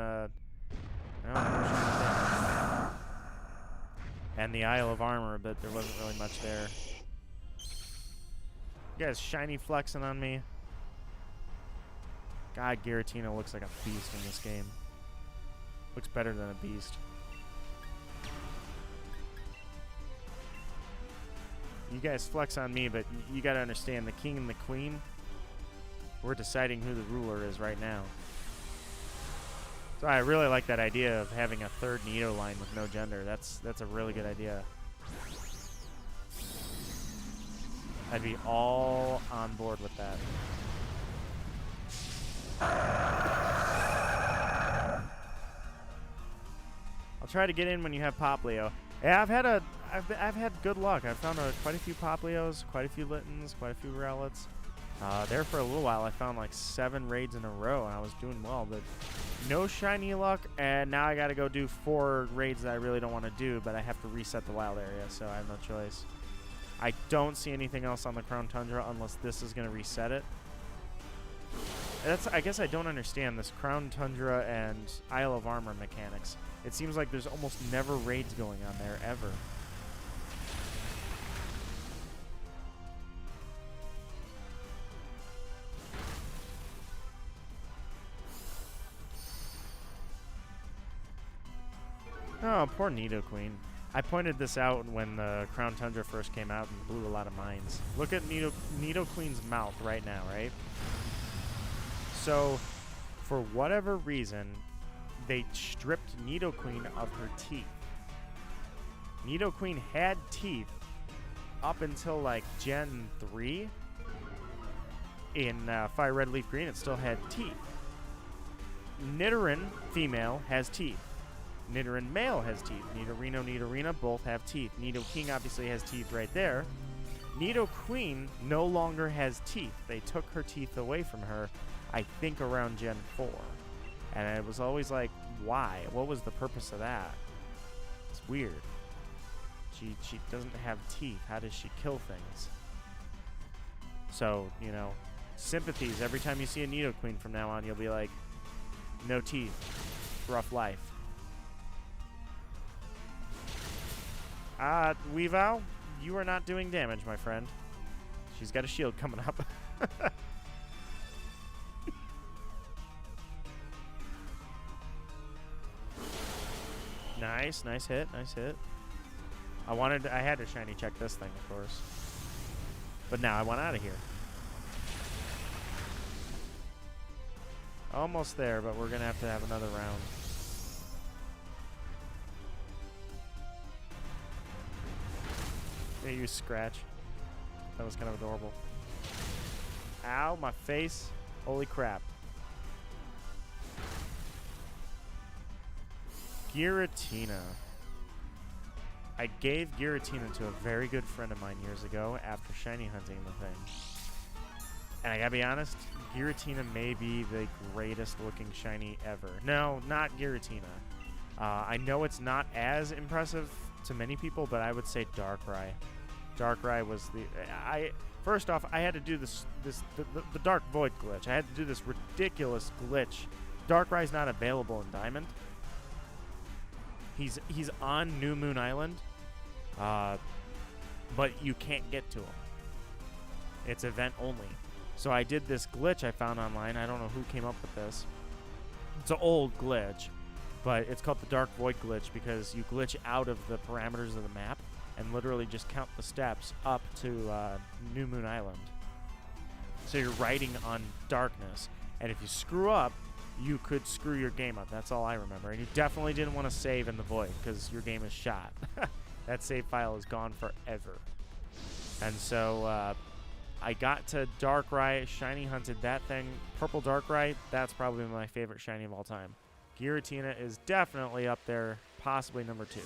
and the Isle of Armor, but there wasn't really much there. You guys shiny flexing on me. God, Giratina looks like a beast in this game. Looks better than a beast. You guys flex on me, but you gotta understand, the king and the queen, we're deciding who the ruler is right now. So I really like that idea of having a third Nido line with no gender. That's a really good idea. I'd be all on board with that. I'll try to get in when you have Popplio. Yeah, I've had good luck. I've found quite a few Popplios, quite a few Littens, quite a few Rowlets. There for a little while, I found like 7 raids in a row, and I was doing well, but no shiny luck, and now I gotta go do 4 raids that I really don't want to do, but I have to reset the wild area, so I have no choice. I don't see anything else on the Crown Tundra unless this is gonna reset it. I guess I don't understand this Crown Tundra and Isle of Armor mechanics. It seems like there's almost never raids going on there, ever. Oh, poor Nidoqueen. I pointed this out when the Crown Tundra first came out and blew a lot of minds. Look at Nidoqueen's mouth right now, right? So, for whatever reason, they stripped Nidoqueen of her teeth. Nidoqueen had teeth up until like Gen 3. In Fire Red Leaf Green, it still had teeth. Nidoran, female, has teeth. Nidoran male has teeth. Nidorino, Nidorina both have teeth. Nidoking obviously has teeth right there. Nidoqueen no longer has teeth. They took her teeth away from her, I think around Gen 4. And it was always like, why? What was the purpose of that? It's weird. She doesn't have teeth. How does she kill things? So, you know, sympathies. Every time you see a Nidoqueen from now on, you'll be like, no teeth. Rough life. Weavile, you are not doing damage, my friend. She's got a shield coming up. Nice hit, nice hit. I had to shiny check this thing, of course. But now I want out of here. Almost there, but we're gonna have to have another round. They use Scratch. That was kind of adorable. Ow, my face. Holy crap. Giratina. I gave Giratina to a very good friend of mine years ago after shiny hunting the thing. And I gotta be honest, Giratina may be the greatest looking shiny ever. No, not Giratina. I know it's not as impressive to many people, but I would say Darkrai. Darkrai was the... First off, I had to do the Dark Void glitch. I had to do this ridiculous glitch. Darkrai's not available in Diamond. He's on New Moon Island, but you can't get to him. It's event only. So I did this glitch I found online. I don't know who came up with this. It's an old glitch, but it's called the Dark Void glitch because you glitch out of the parameters of the map and literally just count the steps up to New Moon Island. So you're riding on darkness, and if you screw up, you could screw your game up. That's all I remember. And you definitely didn't want to save in the void because your game is shot. That save file is gone forever. And so I got to Darkrai, shiny hunted that thing. Purple Darkrai, that's probably my favorite shiny of all time. Giratina is definitely up there, possibly number 2. I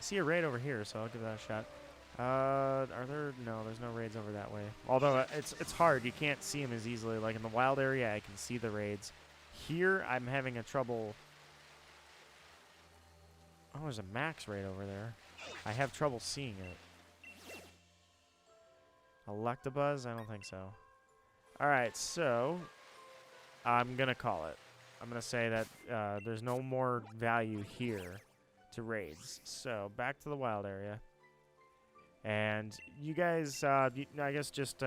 see a raid over here, so I'll give that a shot. Are there? No, there's no raids over that way. Although it's hard. You can't see them as easily. Like in the wild area, I can see the raids. Here, I'm having a trouble. Oh, there's a max raid over there. I have trouble seeing it. Electabuzz? I don't think so. All right, so I'm going to call it. I'm going to say that there's no more value here to raids. So back to the wild area. And you guys, I guess just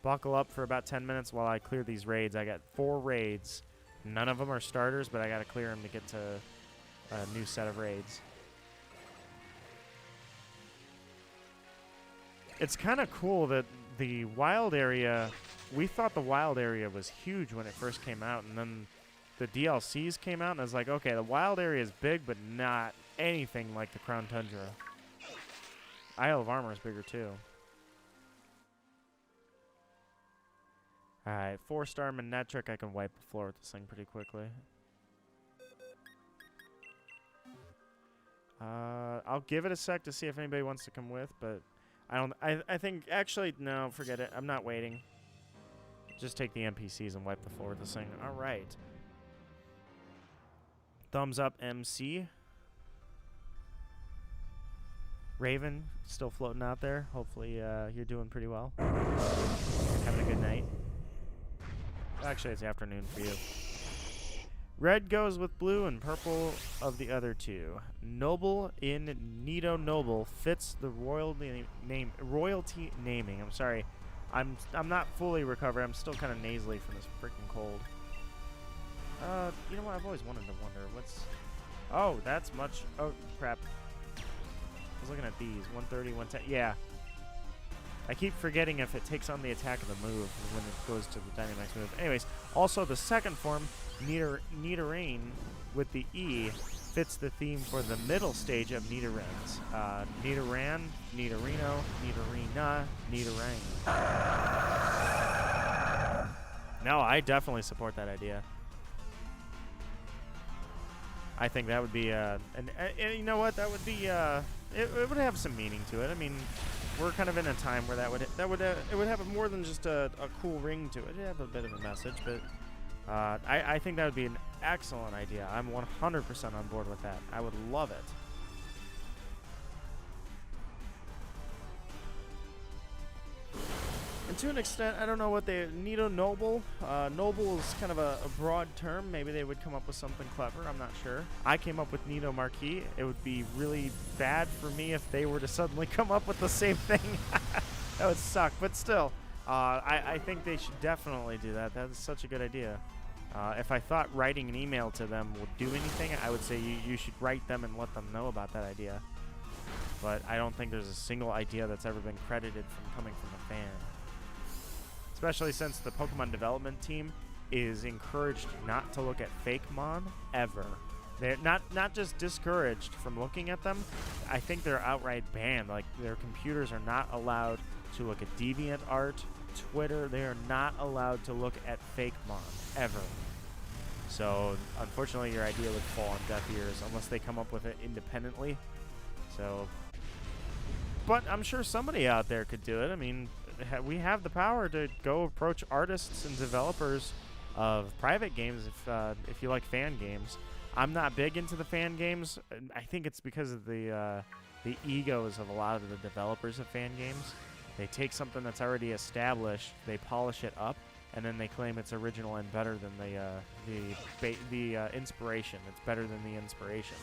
buckle up for about 10 minutes while I clear these raids. I got 4 raids. None of them are starters, but I got to clear them to get to a new set of raids. It's kind of cool that the wild area, we thought the wild area was huge when it first came out, and then the DLCs came out, and I was like, okay, the wild area is big, but not anything like the Crown Tundra. Isle of Armor is bigger, too. Alright, 4-star Manectric. I can wipe the floor with this thing pretty quickly. I'll give it a sec to see if anybody wants to come with, but I think, actually, no, forget it. I'm not waiting. Just take the NPCs and wipe the floor with this thing. All right. Thumbs up, MC. Raven, still floating out there. Hopefully you're doing pretty well. Having a good night. Actually, it's afternoon for you. Red goes with blue and purple of the other two. Noble in Nido Noble fits the royalty naming. I'm sorry. I'm not fully recovered. I'm still kind of nasally from this freaking cold. You know what? I've always wanted to wonder what's... Oh, that's much... Oh, crap. I was looking at these. 130, 110. Yeah. I keep forgetting if it takes on the attack of the move when it goes to the Dynamax move. Anyways, also the second form, Nidoran with the E, fits the theme for the middle stage of Nidorans. Nidoran, Nidorino, Nidorina, Nidorang. No, I definitely support that idea. I think that would be, and you know what? That would be, it would have some meaning to it. I mean, we're kind of in a time where it would have more than just a cool ring to it. It'd have a bit of a message, but I think that would be an excellent idea. I'm 100% on board with that. I would love it. And to an extent, I don't know what they... Nido Noble. Noble is kind of a broad term. Maybe they would come up with something clever. I'm not sure. I came up with Nido Marquis. It would be really bad for me if they were to suddenly come up with the same thing. That would suck. But still, I think they should definitely do that. That is such a good idea. If I thought writing an email to them would do anything, I would say you should write them and let them know about that idea. But I don't think there's a single idea that's ever been credited from coming from a fan. Especially since the Pokemon development team is encouraged not to look at fake Mon ever. They're not just discouraged from looking at them. I think they're outright banned. Like, their computers are not allowed to look at deviant art, Twitter. They are not allowed to look at fake Mon ever. So, unfortunately, your idea would fall on deaf ears unless they come up with it independently. So, but I'm sure somebody out there could do it. I mean, we have the power to go approach artists and developers of private games if you like fan games. I'm not big into the fan games. I think it's because of the egos of a lot of the developers of fan games. They take something that's already established, they polish it up, and then they claim it's original and better than the inspiration. It's better than the inspiration.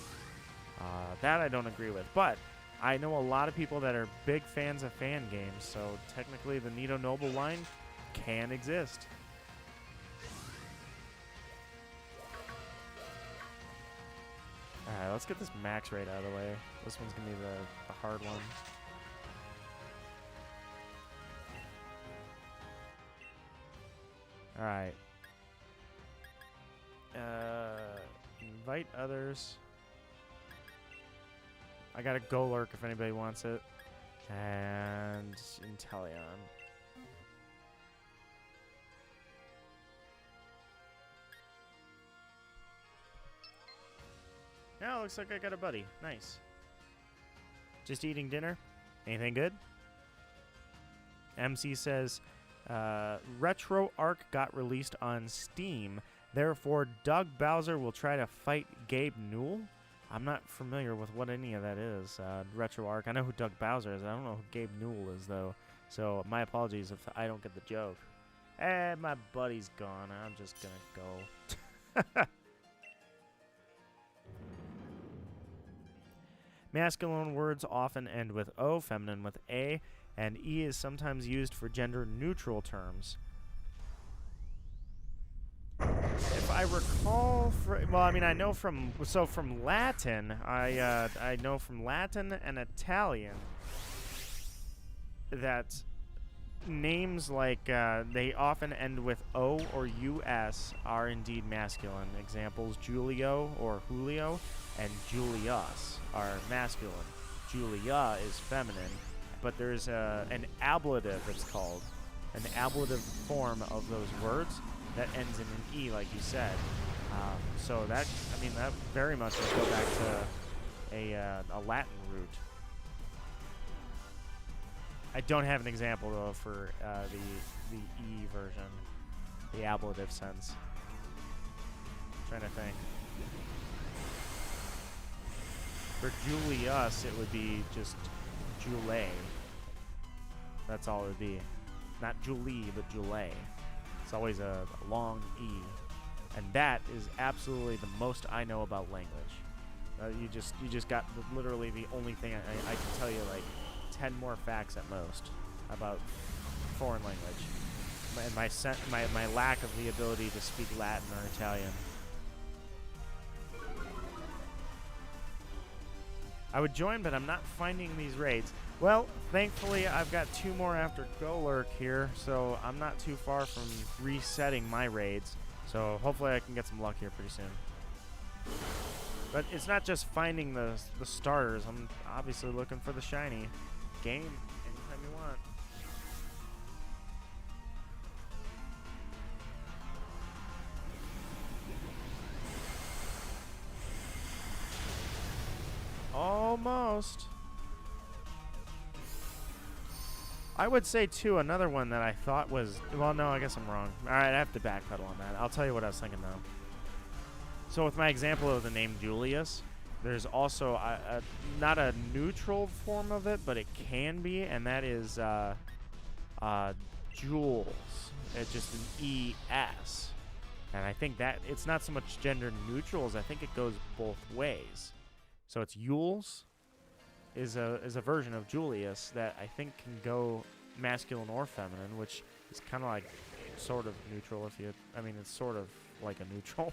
That I don't agree with, but I know a lot of people that are big fans of fan games, so technically the Nido Noble line can exist. Alright, let's get this max rate out of the way. This one's going to be the hard one. Alright. Invite others. I got a Galar if anybody wants it. And Inteleon. Now it looks like I got a buddy. Nice. Just eating dinner? Anything good? MC says, Retro Arc got released on Steam. Therefore, Doug Bowser will try to fight Gabe Newell. I'm not familiar with what any of that is. Retro Arc. I know who Doug Bowser is. I don't know who Gabe Newell is, though. So my apologies if I don't get the joke. My buddy's gone. I'm just going to go. Masculine words often end with O, feminine with A, and E is sometimes used for gender-neutral terms. If I recall, well, I mean, I know from Latin, I know from Latin and Italian that names like they often end with O or US are indeed masculine. Examples: Julio or Julio and Julius are masculine. Julia is feminine, but there's an ablative, it's called, an ablative form of those words that ends in an E, like you said. So that, I mean, that very much would go back to a Latin root. I don't have an example though for the E version, the ablative sense. I'm trying to think. For Julius, it would be just Julie. That's all it would be. Not Julie, but Julie. It's always a long E. And that is absolutely the most I know about language. You just got literally the only thing I can tell you, like 10 more facts at most about foreign language. And my lack of the ability to speak Latin or Italian. I would join, but I'm not finding these raids. Well, thankfully, I've got 2 more after Galar here, so I'm not too far from resetting my raids. So hopefully I can get some luck here pretty soon. But it's not just finding the starters. I'm obviously looking for the shiny. Game anytime you want. Almost. I would say, too, another one that I thought was... Well, no, I guess I'm wrong. All right, I have to backpedal on that. I'll tell you what I was thinking, though. So with my example of the name Julius, there's also not a neutral form of it, but it can be, and that is Jules. It's just an E-S. And I think that it's not so much gender neutral as I think it goes both ways. So it's Yules is a version of Julius that I think can go masculine or feminine, which is kind of like sort of neutral if you... I mean, it's sort of like a neutral.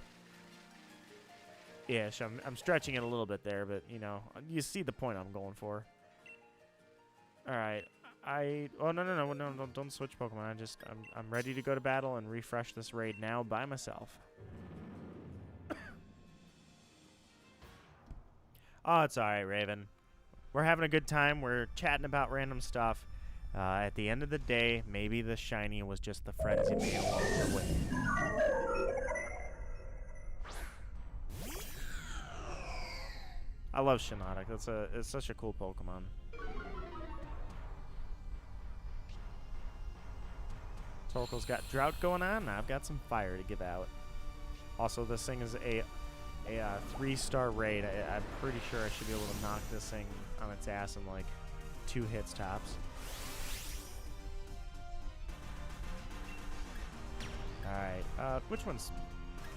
Ish. I'm stretching it a little bit there, but, you know, you see the point I'm going for. All right. Oh, no, don't switch Pokemon. I'm ready to go to battle and refresh this raid now by myself. Oh, it's all right, Raven. We're having a good time. We're chatting about random stuff. At the end of the day, maybe the shiny was just the friends you made along the way. I love Shiinotic. It's such a cool Pokemon. Torkoal's got Drought going on. I've got some Fire to give out. Also, this thing is a 3-star raid. I'm pretty sure I should be able to knock this thing on its ass in like 2 hits tops. Alright, which one's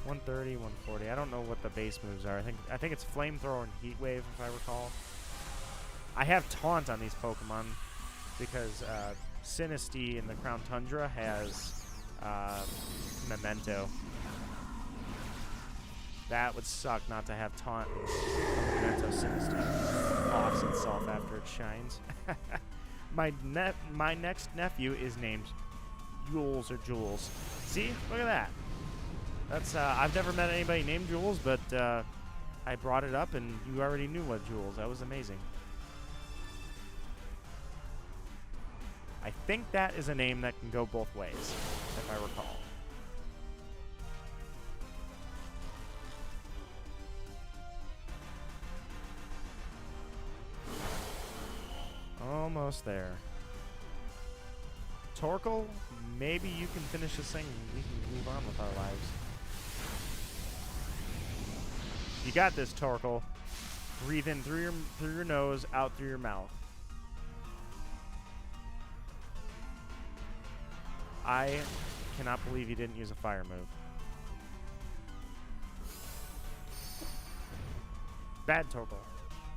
130, 140? I don't know what the base moves are. I think it's Flamethrower and Heat Wave, if I recall. I have Taunt on these Pokemon because Sinistea in the Crown Tundra has Memento. That would suck not to have Taunt and Memento Sinistea offs itself after it shines. My next nephew is named Jules or Jules. See? Look at that. That's I've never met anybody named Jules, but I brought it up and you already knew what Jules. That was amazing. I think that is a name that can go both ways, if I recall. Almost there. Torkoal, maybe you can finish this thing and we can move on with our lives. You got this, Torkoal. Breathe in through your nose, out through your mouth. I cannot believe you didn't use a fire move. Bad Torkoal.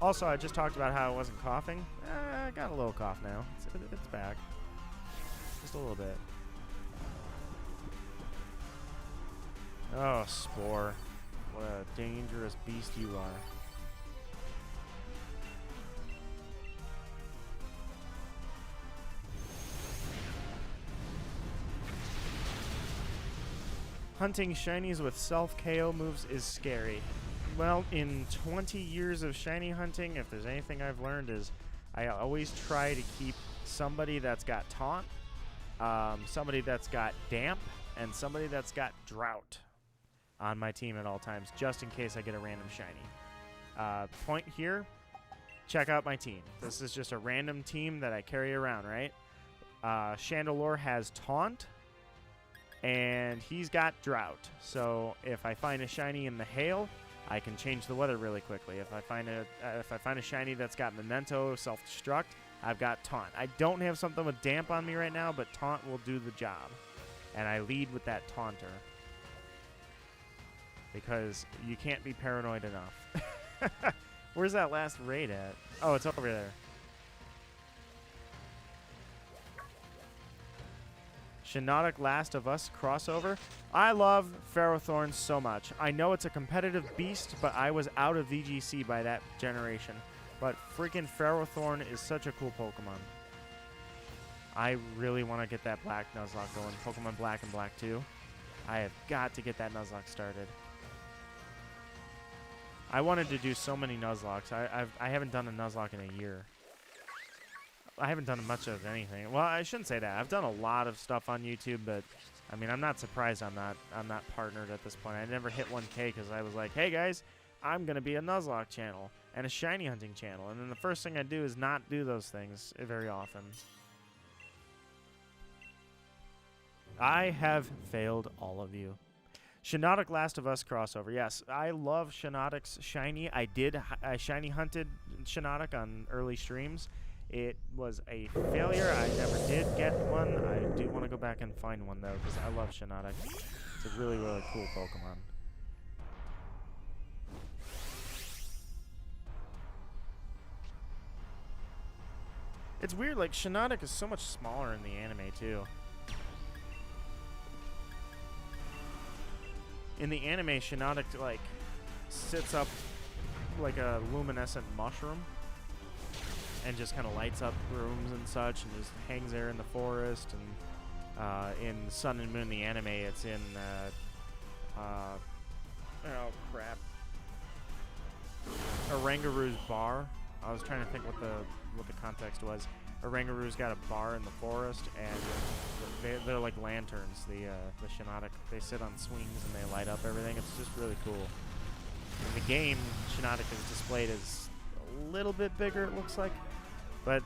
Also, I just talked about how I wasn't coughing. I got a little cough now. It's back. Just a little bit. Oh, Spore. What a dangerous beast you are. Hunting shinies with self-KO moves is scary. Well, in 20 years of shiny hunting, if there's anything I've learned is I always try to keep somebody that's got Taunt, somebody that's got Damp, and somebody that's got Drought on my team at all times, just in case I get a random shiny. Point here, check out my team. This is just a random team that I carry around, right? Chandelure has Taunt, and he's got Drought. So if I find a shiny in the hail, I can change the weather really quickly. If I find a shiny that's got Memento, Self-Destruct, I've got Taunt. I don't have something with Damp on me right now, but Taunt will do the job. And I lead with that Taunter. Because you can't be paranoid enough. Where's that last raid at? Oh, it's over there. Shiinotic Last of Us crossover. I love Ferrothorn so much. I know it's a competitive beast, but I was out of VGC by that generation. But freaking Ferrothorn is such a cool Pokemon. I really want to get that Black Nuzlocke going. Pokemon Black and Black 2. I have got to get that Nuzlocke started. I wanted to do so many Nuzlocks. I haven't done a Nuzlocke in a year. I haven't done much of anything. Well, I shouldn't say that. I've done a lot of stuff on YouTube, but I mean, I'm not surprised I'm not partnered at this point. I never hit 1K because I was like, hey guys, I'm gonna be a Nuzlocke channel and a shiny hunting channel, and then the first thing I do is not do those things very often. I have failed all of you. Shiinotic Last of Us crossover. Yes, I love Shiinotic's shiny. I shiny hunted Shiinotic on early streams. It was a failure. I never did get one. I do want to go back and find one, though, because I love Shiinotic. It's a really, really cool Pokemon. It's weird, like, Shiinotic is so much smaller in the anime, too. In the anime, Shiinotic, like, sits up like a luminescent mushroom and just kind of lights up rooms and such and just hangs there in the forest. And in Sun and Moon, the anime, it's in, oh, crap. Orangaru's bar. I was trying to think what the context was. Orangaru's got a bar in the forest, and they're like lanterns. The Shiinotic, they sit on swings and they light up everything. It's just really cool. In the game, Shiinotic is displayed as a little bit bigger, it looks like, but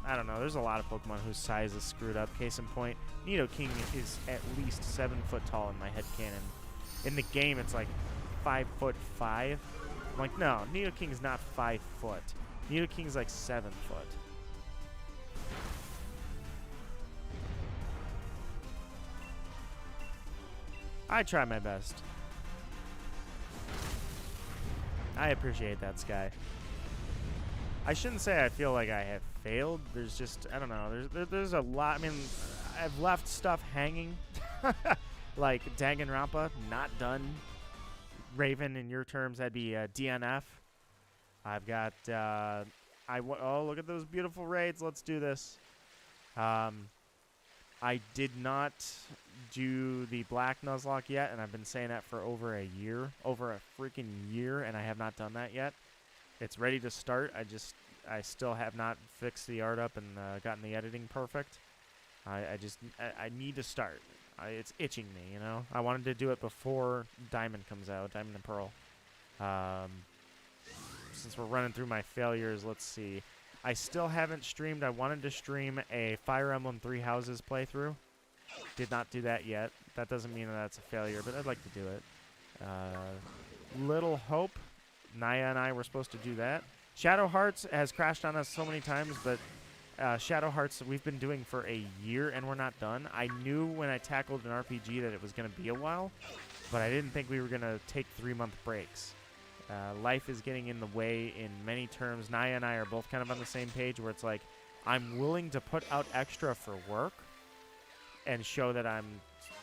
I don't know. There's a lot of Pokemon whose size is screwed up. Case in point, Nidoking is at least 7 foot tall in my headcanon. In the game, it's like 5'5". I'm like, no, Nidoking's not 5 foot. Nidoking's like 7 foot. I try my best. I appreciate that, Sky. I shouldn't say I feel like I have failed. There's just, I don't know. There's a lot. I mean, I've left stuff hanging. Like Danganronpa, not done. Raven, in your terms, that'd be DNF. I've got, oh, look at those beautiful raids. Let's do this. I did not do the Black Nuzlocke yet, and I've been saying that for over a freaking year, and I have not done that yet. It's ready to start. I still have not fixed the art up and gotten the editing perfect. I need to start. It's itching me, you know. I wanted to do it before Diamond comes out, Diamond and Pearl. Since we're running through my failures, let's see. I still haven't streamed. I wanted to stream a Fire Emblem Three Houses playthrough. Did not do that yet. That doesn't mean that that's a failure, but I'd like to do it. Little Hope. Naya and I were supposed to do that. Shadow Hearts has crashed on us so many times, but Shadow Hearts we've been doing for a year and we're not done. I knew when I tackled an RPG that it was going to be a while, but I didn't think we were going to take 3-month breaks. Life is getting in the way in many terms. Naya and I are both kind of on the same page where it's like, I'm willing to put out extra for work and show that I'm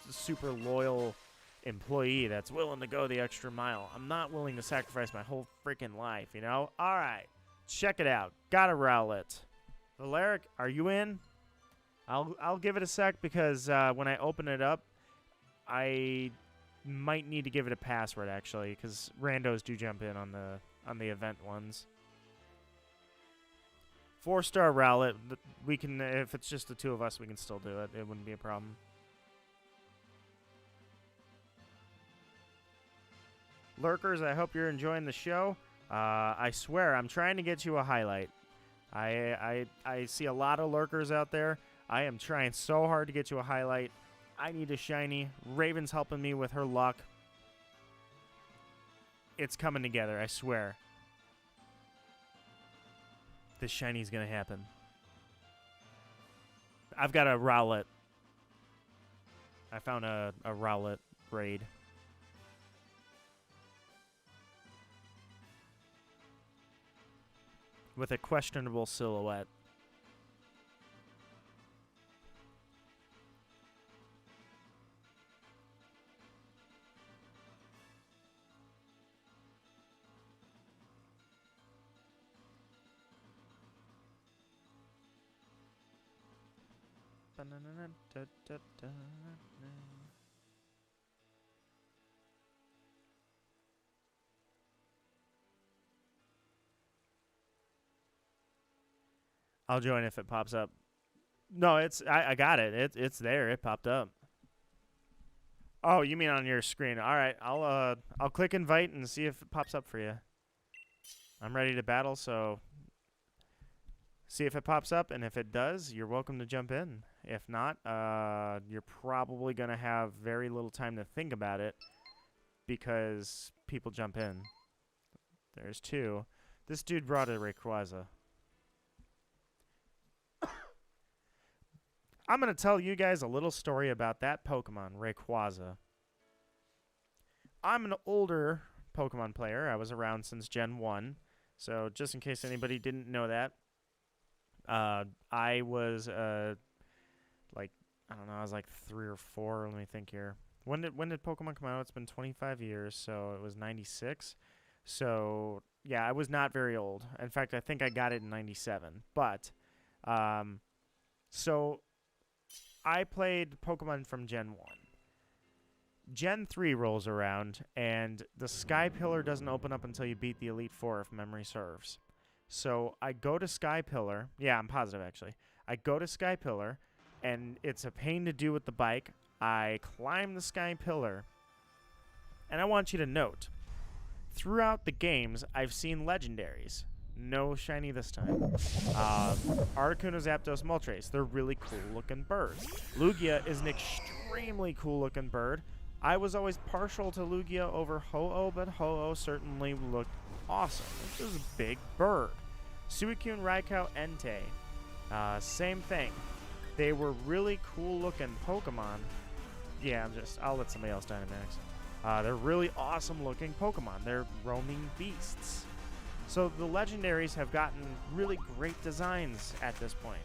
a super loyal employee that's willing to go the extra mile. I'm not willing to sacrifice my whole freaking life, you know? All right, check it out. Got a Rowlet. Valeric, are you in? I'll give it a sec because when I open it up, I might need to give it a password actually, because randos do jump in on the event ones. 4-star Rowlet. We can, if it's just the two of us, we can still do it. It wouldn't be a problem. Lurkers, I hope you're enjoying the show. I swear, I'm trying to get you a highlight. I see a lot of lurkers out there. I am trying so hard to get you a highlight. I need a shiny. Raven's helping me with her luck. It's coming together, I swear. This shiny's gonna happen. I've got a Rowlet. I found a Rowlet raid. With a questionable silhouette. I'll join if it pops up. No, I got it. It's there. It popped up. Oh, you mean on your screen? All right, I'll click invite and see if it pops up for you. I'm ready to battle, so see if it pops up, and if it does, you're welcome to jump in. If not, you're probably gonna have very little time to think about it because people jump in. There's two. This dude brought a Rayquaza. I'm going to tell you guys a little story about that Pokemon, Rayquaza. I'm an older Pokemon player. I was around since Gen 1. So just in case anybody didn't know that, I was, I was like 3 or 4. Let me think here. When did Pokemon come out? It's been 25 years, so it was 96. So, yeah, I was not very old. In fact, I think I got it in 97. But, so I played Pokemon from Gen 1. Gen 3 rolls around, and the Sky Pillar doesn't open up until you beat the Elite Four, if memory serves. So I go to Sky Pillar. Yeah, I'm positive, actually. I go to Sky Pillar, and it's a pain to do with the bike. I climb the Sky Pillar, and I want you to note, throughout the games, I've seen legendaries. No shiny this time. Articuno, Zapdos, Moltres. They're really cool-looking birds. Lugia is an extremely cool-looking bird. I was always partial to Lugia over Ho-Oh, but Ho-Oh certainly looked awesome. This is a big bird. Suicune, Raikou, Entei. Same thing. They were really cool-looking Pokemon. Yeah, I'll let somebody else Dynamax. They're really awesome-looking Pokemon. They're roaming beasts. So the legendaries have gotten really great designs at this point.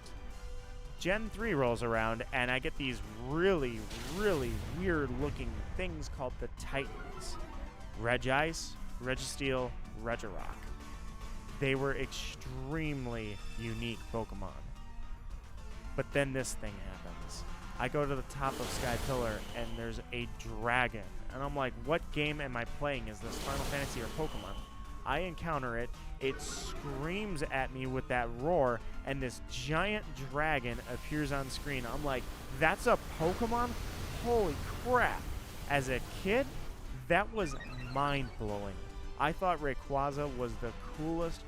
Gen 3 rolls around, and I get these really, really weird-looking things called the Titans. Regice, Registeel, Regirock. They were extremely unique Pokemon. But then this thing happens. I go to the top of Sky Pillar, and there's a dragon. And I'm like, what game am I playing? Is this Final Fantasy or Pokemon? I encounter it. It screams at me with that roar, and this giant dragon appears on screen. I'm like, that's a Pokemon? Holy crap. As a kid, that was mind-blowing. I thought Rayquaza was the coolest,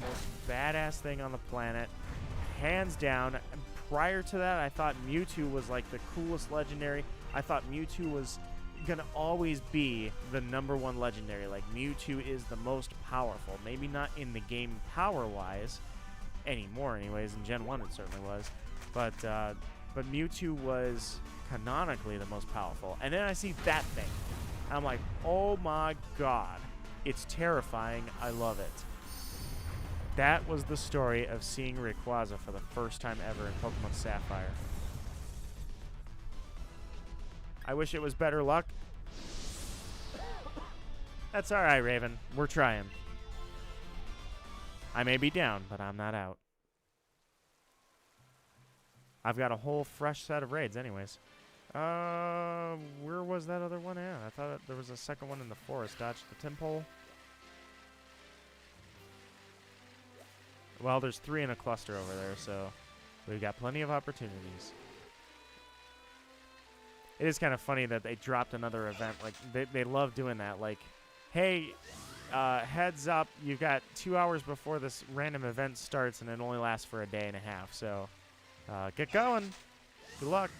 most badass thing on the planet. Hands down. Prior to that, I thought Mewtwo was like the coolest legendary. I thought Mewtwo was gonna always be the #1 legendary. Like, Mewtwo is the most powerful. Maybe not in the game power-wise anymore, anyways. In Gen 1, it certainly was. But Mewtwo was canonically the most powerful. And then I see that thing. I'm like, oh my god. It's terrifying. I love it. That was the story of seeing Rayquaza for the first time ever in Pokemon Sapphire. I wish it was better luck. That's alright, Raven. We're trying. I may be down, but I'm not out. I've got a whole fresh set of raids anyways. Where was that other one at? I thought there was a second one in the forest. Dodged the Timpole. Well, there's 3 in a cluster over there, so we've got plenty of opportunities. It is kind of funny that they dropped another event. Like, they love doing that. Like, hey, heads up, you've got 2 hours before this random event starts, and it only lasts for a day and a half. So get going. Good luck.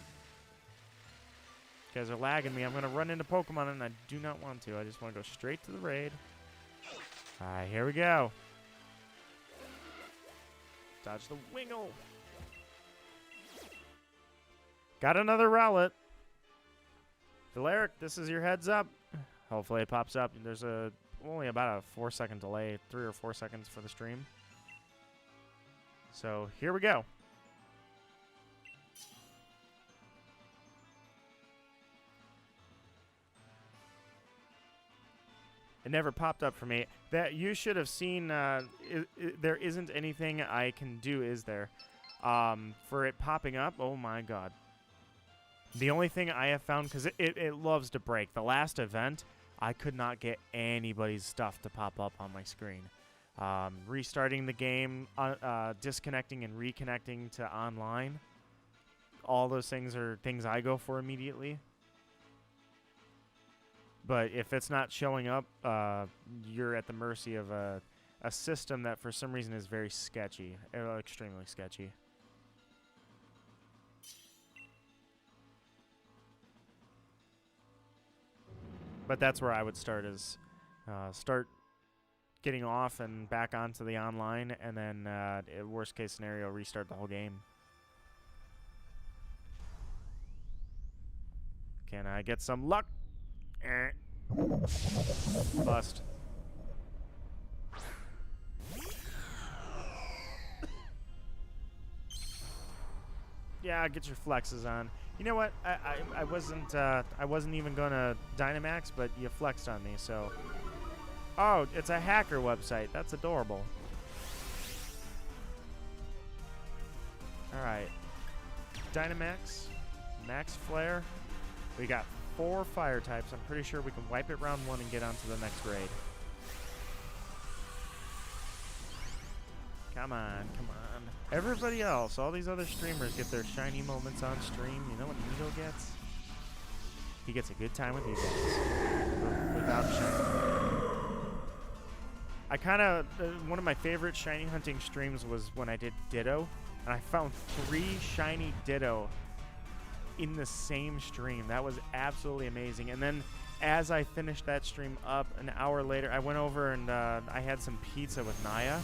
You guys are lagging me. I'm going to run into Pokemon, and I do not want to. I just want to go straight to the raid. All right, here we go. Dodge the Wingull. Got another Rowlet. Valeric, this is your heads up. Hopefully it pops up. There's only about a 4-second delay, 3 or 4 seconds for the stream. So here we go. It never popped up for me. That you should have seen. There isn't anything I can do, is there? For it popping up. Oh my god. The only thing I have found, because it loves to break. The last event, I could not get anybody's stuff to pop up on my screen. Restarting the game, disconnecting and reconnecting to online. All those things are things I go for immediately. But if it's not showing up, you're at the mercy of a system that for some reason is very sketchy, extremely sketchy. But that's where I would start, is start getting off and back onto the online, and then worst case scenario, restart the whole game. Can I get some luck? Bust. Yeah, get your flexes on. You know what? I wasn't even gonna Dynamax, but you flexed on me, so. Oh, it's a hacker website. That's adorable. All right, Dynamax, Max Flare. We got 4 fire types. I'm pretty sure we can wipe it round 1 and get on to the next raid. Come on, come on. Everybody else, all these other streamers get their shiny moments on stream. You know what Nido gets? He gets a good time with you guys. Without shiny. I kind of, one of my favorite shiny hunting streams was when I did Ditto. And I found 3 shiny Ditto in the same stream. That was absolutely amazing. And then as I finished that stream up, an hour later, I went over and I had some pizza with Naya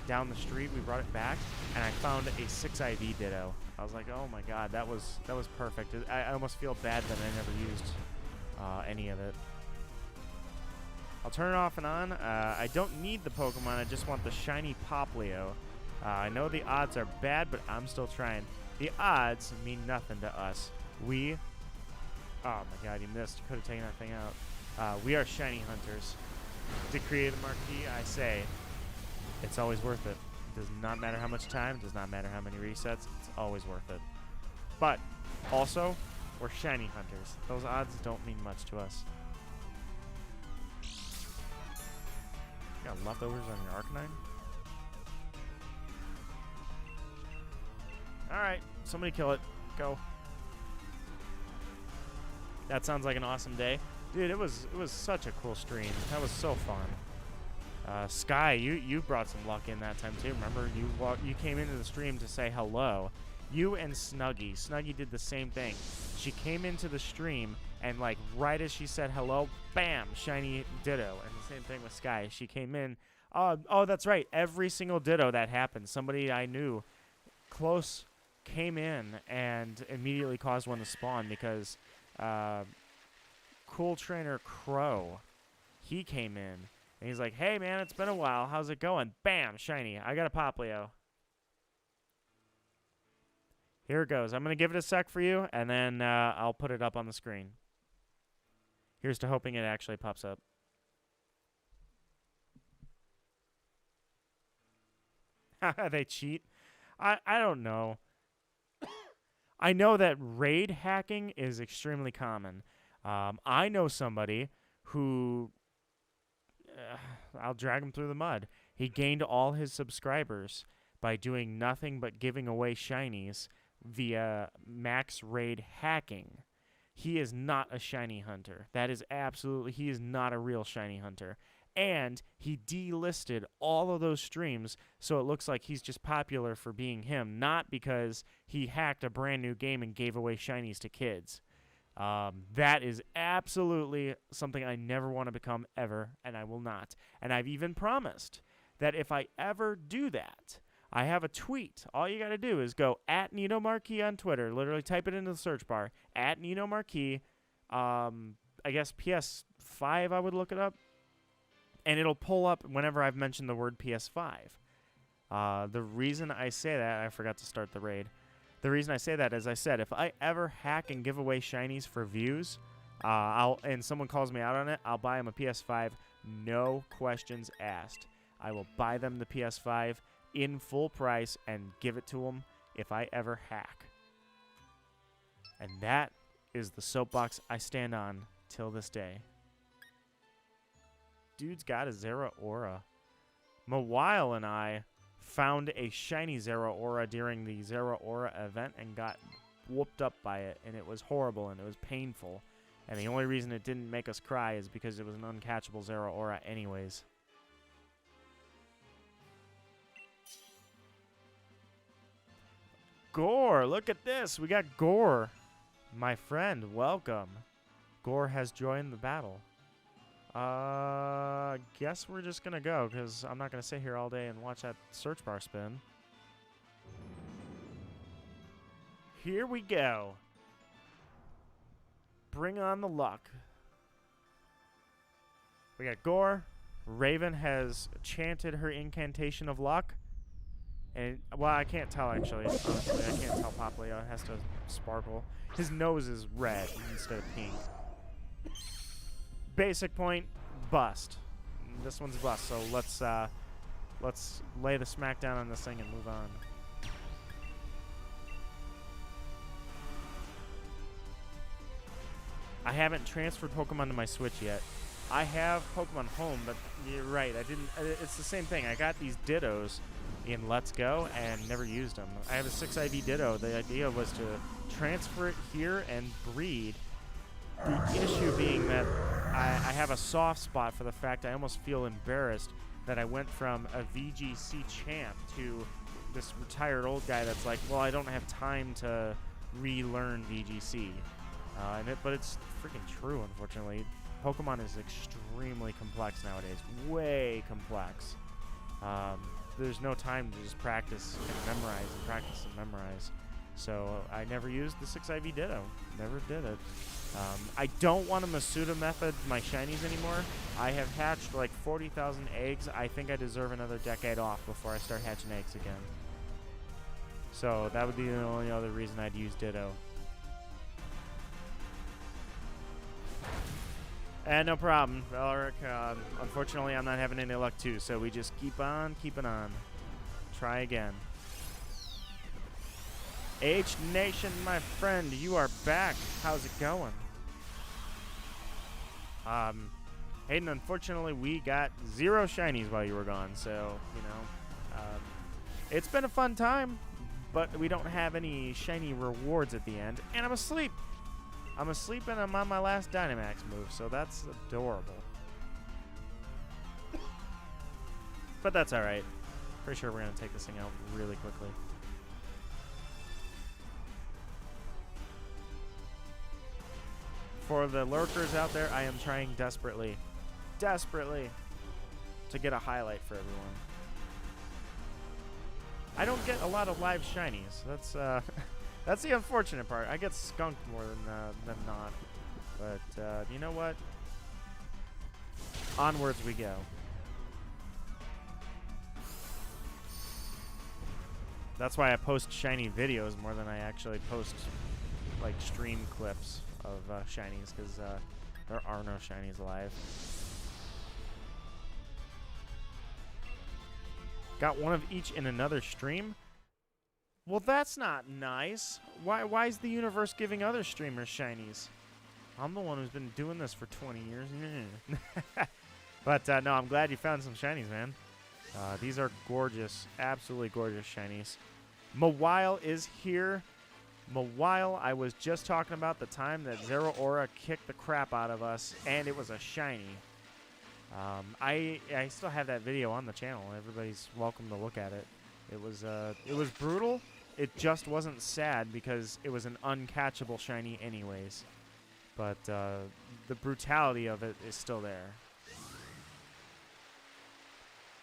down the street. We brought it back, and I found a 6 IV Ditto. I was like, oh my god, that was perfect. I almost feel bad that I never used any of it. I'll turn it off and on. I don't need the Pokemon. I just want the shiny Popplio. I know the odds are bad, but I'm still trying. The odds mean nothing to us. We... Oh my god, you missed. You could have taken that thing out. We are shiny hunters. To create a marquee, I say, it's always worth it. It does not matter how much time. It does not matter how many resets. It's always worth it. But, also, we're shiny hunters. Those odds don't mean much to us. You got leftovers on your Arcanine? Alright, somebody kill it. Go. That sounds like an awesome day. Dude, it was such a cool stream. That was so fun. Sky, you brought some luck in that time too. Remember, you came into the stream to say hello. You and Snuggie. Snuggie did the same thing. She came into the stream, and like right as she said hello, bam, shiny Ditto. And the same thing with Sky. She came in. Oh, that's right. Every single Ditto that happened, somebody I knew close came in and immediately caused one to spawn because Cool Trainer Crow, he came in and he's like, hey man, it's been a while, how's it going? Bam, shiny. I got a Popplio. Here it goes. I'm gonna give it a sec for you, and then I'll put it up on the screen. Here's to hoping it actually pops up. They cheat? I don't know. I know that raid hacking is extremely common. I know somebody who... I'll drag him through the mud. He gained all his subscribers by doing nothing but giving away shinies via max raid hacking. He is not a shiny hunter. That is absolutely... He is not a real shiny hunter. And he delisted all of those streams, so it looks like he's just popular for being him, not because he hacked a brand new game and gave away shinies to kids. That is absolutely something I never want to become ever, and I will not. And I've even promised that if I ever do that, I have a tweet. All you got to do is go at Nino Marquis on Twitter. Literally type it into the search bar. At Nino Marquis. I guess PS5 I would look it up. And it'll pull up whenever I've mentioned the word PS5. The reason I say that, I forgot to start the raid. The reason I say that is I said, if I ever hack and give away shinies for views, and someone calls me out on it, I'll buy them a PS5, no questions asked. I will buy them the PS5 in full price and give it to them if I ever hack. And that is the soapbox I stand on till this day. Dude's got a Zeraora. Mawile and I found a shiny Zeraora during the Zeraora event and got whooped up by it, and it was horrible and it was painful. And the only reason it didn't make us cry is because it was an uncatchable Zeraora anyways. Gore, look at this. We got Gore. My friend, welcome. Gore has joined the battle. Guess we're just gonna go, because I'm not gonna sit here all day and watch that search bar spin. Here we go. Bring on the luck. We got Gore. Raven has chanted her incantation of luck. And, well, I can't tell, actually. Honestly, I can't tell Popplio. It has to sparkle. His nose is red instead of pink. Basic point, bust. This one's bust, so let's lay the smackdown on this thing and move on. I haven't transferred Pokemon to my Switch yet. I have Pokemon Home, but you're right, I didn't. It's the same thing. I got these Dittos in Let's Go and never used them. I have a 6 IV Ditto. The idea was to transfer it here and breed. The issue being that I have a soft spot for the fact I almost feel embarrassed that I went from a VGC champ to this retired old guy that's like, well, I don't have time to relearn VGC. But it's freaking true, unfortunately. Pokemon is extremely complex nowadays. Way complex. There's no time to just practice and memorize and practice and memorize. So I never used the 6 IV Ditto. Never did it. I don't want to Masuda method my shinies anymore. I have hatched like 40,000 eggs. I think I deserve another decade off before I start hatching eggs again. So that would be the only other reason I'd use Ditto. And no problem, Valeric. Unfortunately, I'm not having any luck too, so we just keep on keeping on. Try again. H Nation, my friend, you are back. How's it going? Hayden, unfortunately, we got 0 shinies while you were gone, so, you know, it's been a fun time, but we don't have any shiny rewards at the end, and I'm asleep. I'm asleep and I'm on my last Dynamax move, so that's adorable. But that's alright. Pretty sure we're going to take this thing out really quickly. For the lurkers out there, I am trying desperately to get a highlight for everyone. I don't get a lot of live shinies. That's that's the unfortunate part. I get skunked more than not. But you know what? Onwards we go. That's why I post shiny videos more than I actually post like stream clips of shinies, because there are no shinies alive. Got one of each in another stream? Well, that's not nice. Why is the universe giving other streamers shinies? I'm the one who's been doing this for 20 years. But no, I'm glad you found some shinies, man. These are gorgeous, absolutely gorgeous shinies. Mawile is here. Mawile, I was just talking about the time that Zeraora kicked the crap out of us, and it was a shiny. I still have that video on the channel. Everybody's welcome to look at it. It was brutal. It just wasn't sad because it was an uncatchable shiny anyways. But the brutality of it is still there.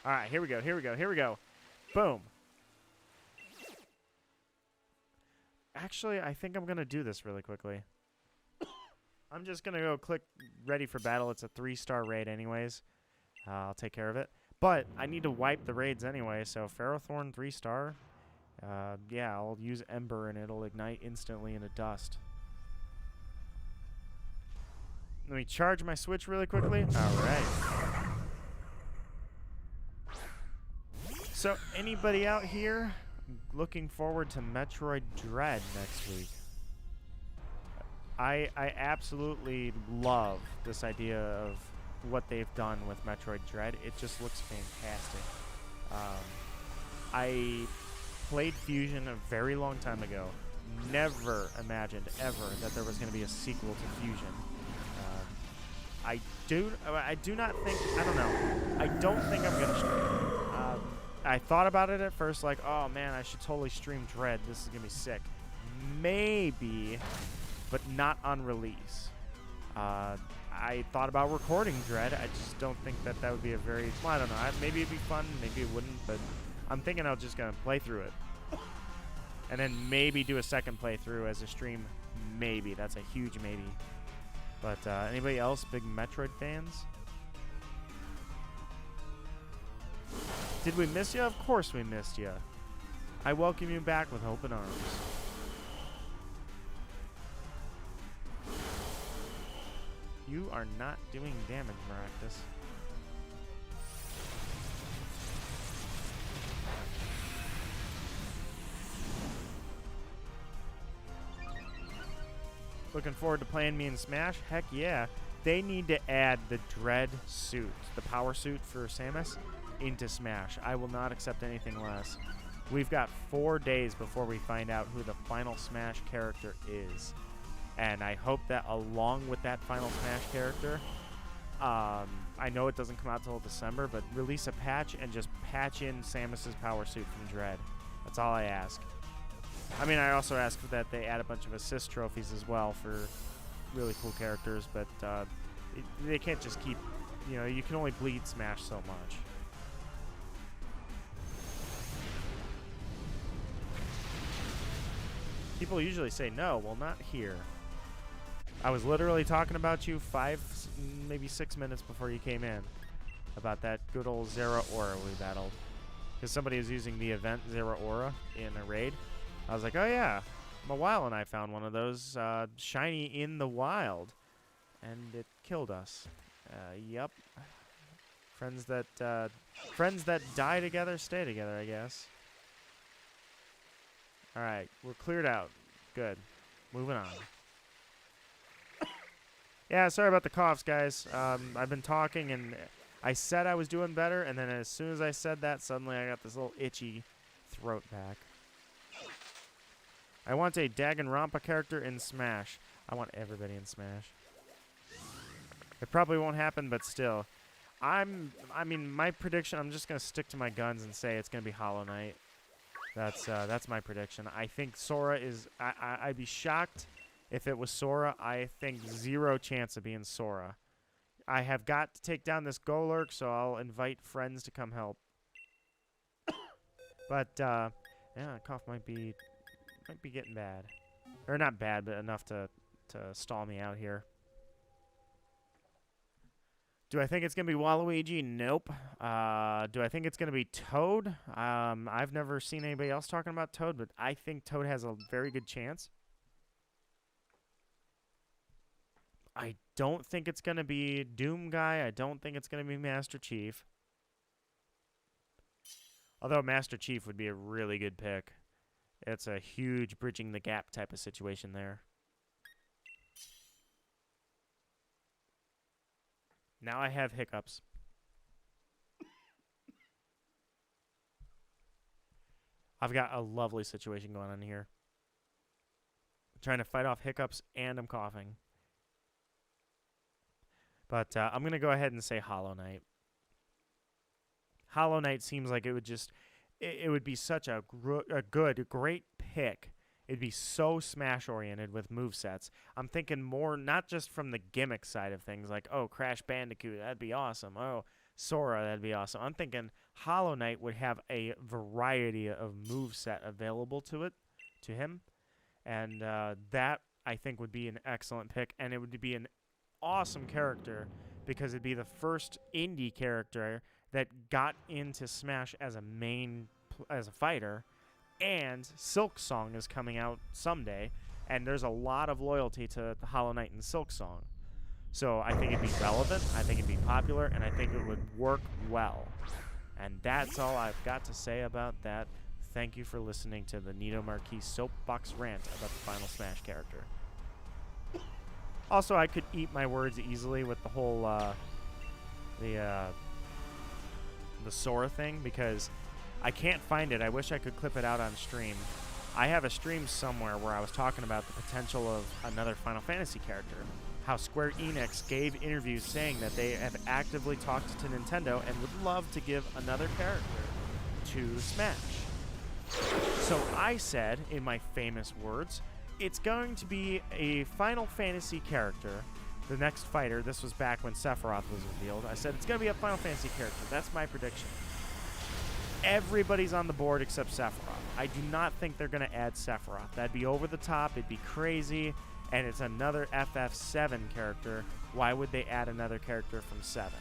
All right, here we go. Here we go. Here we go. Boom. Actually, I think I'm gonna do this really quickly. I'm just gonna go click ready for battle. It's a 3-star raid anyways. I'll take care of it. But I need to wipe the raids anyway, so Ferrothorn 3-star. Yeah, I'll use Ember and it'll ignite instantly into dust. Let me charge my switch really quickly. All right. So anybody out here looking forward to Metroid Dread next week? I absolutely love this idea of what they've done with Metroid Dread. It just looks fantastic. I played Fusion a very long time ago. Never imagined ever that there was going to be a sequel to Fusion. I do not think, I don't know. I don't think I'm going to stream. I thought about it at first like, oh man, I should totally stream Dread. This is going to be sick. Maybe, but not on release. I thought about recording Dread. I just don't think that would be a very, well, I don't know. Maybe it'd be fun, maybe it wouldn't, but I'm thinking I'm just going to play through it. And then maybe do a second playthrough as a stream. Maybe. That's a huge maybe. But anybody else big Metroid fans? Did we miss you? Of course we missed you. I welcome you back with open arms. You are not doing damage, Maractus. Looking forward to playing me in Smash? Heck yeah. They need to add the Dread suit, the power suit for Samus, into Smash. I will not accept anything less. We've got 4 days before we find out who the final Smash character is. And I hope that along with that final Smash character, I know it doesn't come out till December, but release a patch and just patch in Samus's power suit from Dread. That's all I ask. I mean, I also ask that they add a bunch of assist trophies as well for really cool characters, but they can't just keep, you know, you can only bleed Smash so much. People usually say no, well, not here. I was literally talking about you 5, maybe 6 minutes before you came in about that good old Zera Aura we battled. Because somebody was using the event Zera Aura in a raid. I was like, oh yeah, Mawile and I found one of those shiny in the wild, and it killed us. Yep. Friends that die together stay together, I guess. All right, we're cleared out. Good. Moving on. Yeah, sorry about the coughs, guys. I've been talking, and I said I was doing better, and then as soon as I said that, suddenly I got this little itchy throat back. I want a Danganronpa character in Smash. I want everybody in Smash. It probably won't happen, but still. I mean, my prediction, I'm just going to stick to my guns and say it's going to be Hollow Knight. That's my prediction. I think Sora is... I'd be shocked if it was Sora. I think 0 chance of being Sora. I have got to take down this Golurk, so I'll invite friends to come help. But, yeah, cough might be getting bad. Or not bad, but enough to stall me out here. Do I think it's going to be Waluigi? Nope. Do I think it's going to be Toad? I've never seen anybody else talking about Toad, but I think Toad has a very good chance. I don't think it's going to be Doom Guy. I don't think it's going to be Master Chief. Although Master Chief would be a really good pick. It's a huge bridging the gap type of situation there. Now I have hiccups. I've got a lovely situation going on here. I'm trying to fight off hiccups and I'm coughing. But I'm going to go ahead and say Hollow Knight. Hollow Knight seems like it would just, it would be such a great pick. It'd be so Smash-oriented with movesets. I'm thinking more not just from the gimmick side of things, like, oh, Crash Bandicoot, that'd be awesome. Oh, Sora, that'd be awesome. I'm thinking Hollow Knight would have a variety of moveset available to him. And that, I think, would be an excellent pick. And it would be an awesome character because it'd be the first indie character that got into Smash as a fighter. And Silk Song is coming out someday, and there's a lot of loyalty to the Hollow Knight and Silk Song. So I think it'd be relevant, I think it'd be popular, and I think it would work well. And that's all I've got to say about that. Thank you for listening to the Nito Marquis soapbox rant about the final Smash character. Also, I could eat my words easily with the whole the Sora thing, because I can't find it. I wish I could clip it out on stream. I have a stream somewhere where I was talking about the potential of another Final Fantasy character. How Square Enix gave interviews saying that they have actively talked to Nintendo and would love to give another character to Smash. So I said, in my famous words, it's going to be a Final Fantasy character. The next fighter, this was back when Sephiroth was revealed. I said it's going to be a Final Fantasy character. That's my prediction. Everybody's on the board except Sephiroth. I do not think they're going to add Sephiroth. That'd be over the top. It'd be crazy. And it's another FF7 character. Why would they add another character from 7?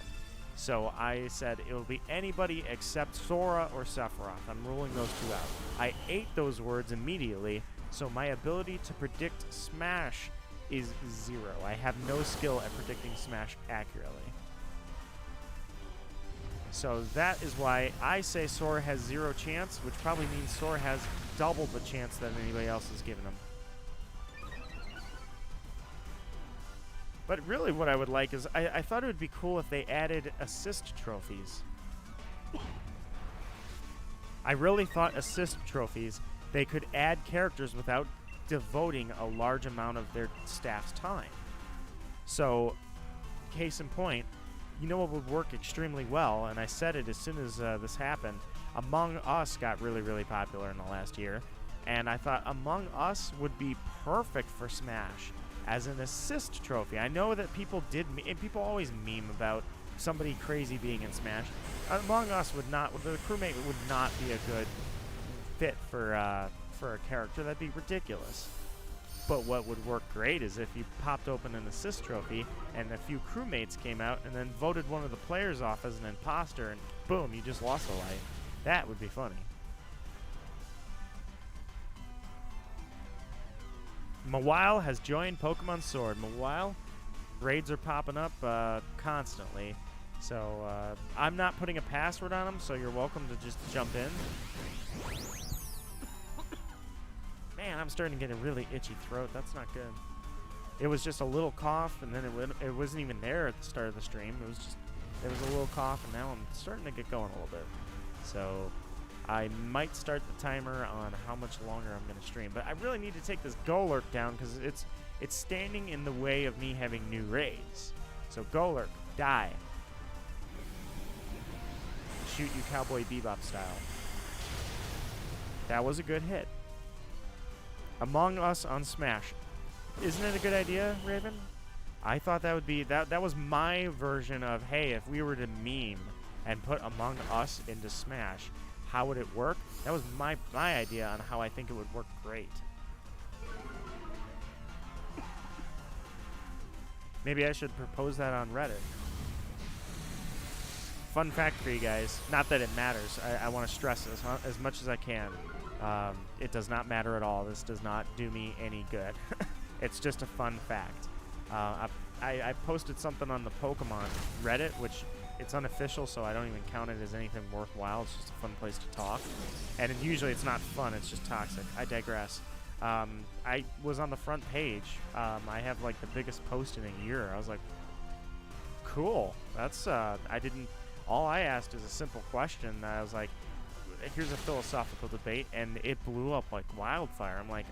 So I said it'll be anybody except Sora or Sephiroth. I'm ruling those two out. I ate those words immediately, so my ability to predict Smash is 0. I have no skill at predicting Smash accurately. So that is why I say Sora has 0 chance, which probably means Sora has double the chance that anybody else has given him. But really what I would like is, I thought it would be cool if they added assist trophies. I really thought assist trophies, they could add characters without devoting a large amount of their staff's time. So, case in point, you know what would work extremely well, and I said it as soon as this happened, Among Us got really, really popular in the last year, and I thought Among Us would be perfect for Smash as an assist trophy. I know that people people always meme about somebody crazy being in Smash. Among Us would not, the crewmate would not be a good fit for a character. That'd be ridiculous. But what would work great is if you popped open an assist trophy and a few crewmates came out and then voted one of the players off as an imposter and boom, you just lost a life. That would be funny. Mawile has joined Pokemon Sword. Mawile, raids are popping up constantly. So I'm not putting a password on them, so you're welcome to just jump in. Man, I'm starting to get a really itchy throat. That's not good. It was just a little cough, and then it wasn't even there at the start of the stream. It was just, there was a little cough, and now I'm starting to get going a little bit. So I might start the timer on how much longer I'm going to stream. But I really need to take this Galar down because it's standing in the way of me having new raids. So Galar, die. Shoot you Cowboy Bebop style. That was a good hit. Among Us on Smash. Isn't it a good idea, Raven? I thought that would be, that was my version of, hey, if we were to meme and put Among Us into Smash, how would it work? That was my idea on how I think it would work great. Maybe I should propose that on Reddit. Fun fact for you guys. Not that it matters. I want to stress this as much as I can. It does not matter at all. This does not do me any good. It's just a fun fact. I posted something on the Pokemon Reddit, which it's unofficial, so I don't even count it as anything worthwhile. It's just a fun place to talk. And usually it's not fun. It's just toxic. I digress. I was on the front page. I have like the biggest post in a year. I was like, cool. That's, all I asked is a simple question. I was like, here's a philosophical debate, and it blew up like wildfire. I'm like,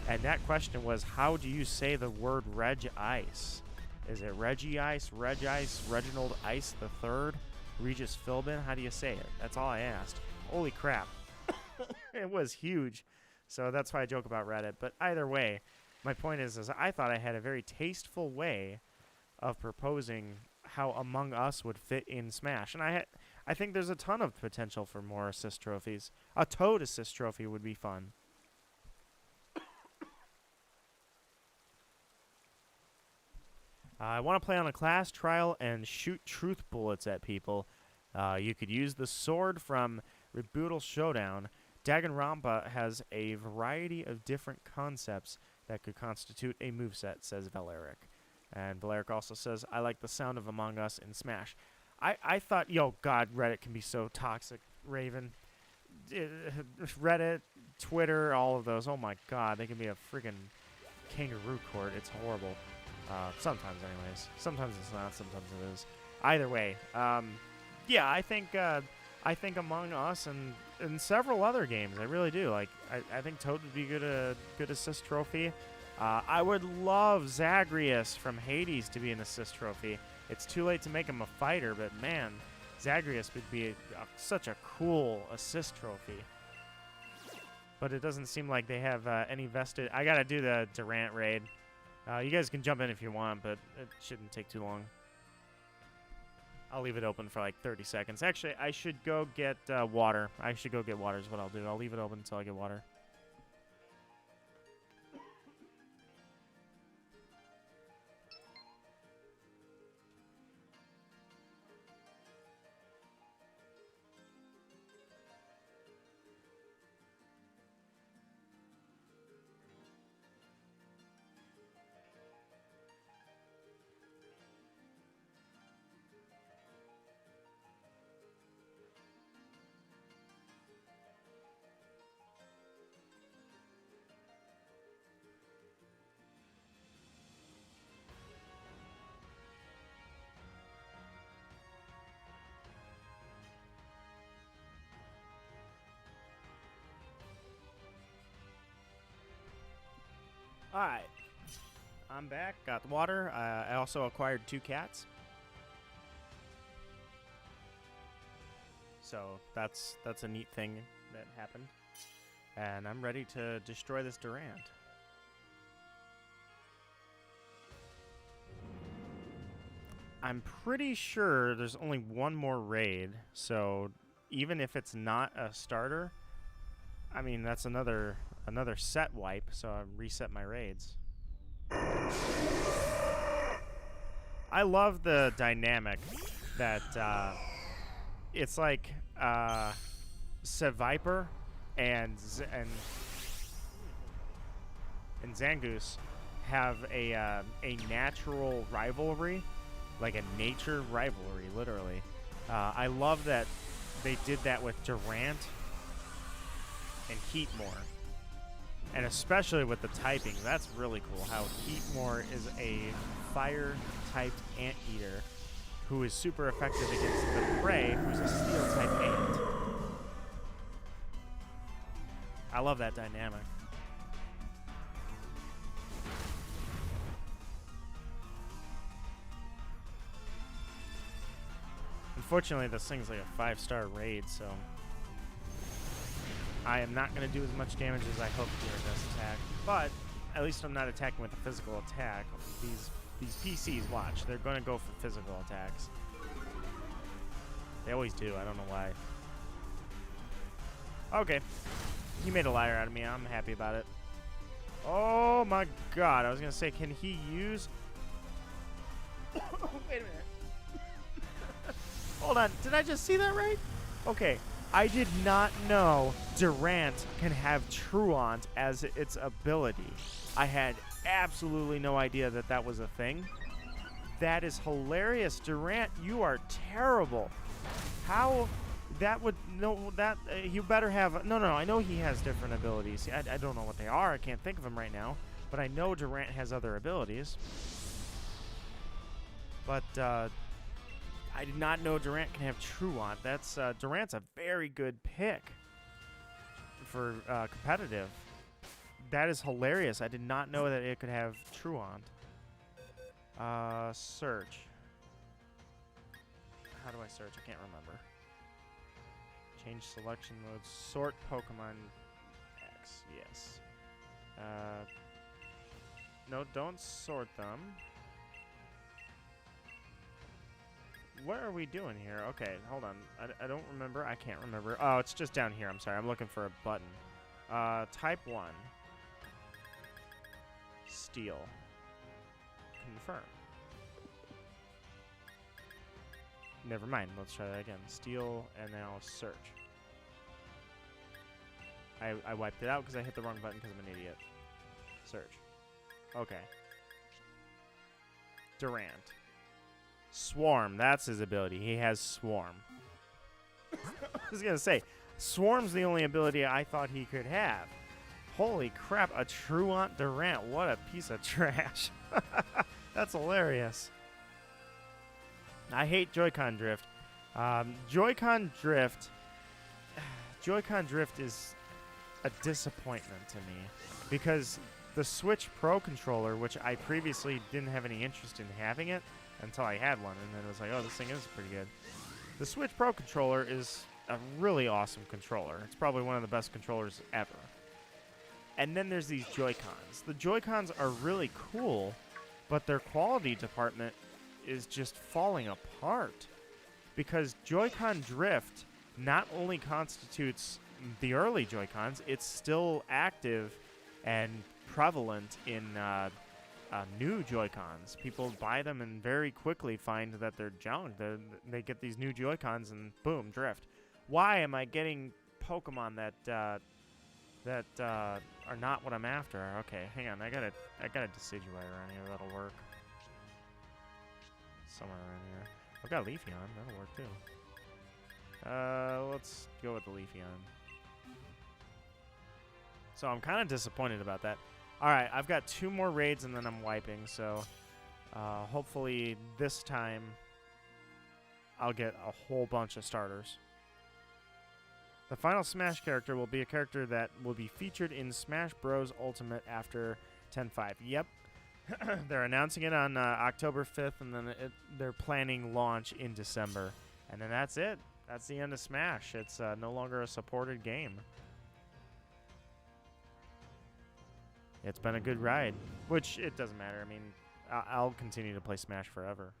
and that question was, how do you say the word reg ice? Is it Reggie Ice, Reg Ice, Reginald Ice the Third, Regis Philbin? How do you say it? That's all I asked. Holy crap. It was huge. So that's why I joke about Reddit. But either way, my point is I thought I had a very tasteful way of proposing how Among Us would fit in Smash. And I think there's a ton of potential for more assist trophies. A Toad assist trophy would be fun. I want to play on a class trial and shoot truth bullets at people. You could use the sword from Rebootle Showdown. Danganronpa has a variety of different concepts that could constitute a moveset, says Valeric. And Valeric also says, I like the sound of Among Us in Smash. I thought, yo, God, Reddit can be so toxic, Raven. Reddit, Twitter, all of those, oh my God, they can be a freaking kangaroo court. It's horrible. Sometimes, anyways. Sometimes it's not, sometimes it is. Either way, yeah, I think Among Us and several other games, I really do. Like, I think Toad would be a good assist trophy. I would love Zagreus from Hades to be an assist trophy. It's too late to make him a fighter, but man, Zagreus would be such a cool assist trophy. But it doesn't seem like they have any vested. I gotta do the Durant raid. You guys can jump in if you want, but it shouldn't take too long. I'll leave it open for like 30 seconds. Actually, I should go get water. I should go get water is what I'll do. I'll leave it open until I get water. Alright, I'm back, got the water. I also acquired 2 cats. So that's a neat thing that happened. And I'm ready to destroy this Durant. I'm pretty sure there's only one more raid, so even if it's not a starter, I mean, that's another set wipe, so I reset my raids. I love the dynamic that it's like Seviper and Zangoose have a natural rivalry, like a nature rivalry, literally. I love that they did that with Durant and Heatmore. And especially with the typing, that's really cool how Heatmore is a fire-typed anteater who is super effective against the prey, who's a steel-type ant. I love that dynamic. Unfortunately, this thing's like a 5-star raid, so I am not going to do as much damage as I hoped to with this attack, but at least I'm not attacking with a physical attack. These PCs, watch, they're going to go for physical attacks. They always do, I don't know why. Okay, he made a liar out of me, I'm happy about it. Oh my God, I was going to say, can he use... Wait a minute. Hold on, did I just see that right? Okay. I did not know Durant can have Truant as its ability. I had absolutely no idea that that was a thing. That is hilarious. Durant, you are terrible. How that would... No, that... you better have... No, I know he has different abilities. I don't know what they are. I can't think of them right now. But I know Durant has other abilities. But, I did not know Durant can have Truant. That's Durant's a very good pick for competitive. That is hilarious. I did not know that it could have Truant. Search. How do I search? I can't remember. Change selection mode. Sort Pokemon X. Yes. No, don't sort them. What are we doing here? Okay, hold on. I don't remember. I can't remember. Oh, it's just down here. I'm sorry. I'm looking for a button. Type 1. Steal. Confirm. Never mind. Let's try that again. Steal and now search. I wiped it out because I hit the wrong button because I'm an idiot. Search. Okay. Durant. Swarm. That's his ability. He has Swarm. I was going to say, Swarm's the only ability I thought he could have. Holy crap, a Truant Durant. What a piece of trash. That's hilarious. I hate Joy-Con drift. Joy-Con drift is a disappointment to me because the Switch Pro controller, which I previously didn't have any interest in having it until I had one, and then it was like, oh, this thing is pretty good. The Switch Pro controller is a really awesome controller. It's probably one of the best controllers ever. And then there's these Joy-Cons. The Joy-Cons are really cool, but their quality department is just falling apart because Joy-Con drift not only constitutes the early Joy-Cons, it's still active and prevalent in new Joy-Cons. People buy them and very quickly find that they're junk. They get these new Joy-Cons and boom, drift. Why am I getting Pokemon that are not what I'm after? Okay, hang on. I got a Decidueye around here that'll work. Somewhere around here. I've got Leafeon. That'll work too. Let's go with the Leafeon. So I'm kind of disappointed about that. All right, I've got 2 more raids and then I'm wiping. So hopefully this time I'll get a whole bunch of starters. The final Smash character will be a character that will be featured in Smash Bros. Ultimate after 10.5. Yep. They're announcing it on October 5th, and then they're planning launch in December. And then that's it. That's the end of Smash. It's no longer a supported game. It's been a good ride, which it doesn't matter. I mean, I'll continue to play Smash forever.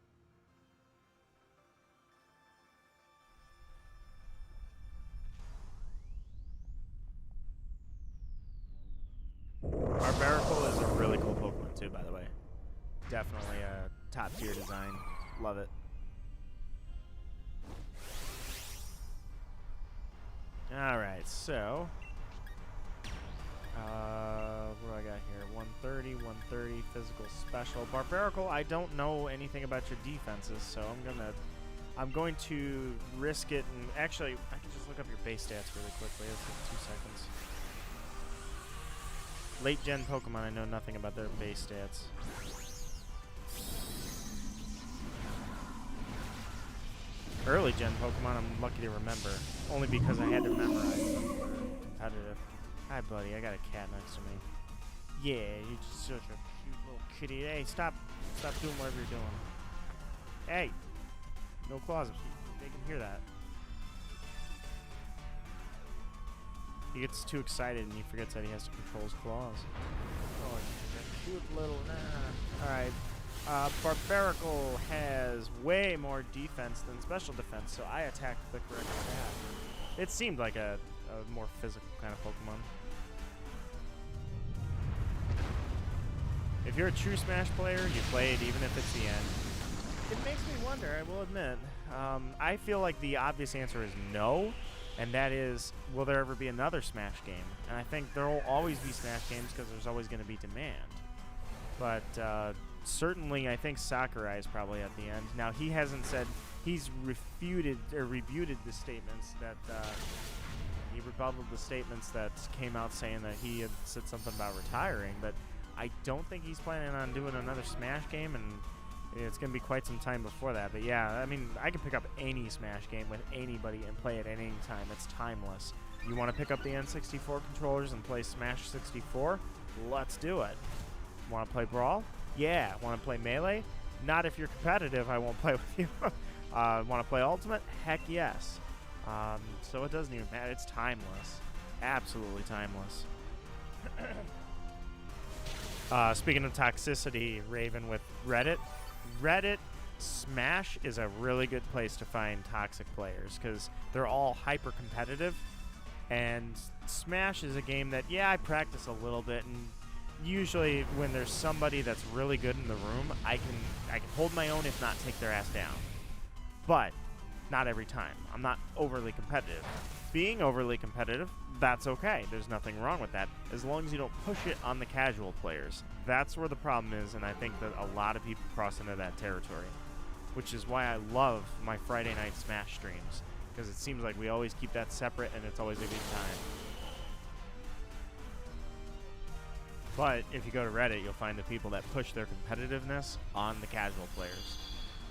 Barbaracle is a really cool Pokemon too, by the way. Definitely a top tier design. Love it. Alright, so what do I got here? 130, 130, physical special. Barbaracle, I don't know anything about your defenses, so I'm going to risk it, and actually I can just look up your base stats really quickly. Let's take 2 seconds. Late gen Pokemon, I know nothing about their base stats. Early gen Pokemon, I'm lucky to remember. Only because I had to memorize them for competitive. Hi, buddy. I got a cat next to me. Yeah, you're just such a cute little kitty. Hey, stop doing whatever you're doing. Hey, no claws. They can hear that. He gets too excited and he forgets that he has to control his claws. Oh, he's a cute little... Alright. Barbaracle has way more defense than special defense, so I attacked the correct path. It seemed like a more physical kind of Pokemon. If you're a true Smash player, you play it even if it's the end. It makes me wonder, I will admit. I feel like the obvious answer is no. And that is, will there ever be another Smash game? And I think there will always be Smash games because there's always going to be demand. But certainly, I think Sakurai is probably at the end. Now, he hasn't said, he's refuted or rebutted the statements that, he rebutted the statements that came out saying that he had said something about retiring. But I don't think he's planning on doing another Smash game, and it's going to be quite some time before that. But yeah, I mean, I can pick up any Smash game with anybody and play it at any time. It's timeless. You want to pick up the N64 controllers and play Smash 64? Let's do it. Want to play Brawl? Yeah. Want to play Melee? Not if you're competitive, I won't play with you. Want to play Ultimate? Heck yes. So it doesn't even matter. It's timeless. Absolutely timeless. Speaking of toxicity, Raven, with Reddit Smash is a really good place to find toxic players because they're all hyper competitive, and Smash is a game that, yeah, I practice a little bit, and usually when there's somebody that's really good in the room, I can hold my own, if not take their ass down. But not every time. I'm not overly competitive. Being overly competitive, that's okay. There's nothing wrong with that, as long as you don't push it on the casual players. That's where the problem is, and I think that a lot of people cross into that territory, which is why I love my Friday night Smash streams, because it seems like we always keep that separate, and it's always a good time. But if you go to Reddit, you'll find the people that push their competitiveness on the casual players.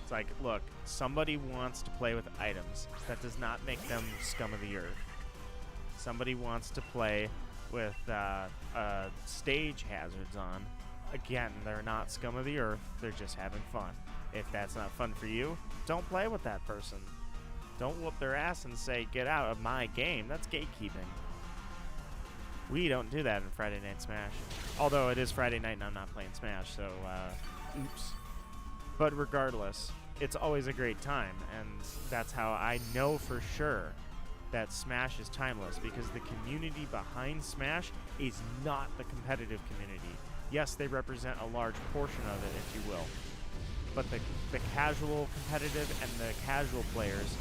It's like, look, somebody wants to play with items. That does not make them scum of the earth. Somebody wants to play with stage hazards on. Again, they're not scum of the earth. They're just having fun. If that's not fun for you, don't play with that person. Don't whoop their ass and say, get out of my game. That's gatekeeping. We don't do that in Friday Night Smash. Although it is Friday night and I'm not playing Smash, so oops. But regardless, it's always a great time, and that's how I know for sure that Smash is timeless, because the community behind Smash is not the competitive community. Yes, they represent a large portion of it, if you will. But the casual competitive and the casual players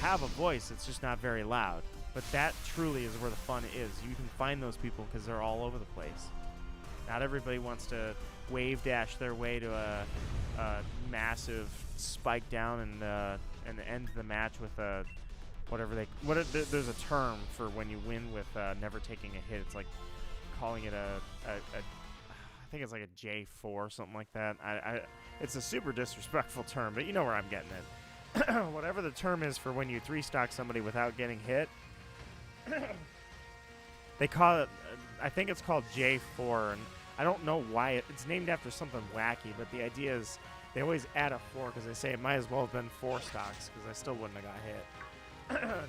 have a voice. It's just not very loud. But that truly is where the fun is. You can find those people because they're all over the place. Not everybody wants to wave dash their way to a massive spike down and end the match with a there's a term for when you win with never taking a hit. It's like calling it I think it's like a J4, something like that. It's a super disrespectful term, but you know where I'm getting it. Whatever the term is for when you 3-stock somebody without getting hit, they call it, I think it's called J4, and I don't know why it's named after something wacky, but the idea is they always add a 4 because they say it might as well have been 4 stocks, because I still wouldn't have got hit.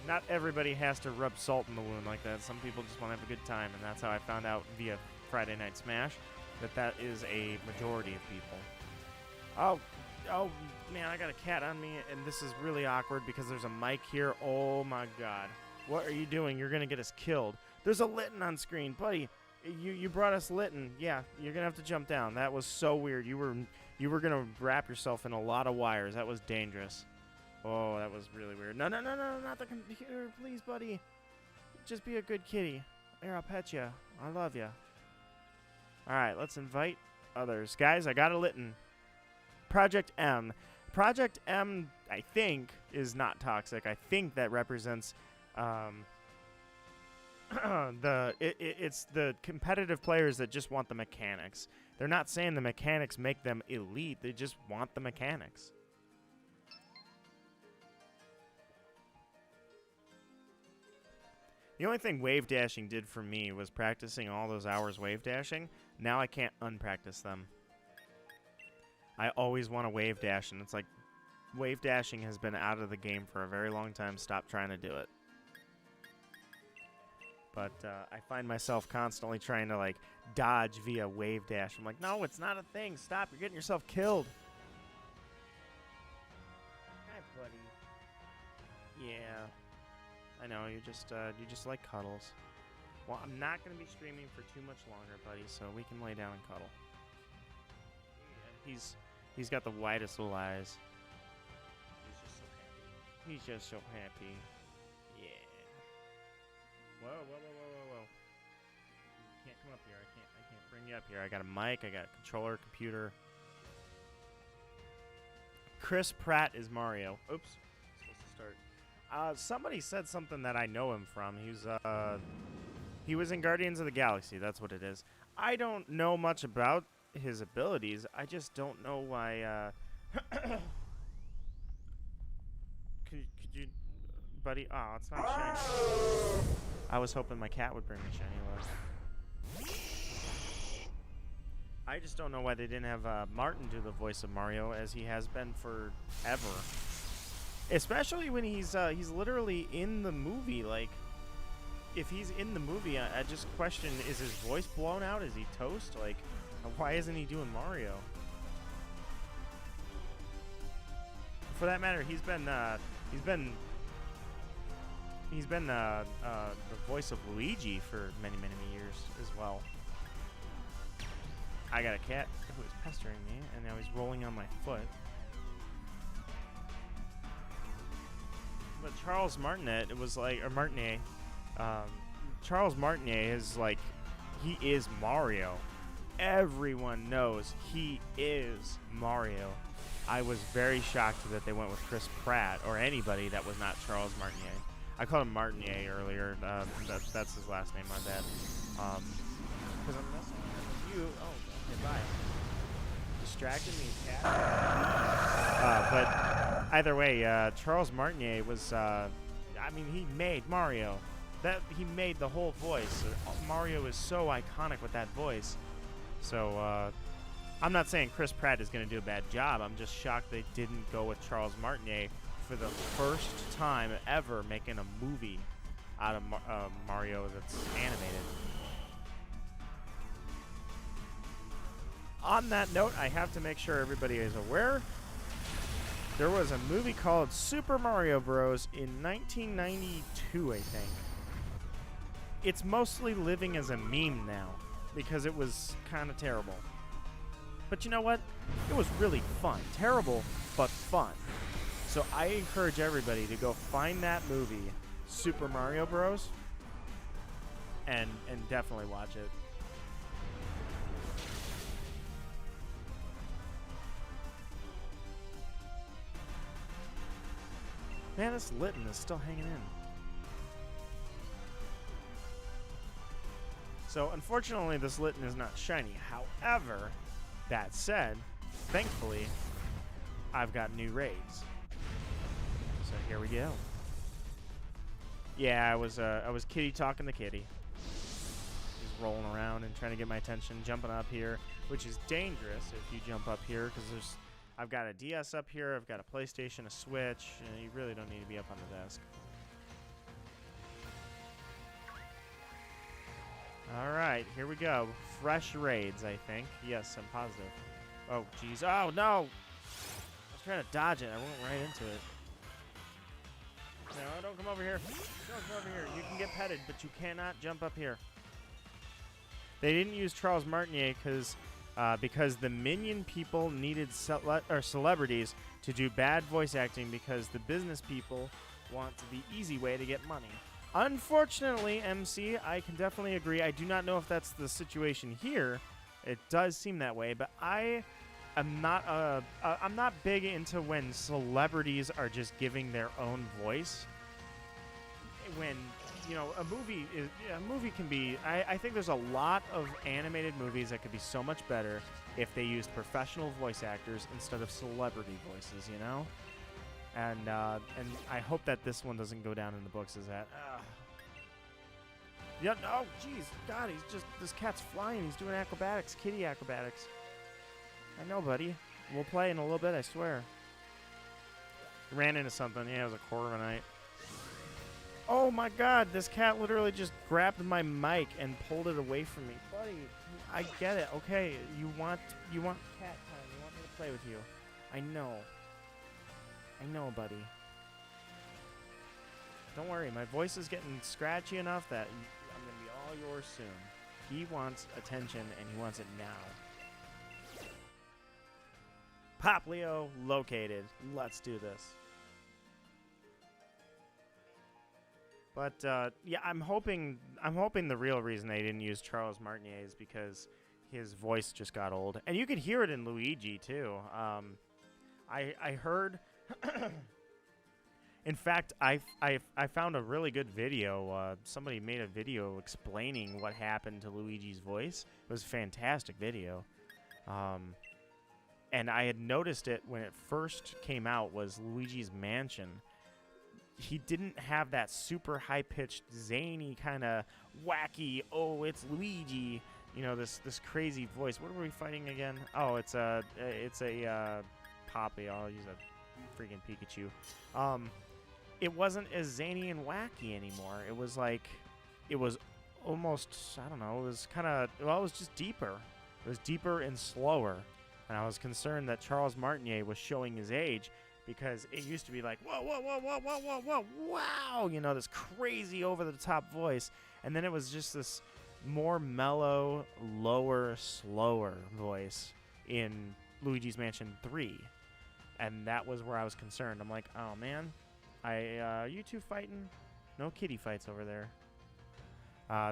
Not everybody has to rub salt in the wound like that. Some people just want to have a good time, and that's how I found out via Friday Night Smash that is a majority of people. Oh man, I got a cat on me, and this is really awkward because there's a mic here. Oh my god. What are you doing? You're going to get us killed. There's a Litten on screen. Buddy, you brought us Litten. Yeah, you're going to have to jump down. That was so weird. You were going to wrap yourself in a lot of wires. That was dangerous. Oh, that was really weird. No, not the computer. Please, buddy. Just be a good kitty. Here, I'll pet you. I love you. All right, let's invite others. Guys, I got a Litten. Project M. Project M, I think, is not toxic. I think that represents it's the competitive players that just want the mechanics. They're not saying the mechanics make them elite. They just want the mechanics. The only thing wave dashing did for me was practicing all those hours wave dashing. Now I can't unpractice them. I always want to wave dash, and it's like wave dashing has been out of the game for a very long time. Stop trying to do it. But I find myself constantly trying to like dodge via wave dash. I'm like, no, it's not a thing. Stop! You're getting yourself killed. Hi, buddy. Yeah, I know you just like cuddles. Well, I'm not gonna be streaming for too much longer, buddy. So we can lay down and cuddle. Yeah, he's got the whitest little eyes. He's just so happy. He's just so happy. Yeah. Whoa. You can't come up here. I can't bring you up here. I got a mic, I got a controller, computer. Chris Pratt is Mario. Oops. Supposed to start. Somebody said something that I know him from. He was in Guardians of the Galaxy. That's what it is. I don't know much about his abilities. I just don't know why could you, buddy? Oh, it's not shiny. I was hoping my cat would bring me shiny love. I just don't know why they didn't have Martin do the voice of Mario, as he has been forever. Especially when he's literally in the movie. Like, if he's in the movie, I just question: is his voice blown out? Is he toast? Like, why isn't he doing Mario? For that matter, he's been the voice of Luigi for many years as well. I got a cat who is pestering me, and now he's rolling on my foot. But Charles Martinet, it was like, or Martinet, Charles Martinet is like, he is Mario. Everyone knows he is Mario. I was very shocked that they went with Chris Pratt or anybody that was not Charles Martinet. I called him Martinet earlier. That's his last name, my bad. Because I'm messing with you. Oh, okay, bye. Distracted me, cat. But either way, Charles Martinet was, I mean, he made Mario. He made the whole voice. Mario is so iconic with that voice. So, I'm not saying Chris Pratt is going to do a bad job. I'm just shocked they didn't go with Charles Martinet for the first time ever making a movie out of Mario that's animated. On that note, I have to make sure everybody is aware. There was a movie called Super Mario Bros. In 1992, I think. It's mostly living as a meme now because it was kind of terrible. But you know what? It was really fun. Terrible, but fun. So I encourage everybody to go find that movie, Super Mario Bros., and definitely watch it. Man, this Litten is still hanging in. So, unfortunately, this Litten is not shiny. However, that said, thankfully, I've got new raids. So here we go. Yeah, I was kitty talking to kitty. He's rolling around and trying to get my attention, jumping up here, which is dangerous if you jump up here because I've got a DS up here, I've got a PlayStation, a Switch, and you really don't need to be up on the desk. All right, here we go. Fresh raids, I think. Yes, I'm positive. Oh, jeez. Oh, no! I was trying to dodge it. I went right into it. No, don't come over here. Don't come over here. You can get petted, but you cannot jump up here. They didn't use Charles Martinet because the minion people needed celebrities to do bad voice acting because the business people want the easy way to get money. Unfortunately, MC, I can definitely agree. I do not know if that's the situation here. It does seem that way, but I'm not big into when celebrities are just giving their own voice. When, you know, a movie can be. I think there's a lot of animated movies that could be so much better if they used professional voice actors instead of celebrity voices. You know. And I hope that this one doesn't go down in the books as that. Yeah, no, jeez, God, this cat's flying. He's doing acrobatics, kitty acrobatics. I know, buddy. We'll play in a little bit, I swear. Ran into something. Yeah, it was a Corviknight. Oh my God, this cat literally just grabbed my mic and pulled it away from me. Buddy, I get it. Okay, you want cat time. You want me to play with you. I know. I know, buddy. Don't worry, my voice is getting scratchy enough that I'm going to be all yours soon. He wants attention, and he wants it now. Popplio located. Let's do this. But, yeah, I'm hoping the real reason they didn't use Charles Martinet is because his voice just got old. And you could hear it in Luigi, too. I heard... In fact, I found a really good video. Somebody made a video explaining what happened to Luigi's voice. It was a fantastic video. And I had noticed it when it first came out was Luigi's Mansion. He didn't have that super high-pitched, zany kind of wacky, oh, it's Luigi you know, this crazy voice. What are we fighting again? Oh, it's a Popplio. I'll use a freaking Pikachu. It wasn't as zany and wacky anymore. It was like, it was almost, I don't know, it was kind of, well, it was just deeper. It was deeper and slower. And I was concerned that Charles Martinet was showing his age, because it used to be like, whoa, whoa, whoa, whoa, whoa, whoa, whoa, wow, you know, this crazy over-the-top voice. And then it was just this more mellow, lower, slower voice in Luigi's Mansion 3. And that was where I was concerned. I'm like, oh, man, you two fighting? No kitty fights over there.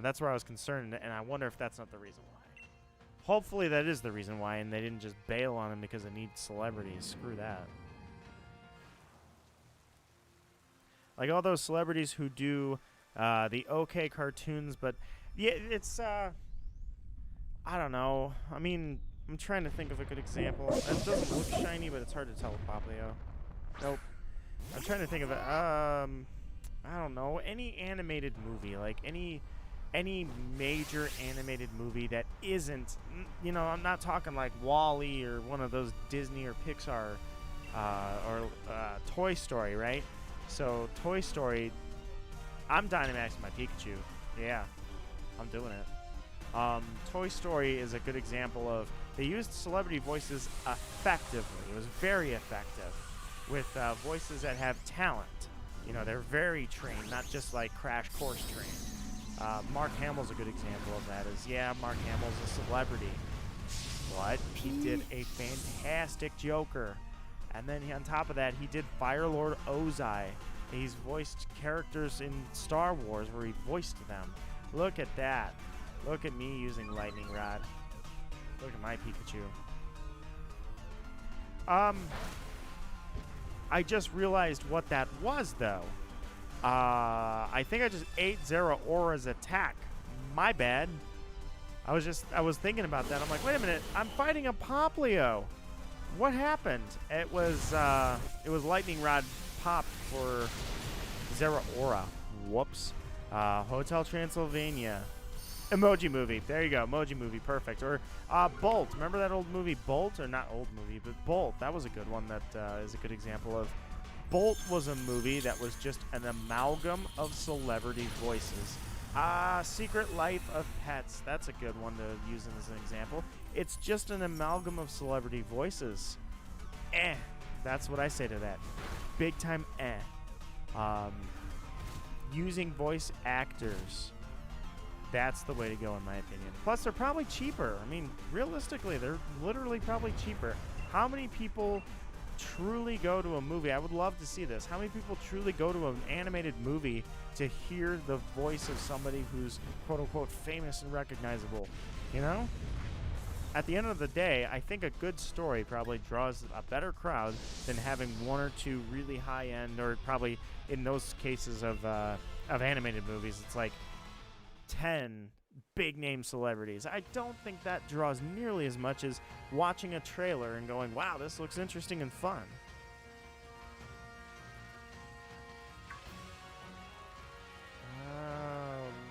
That's where I was concerned, and I wonder if that's not the reason why. Hopefully that is the reason why, and they didn't just bail on him because they need celebrities. Screw that. Like all those celebrities who do the okay cartoons, but yeah, it's, I don't know. I mean, I'm trying to think of a good example. It doesn't look shiny, but it's hard to tell with Popplio. Nope. I'm trying to think of it. I don't know. Any animated movie, like any major animated movie that isn't, you know, I'm not talking like WALL-E or one of those Disney or Pixar or Toy Story, right? So Toy Story, I'm Dynamaxing my Pikachu. Yeah, I'm doing it. Toy Story is a good example of, they used celebrity voices effectively. It was very effective with voices that have talent. You know, they're very trained, not just like crash course trained. Mark Hamill's a good example of that. Yeah, Mark Hamill's a celebrity, but he did a fantastic Joker. And then on top of that, he did Fire Lord Ozai. He's voiced characters in Star Wars where he voiced them. Look at that. Look at me using Lightning Rod. Look at my Pikachu. I just realized what that was, though. I think I just ate Zeraora's attack. My bad. I was thinking about that. I'm like, wait a minute. I'm fighting a Popplio. What happened? It was Lightning Rod popped for Zeraora. Whoops. Hotel Transylvania. Emoji Movie. There you go. Emoji Movie. Perfect. Or Bolt. Remember that old movie Bolt? Or not old movie, but Bolt. That was a good one that is a good example of. Bolt was a movie that was just an amalgam of celebrity voices. Secret Life of Pets. That's a good one to use as an example. It's just an amalgam of celebrity voices. That's what I say to that. Big time using voice actors. That's the way to go, in my opinion. Plus, they're probably cheaper. I mean, realistically, they're literally probably cheaper. How many people truly go to a movie? I would love to see this. How many people truly go to an animated movie to hear the voice of somebody who's quote-unquote famous and recognizable? You know? At the end of the day, I think a good story probably draws a better crowd than having one or two really high-end, or probably in those cases of animated movies, it's like 10 big-name celebrities. I don't think that draws nearly as much as watching a trailer and going, wow, this looks interesting and fun.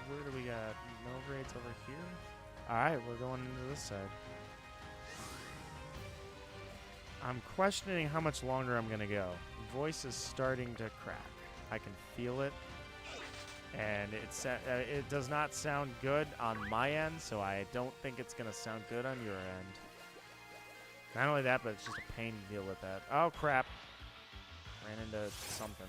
Where do we got? No grades over here? Alright, we're going into this side. I'm questioning how much longer I'm going to go. Voice is starting to crack. I can feel it. And it does not sound good on my end, so I don't think it's going to sound good on your end. Not only that, but it's just a pain to deal with that. Oh, crap. Ran into something.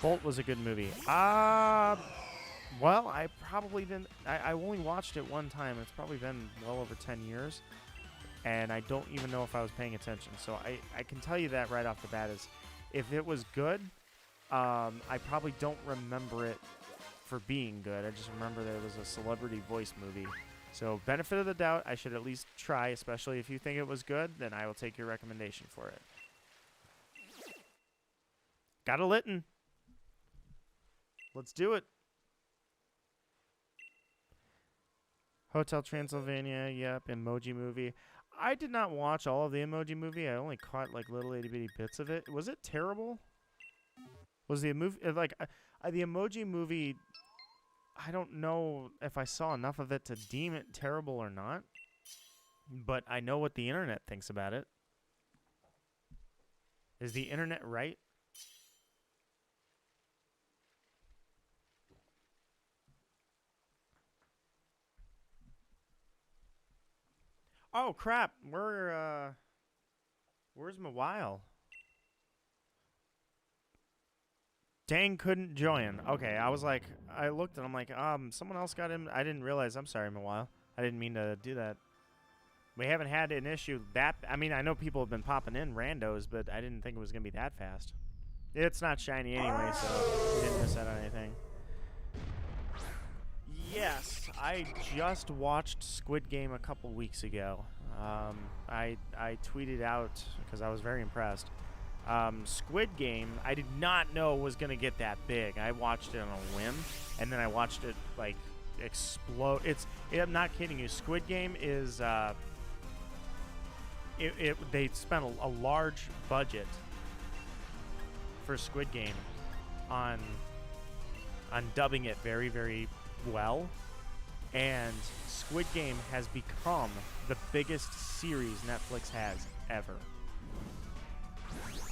Bolt was a good movie. Well, I probably didn't... I only watched it one time. It's probably been well over 10 years. And I don't even know if I was paying attention. So I can tell you that right off the bat is, if it was good... I probably don't remember it for being good. I just remember that it was a celebrity voice movie. So, benefit of the doubt, I should at least try, especially if you think it was good, then I will take your recommendation for it. Got a Litten. Let's do it. Hotel Transylvania, yep, Emoji Movie. I did not watch all of the Emoji Movie. I only caught like little itty-bitty bits of it. Was it terrible? Was the movie like the Emoji Movie? I don't know if I saw enough of it to deem it terrible or not, but I know what the internet thinks about it. Is the internet right? Oh crap! Where's Mawile? Dang, couldn't join. Okay, I was like, I looked and I'm like, someone else got him. I didn't realize. I'm sorry, Mawile. I didn't mean to do that. We haven't had an issue that. I mean, I know people have been popping in randos, but I didn't think it was gonna be that fast. It's not shiny anyway, so we didn't miss out on anything. Yes, I just watched Squid Game a couple weeks ago. I tweeted out because I was very impressed. Squid Game, I did not know was gonna get that big. I watched it on a whim, and then I watched it like explode. I'm not kidding you. Squid Game is they spent a large budget for Squid Game on dubbing it very, very well, and Squid Game has become the biggest series Netflix has ever.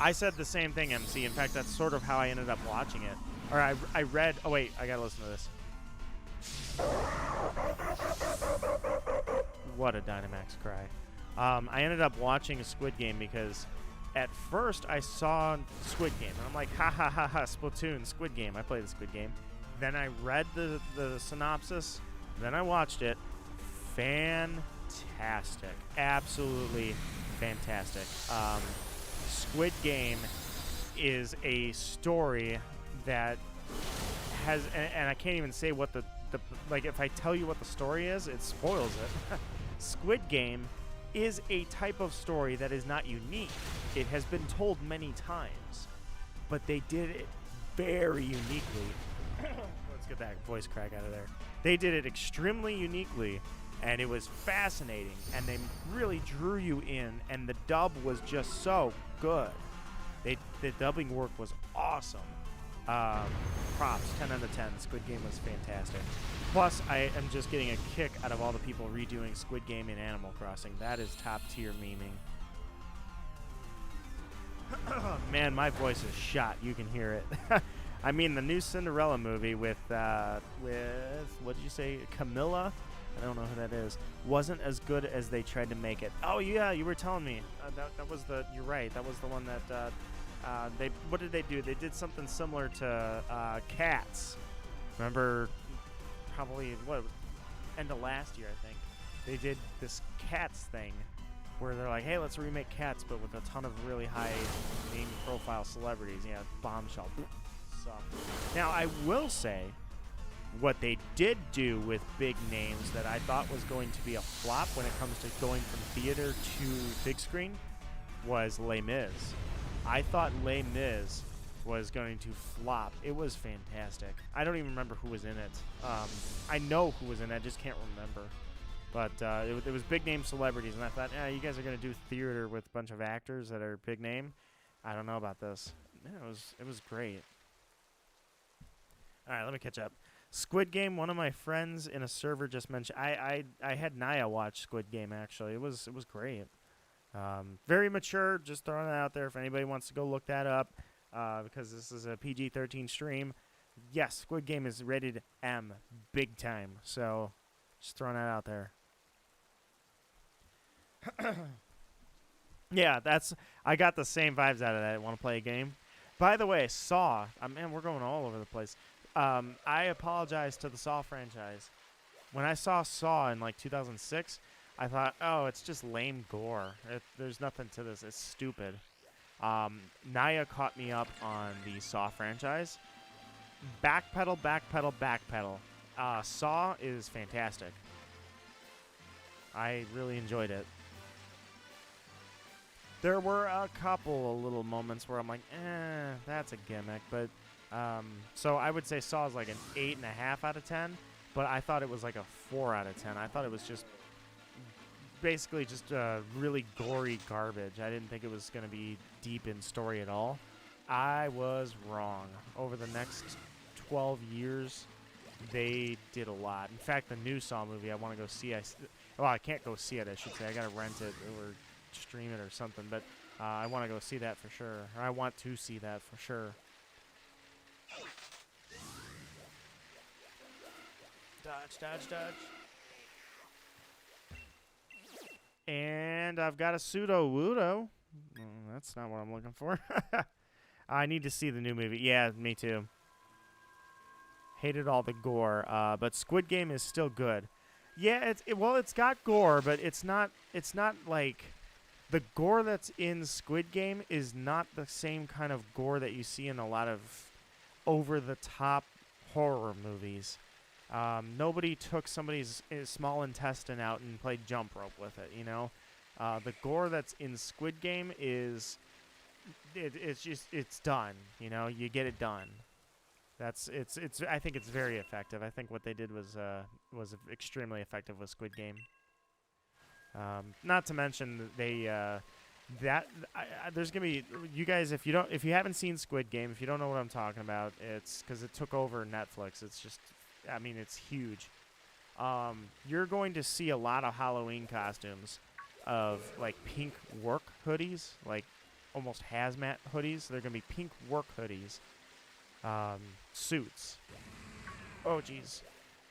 I said the same thing, MC. In fact, that's sort of how I ended up watching it. Or I read... Oh, wait. I gotta listen to this. What a Dynamax cry. I ended up watching Squid Game because at first I saw Squid Game. And I'm like, ha ha ha ha, Splatoon, Squid Game. I played the Squid Game. Then I read the synopsis. Then I watched it. Fantastic. Absolutely fantastic. Squid Game is a story that has, and I can't even say what the like, if I tell you what the story is, it spoils it. Squid Game is a type of story that is not unique. It has been told many times, but they did it very uniquely. Let's get that voice crack out of there. They did it extremely uniquely, and it was fascinating, and they really drew you in, and the dub was just so good. The dubbing work was awesome. Props, 10 out of 10. Squid Game was fantastic. Plus, I am just getting a kick out of all the people redoing Squid Game in Animal Crossing. That is top-tier memeing. Man, my voice is shot. You can hear it. I mean, the new Cinderella movie with what did you say, Camilla? I don't know who that is. Wasn't as good as they tried to make it. Oh yeah, you were telling me. That was the. You're right. That was the one that they. What did they do? They did something similar to Cats. Remember? Probably what? End of last year, I think. They did this Cats thing, where they're like, hey, let's remake Cats, but with a ton of really high name profile celebrities. Yeah, Bombshell. So, now I will say, what they did do with big names that I thought was going to be a flop when it comes to going from theater to big screen was Les Mis. I thought Les Mis was going to flop. It was fantastic. I don't even remember who was in it. I know who was in it, I just can't remember. But it was big name celebrities, and I thought, you guys are going to do theater with a bunch of actors that are big name? I don't know about this. Yeah, it was great. All right, let me catch up. Squid Game, one of my friends in a server just mentioned. I had Naya watch Squid Game, actually. It was great. Very mature, just throwing that out there if anybody wants to go look that up, because this is a PG-13 stream. Yes, Squid Game is rated M, big time. So, just throwing that out there. Yeah, I got the same vibes out of that. Want to play a game? By the way, Saw. Man, we're going all over the place. I apologize to the Saw franchise. When I saw Saw in like 2006, I thought, oh, it's just lame gore. There's nothing to this. It's stupid. Naya caught me up on the Saw franchise. Backpedal, backpedal, backpedal. Saw is fantastic. I really enjoyed it. There were a couple of little moments where I'm like, that's a gimmick. But so I would say Saw is like an 8.5 out of 10. But I thought it was like a 4 out of 10. I thought it was just basically just really gory garbage. I didn't think it was going to be deep in story at all. I was wrong. Over the next 12 years, They did a lot. In fact, the new Saw movie I want to go see. Well, I can't go see it, I should say. I got to rent it or stream it or something. But I want to go see that for sure. Or I want to see that for sure. Dodge, dodge, dodge. And I've got a pseudo-wudo. That's not what I'm looking for. I need to see the new movie. Yeah, me too. Hated all the gore, but Squid Game is still good. Yeah, it's got gore, but it's not like the gore that's in Squid Game is not the same kind of gore that you see in a lot of over-the-top horror movies. Nobody took somebody's small intestine out and played jump rope with it, you know? The gore that's in Squid Game is, it's done, you know? You get it done. I think it's very effective. I think what they did was extremely effective with Squid Game. Not to mention there's gonna be, you guys, if you haven't seen Squid Game, if you don't know what I'm talking about, it's because it took over Netflix. It's just, I mean, it's huge. You're going to see a lot of Halloween costumes of like pink work hoodies, like almost hazmat hoodies. They're gonna be pink work hoodies, suits. Oh geez,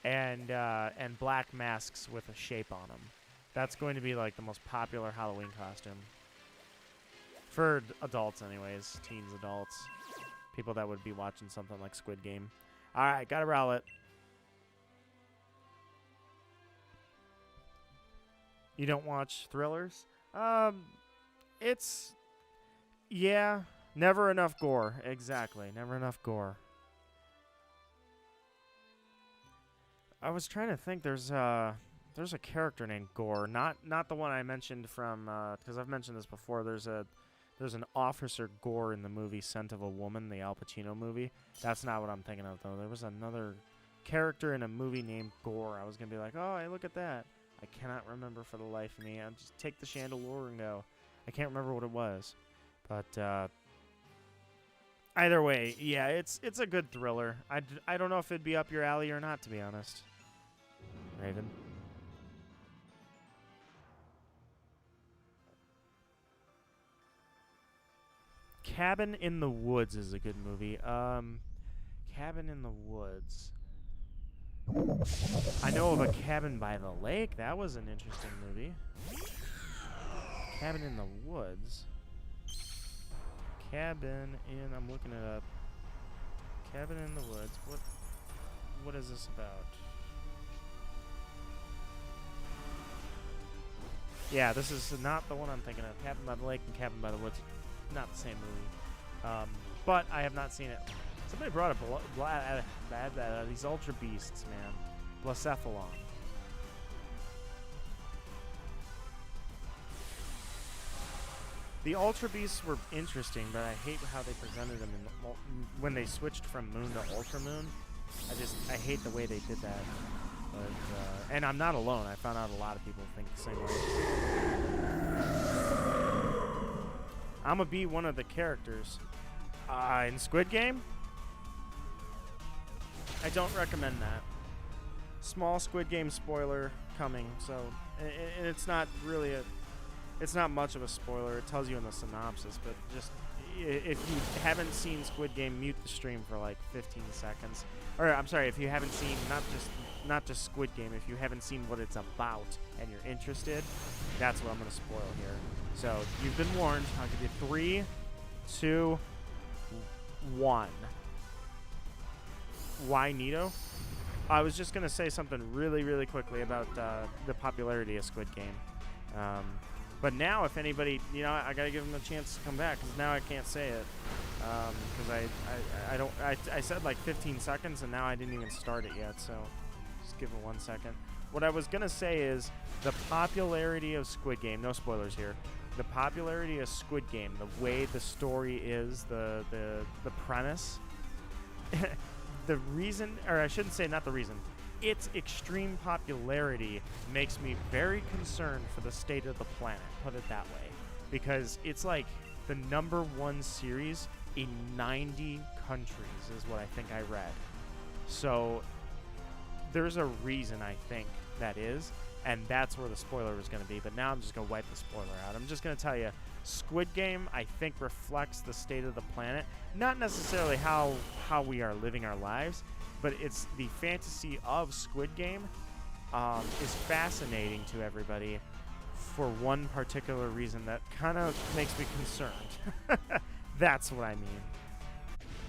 and black masks with a shape on them. That's going to be like the most popular Halloween costume for adults, anyways, teens, adults, people that would be watching something like Squid Game. All right, got a Rowlet. You don't watch thrillers? Yeah, never enough gore. Exactly, never enough gore. I was trying to think. There's a character named Gore, not the one I mentioned from, because I've mentioned this before. There's an Officer Gore in the movie Scent of a Woman, the Al Pacino movie. That's not what I'm thinking of though. There was another character in a movie named Gore. I was gonna be like, oh, hey, look at that. I cannot remember for the life of me. I'll just take the chandelier and go. I can't remember what it was. But either way, yeah, it's a good thriller. I don't know if it'd be up your alley or not, to be honest. Raven. Cabin in the Woods is a good movie. Cabin in the Woods. I know of a Cabin by the Lake. That was an interesting movie. Cabin in the Woods. Cabin in... I'm looking it up. Cabin in the Woods. What is this about? Yeah, this is not the one I'm thinking of. Cabin by the Lake and Cabin by the Woods. Not the same movie. But I have not seen it. Somebody brought up these Ultra Beasts, man. Blacephalon. The Ultra Beasts were interesting, but I hate how they presented them when they switched from Moon to Ultra Moon. I hate the way they did that. But, and I'm not alone. I found out a lot of people think the same way. I'm gonna be one of the characters in Squid Game. I don't recommend that. Small Squid Game spoiler coming, so it's not really it's not much of a spoiler. It tells you in the synopsis, but just if you haven't seen Squid Game, mute the stream for like 15 seconds. Or I'm sorry, if you haven't seen not just Squid Game, if you haven't seen what it's about and you're interested, that's what I'm going to spoil here. So you've been warned. I'll give you 3, 2, 1. Why Nito? I was just going to say something really, really quickly about the popularity of Squid Game. But now, if anybody, you know, I got to give them a chance to come back, because now I can't say it. Because I said like 15 seconds, and now I didn't even start it yet, so just give it 1 second. What I was going to say is the popularity of Squid Game, no spoilers here, the popularity of Squid Game, the way the story is, the premise, the reason, or I shouldn't say not the reason, its extreme popularity makes me very concerned for the state of the planet, put it that way. Because it's like the #1 series in 90 countries is what I think I read. So there's a reason I think that is, and that's where the spoiler was going to be. But now I'm just going to wipe the spoiler out. I'm just going to tell you, Squid Game, I think, reflects the state of the planet. Not necessarily how we are living our lives, but it's the fantasy of Squid Game is fascinating to everybody for one particular reason that kind of makes me concerned. That's what I mean.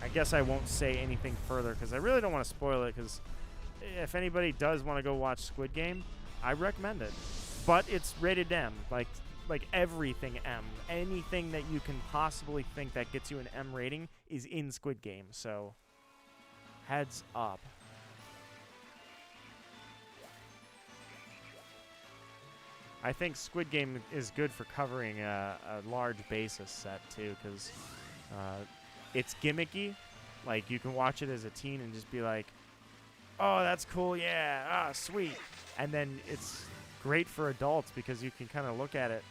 I guess I won't say anything further because I really don't want to spoil it, because if anybody does want to go watch Squid Game, I recommend it. But it's rated M, like everything M. Anything that you can possibly think that gets you an M rating is in Squid Game, so heads up. I think Squid Game is good for covering a large basis set too, because it's gimmicky. Like, you can watch it as a teen and just be like, oh, that's cool, yeah, ah, sweet. And then it's great for adults because you can kind of look at it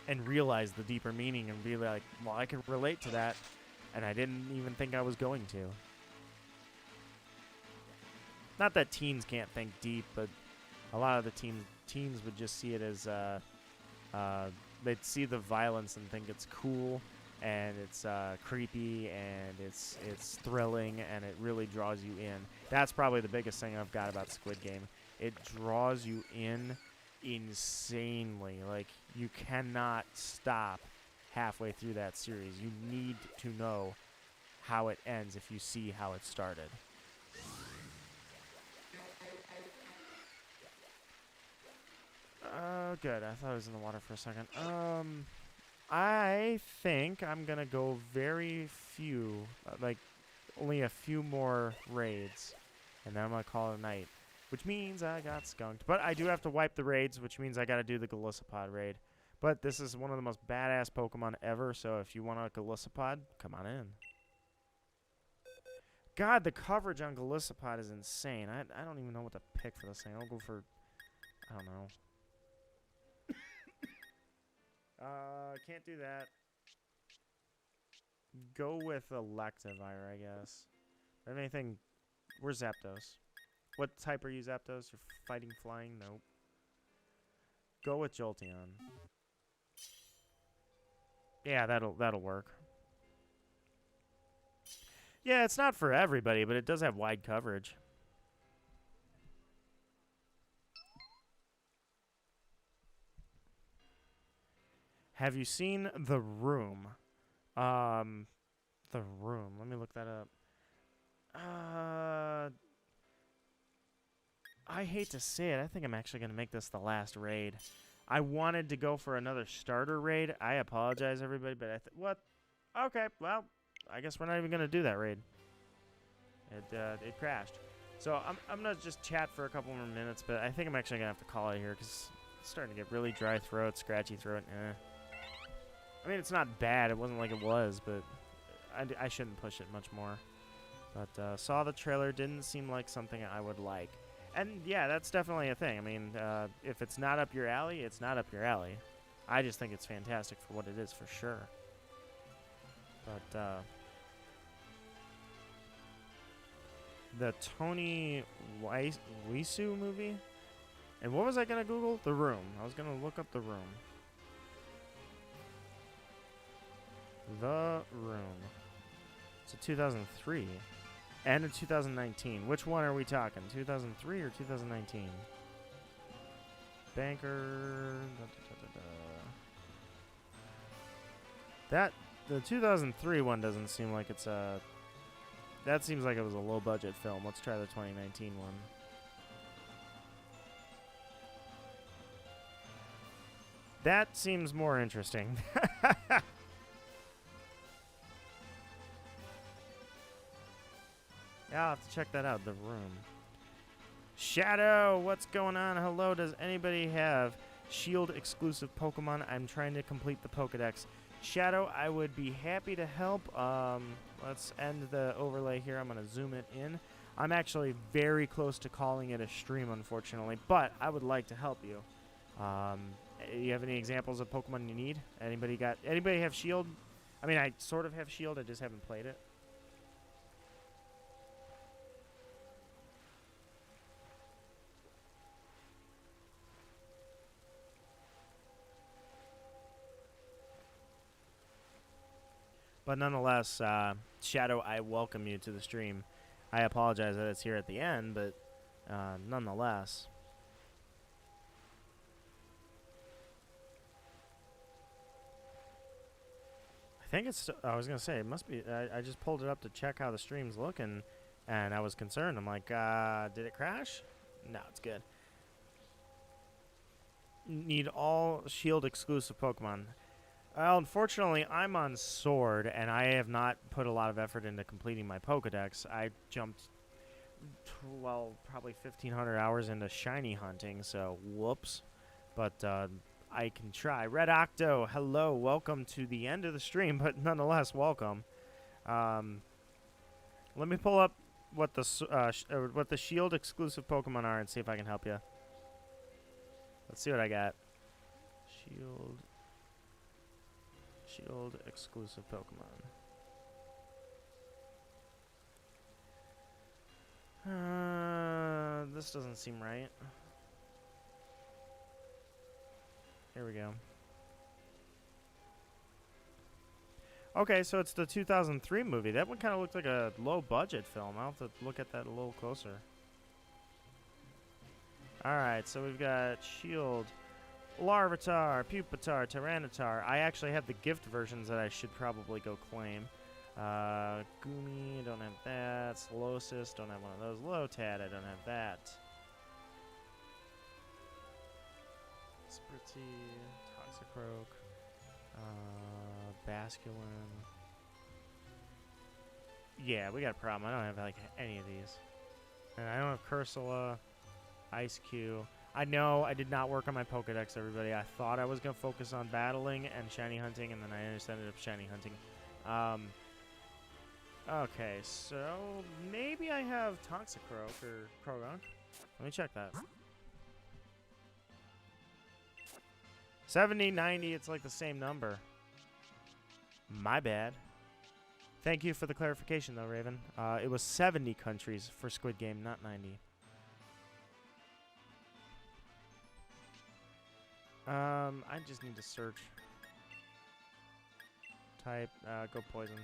and realize the deeper meaning and be like, well, I can relate to that, and I didn't even think I was going to. Not that teens can't think deep, but a lot of the teens would just see it as they'd see the violence and think it's cool, and it's creepy, and it's thrilling, and it really draws you in. That's probably the biggest thing I've got about Squid Game. It draws you in insanely. Like, you cannot stop halfway through that series. You need to know how it ends if you see how it started. Good. I thought I was in the water for a second. I think I'm gonna go very few, like only a few more raids, and then I'm gonna call it a night, which means I got skunked. But I do have to wipe the raids, which means I gotta do the Golisopod raid. But this is one of the most badass Pokemon ever, so if you want a Golisopod, come on in. God, the coverage on Golisopod is insane. I don't even know what to pick for this thing. I'll go for, I don't know. Can't do that. Go with Electivire, I guess. Have anything? Where's Zapdos? What type are you, Zapdos? You're fighting flying? Nope. Go with Jolteon. Yeah, that'll work. Yeah, it's not for everybody, but it does have wide coverage. Have you seen The Room? The Room. Let me look that up. I hate to say it. I think I'm actually going to make this the last raid. I wanted to go for another starter raid. I apologize, everybody, but what? Okay, well, I guess we're not even going to do that raid. It crashed. So I'm going to just chat for a couple more minutes, but I think I'm actually going to have to call it here because it's starting to get really dry throat, scratchy throat. I mean, it's not bad. It wasn't like it was, but I shouldn't push it much more. But saw the trailer. Didn't seem like something I would like. And, yeah, that's definitely a thing. I mean, if it's not up your alley, it's not up your alley. I just think it's fantastic for what it is, for sure. But, the Tony Wiseau movie? And what was I going to Google? The Room. I was going to look up The Room. The Room. It's a 2003. And a 2019. Which one are we talking? 2003 or 2019? Banker. The 2003 one doesn't seem like it's a... That seems like it was a low-budget film. Let's try the 2019 one. That seems more interesting. Yeah, I'll have to check that out. The Room. Shadow, what's going on? Hello, does anybody have Shield exclusive Pokemon? I'm trying to complete the Pokedex. Shadow, I would be happy to help. Let's end the overlay here. I'm going to zoom it in. I'm actually very close to calling it a stream, unfortunately, but I would like to help you. You have any examples of Pokemon you need? Anybody have Shield? I mean, I sort of have Shield. I just haven't played it. But nonetheless, Shadow, I welcome you to the stream. I apologize that it's here at the end, but nonetheless. I think it's, I was going to say, it must be, I just pulled it up to check how the stream's looking, and I was concerned. I'm like, did it crash? No, it's good. Need all Shield exclusive Pokemon. Well, unfortunately, I'm on Sword, and I have not put a lot of effort into completing my Pokedex. I jumped, well, probably 1,500 hours into shiny hunting, so whoops. But I can try. Red Octo, hello, welcome to the end of the stream, but nonetheless, welcome. Let me pull up what the Shield exclusive Pokemon are and see if I can help you. Let's see what I got. Shield exclusive Pokemon. This doesn't seem right. Here we go. Okay, so it's the 2003 movie. That one kind of looked like a low-budget film. I'll have to look at that a little closer. Alright, so we've got Shield, Larvitar, Pupitar, Tyranitar. I actually have the gift versions that I should probably go claim. Goomy, don't have that. Solosis, don't have one of those. Lotad, I don't have that. Spritzy, Toxicroak, Basculin. Yeah, we got a problem. I don't have like any of these. And I don't have Cursula, Ice Cube. I know I did not work on my Pokedex, everybody. I thought I was going to focus on battling and shiny hunting, and then I just ended up shiny hunting. Okay, so maybe I have Toxicroak or Croagunk. Let me check that. 70, 90, it's like the same number. My bad. Thank you for the clarification, though, Raven. It was 70 countries for Squid Game, not 90. I just need to search. Type, go poison.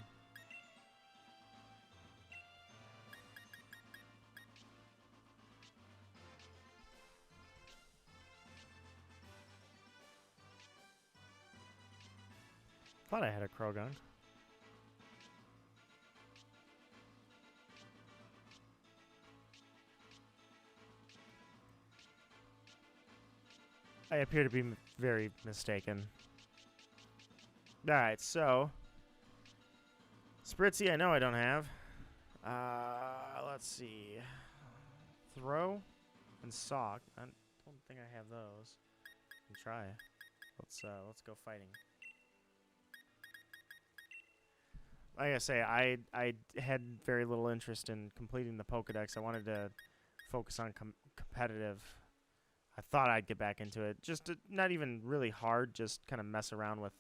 Thought I had a Croagunk. I appear to be very mistaken. Alright, so Spritzy I know I don't have. Let's see. Throw and Sock. I don't think I have those. I can try. Let's go fighting. Like I say, I had very little interest in completing the Pokedex. I wanted to focus on competitive. I thought I'd get back into it. Just not even really hard, just kind of mess around with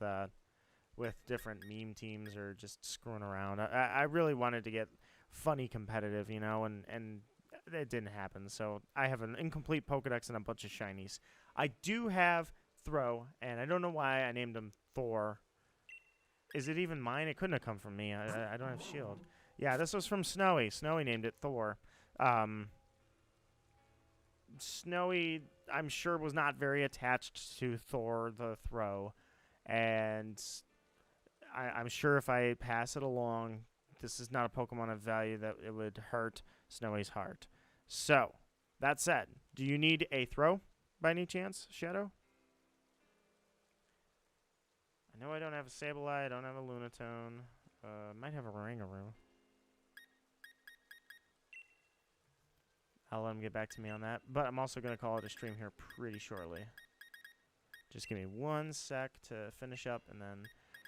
different meme teams or just screwing around. I really wanted to get funny competitive, you know, and it didn't happen. So I have an incomplete Pokedex and a bunch of shinies. I do have Throw, and I don't know why I named him Thor. Is it even mine? It couldn't have come from me. I don't have Shield. Yeah, this was from Snowy. Snowy named it Thor. Snowy, I'm sure, was not very attached to Thor the Throw. And I'm sure if I pass it along, this is not a Pokemon of value that it would hurt Snowy's heart. So, that said, do you need a Throw by any chance, Shadow? I know I don't have a Sableye, I don't have a Lunatone. Might have a Rangaroo. I'll let him get back to me on that. But I'm also going to call it a stream here pretty shortly. Just give me 1 sec to finish up, and then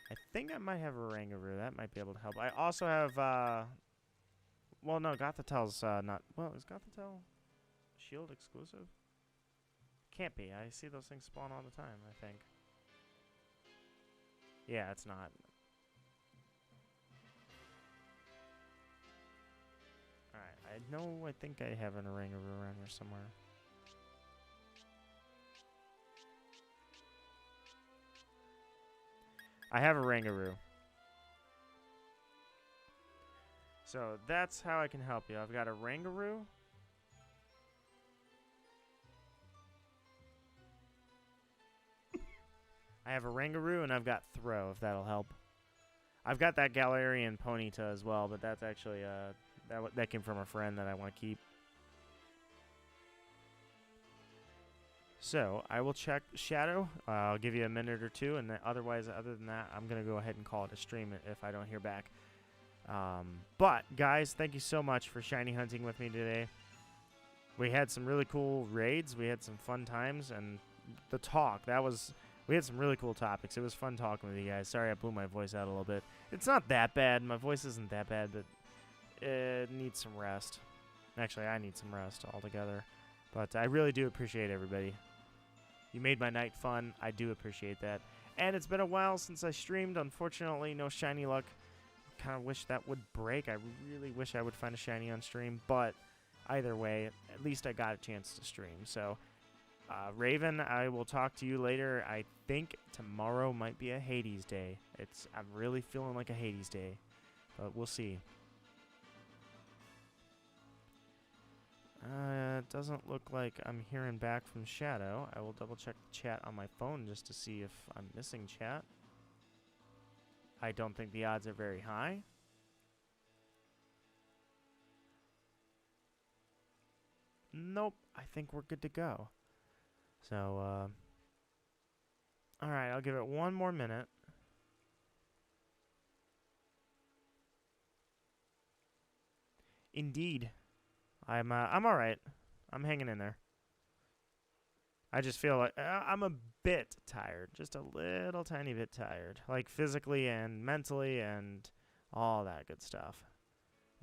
I think I might have a Rangaroo. That might be able to help. I also have, well, no, Gothitel's not, well, is Gothitelle Shield exclusive? Can't be. I see those things spawn all the time, I think. Yeah, it's not. Alright, I think I have an Rangaroo around here somewhere. I have a Rangaroo. So that's how I can help you. I've got a Rangaroo. I have a Rangaroo and I've got Throw, if that'll help. I've got that Galarian Ponyta as well, but that's actually that came from a friend that I want to keep. So I will check Shadow. I'll give you a minute or two, and then other than that, I'm gonna go ahead and call it a stream if I don't hear back. But guys, thank you so much for shiny hunting with me today. We had some really cool raids. We had some fun times, and the talk we had some really cool topics. It was fun talking with you guys. Sorry I blew my voice out a little bit. It's not that bad. My voice isn't that bad, but it needs some rest. Actually, I need some rest altogether. But I really do appreciate everybody. You made my night fun. I do appreciate that. And it's been a while since I streamed. Unfortunately, no shiny luck. Kind of wish that would break. I really wish I would find a shiny on stream. But either way, at least I got a chance to stream. So, Raven, I will talk to you later. I think tomorrow might be a Hades day. I'm really feeling like a Hades day. But we'll see. It doesn't look like I'm hearing back from Shadow. I will double check the chat on my phone just to see if I'm missing chat. I don't think the odds are very high. Nope, I think we're good to go. So, alright, I'll give it one more minute. Indeed. I'm alright. I'm hanging in there. I just feel like I'm a bit tired. Just a little tiny bit tired. Like physically and mentally and all that good stuff.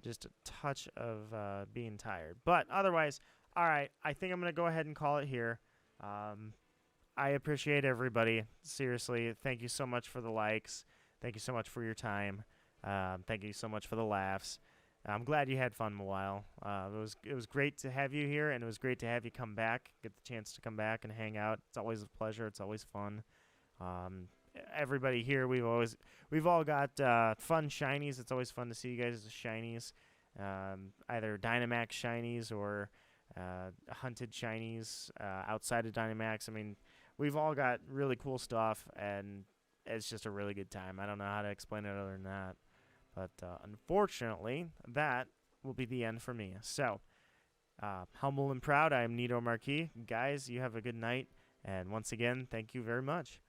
Just a touch of being tired. But otherwise, alright, I think I'm going to go ahead and call it here. I appreciate everybody. Seriously, thank you so much for the likes. Thank you so much for your time. Thank you so much for the laughs. I'm glad you had fun a while. It was great to have you here, and it was great to have you come back, get the chance to come back and hang out. It's always a pleasure. It's always fun. Everybody here, we've all got fun shinies. It's always fun to see you guys as shinies, either Dynamax shinies or hunted shinies outside of Dynamax. I mean, we've all got really cool stuff, and it's just a really good time. I don't know how to explain it other than that. But unfortunately, that will be the end for me. So, humble and proud, I am Nito Marquis. Guys, you have a good night. And once again, thank you very much.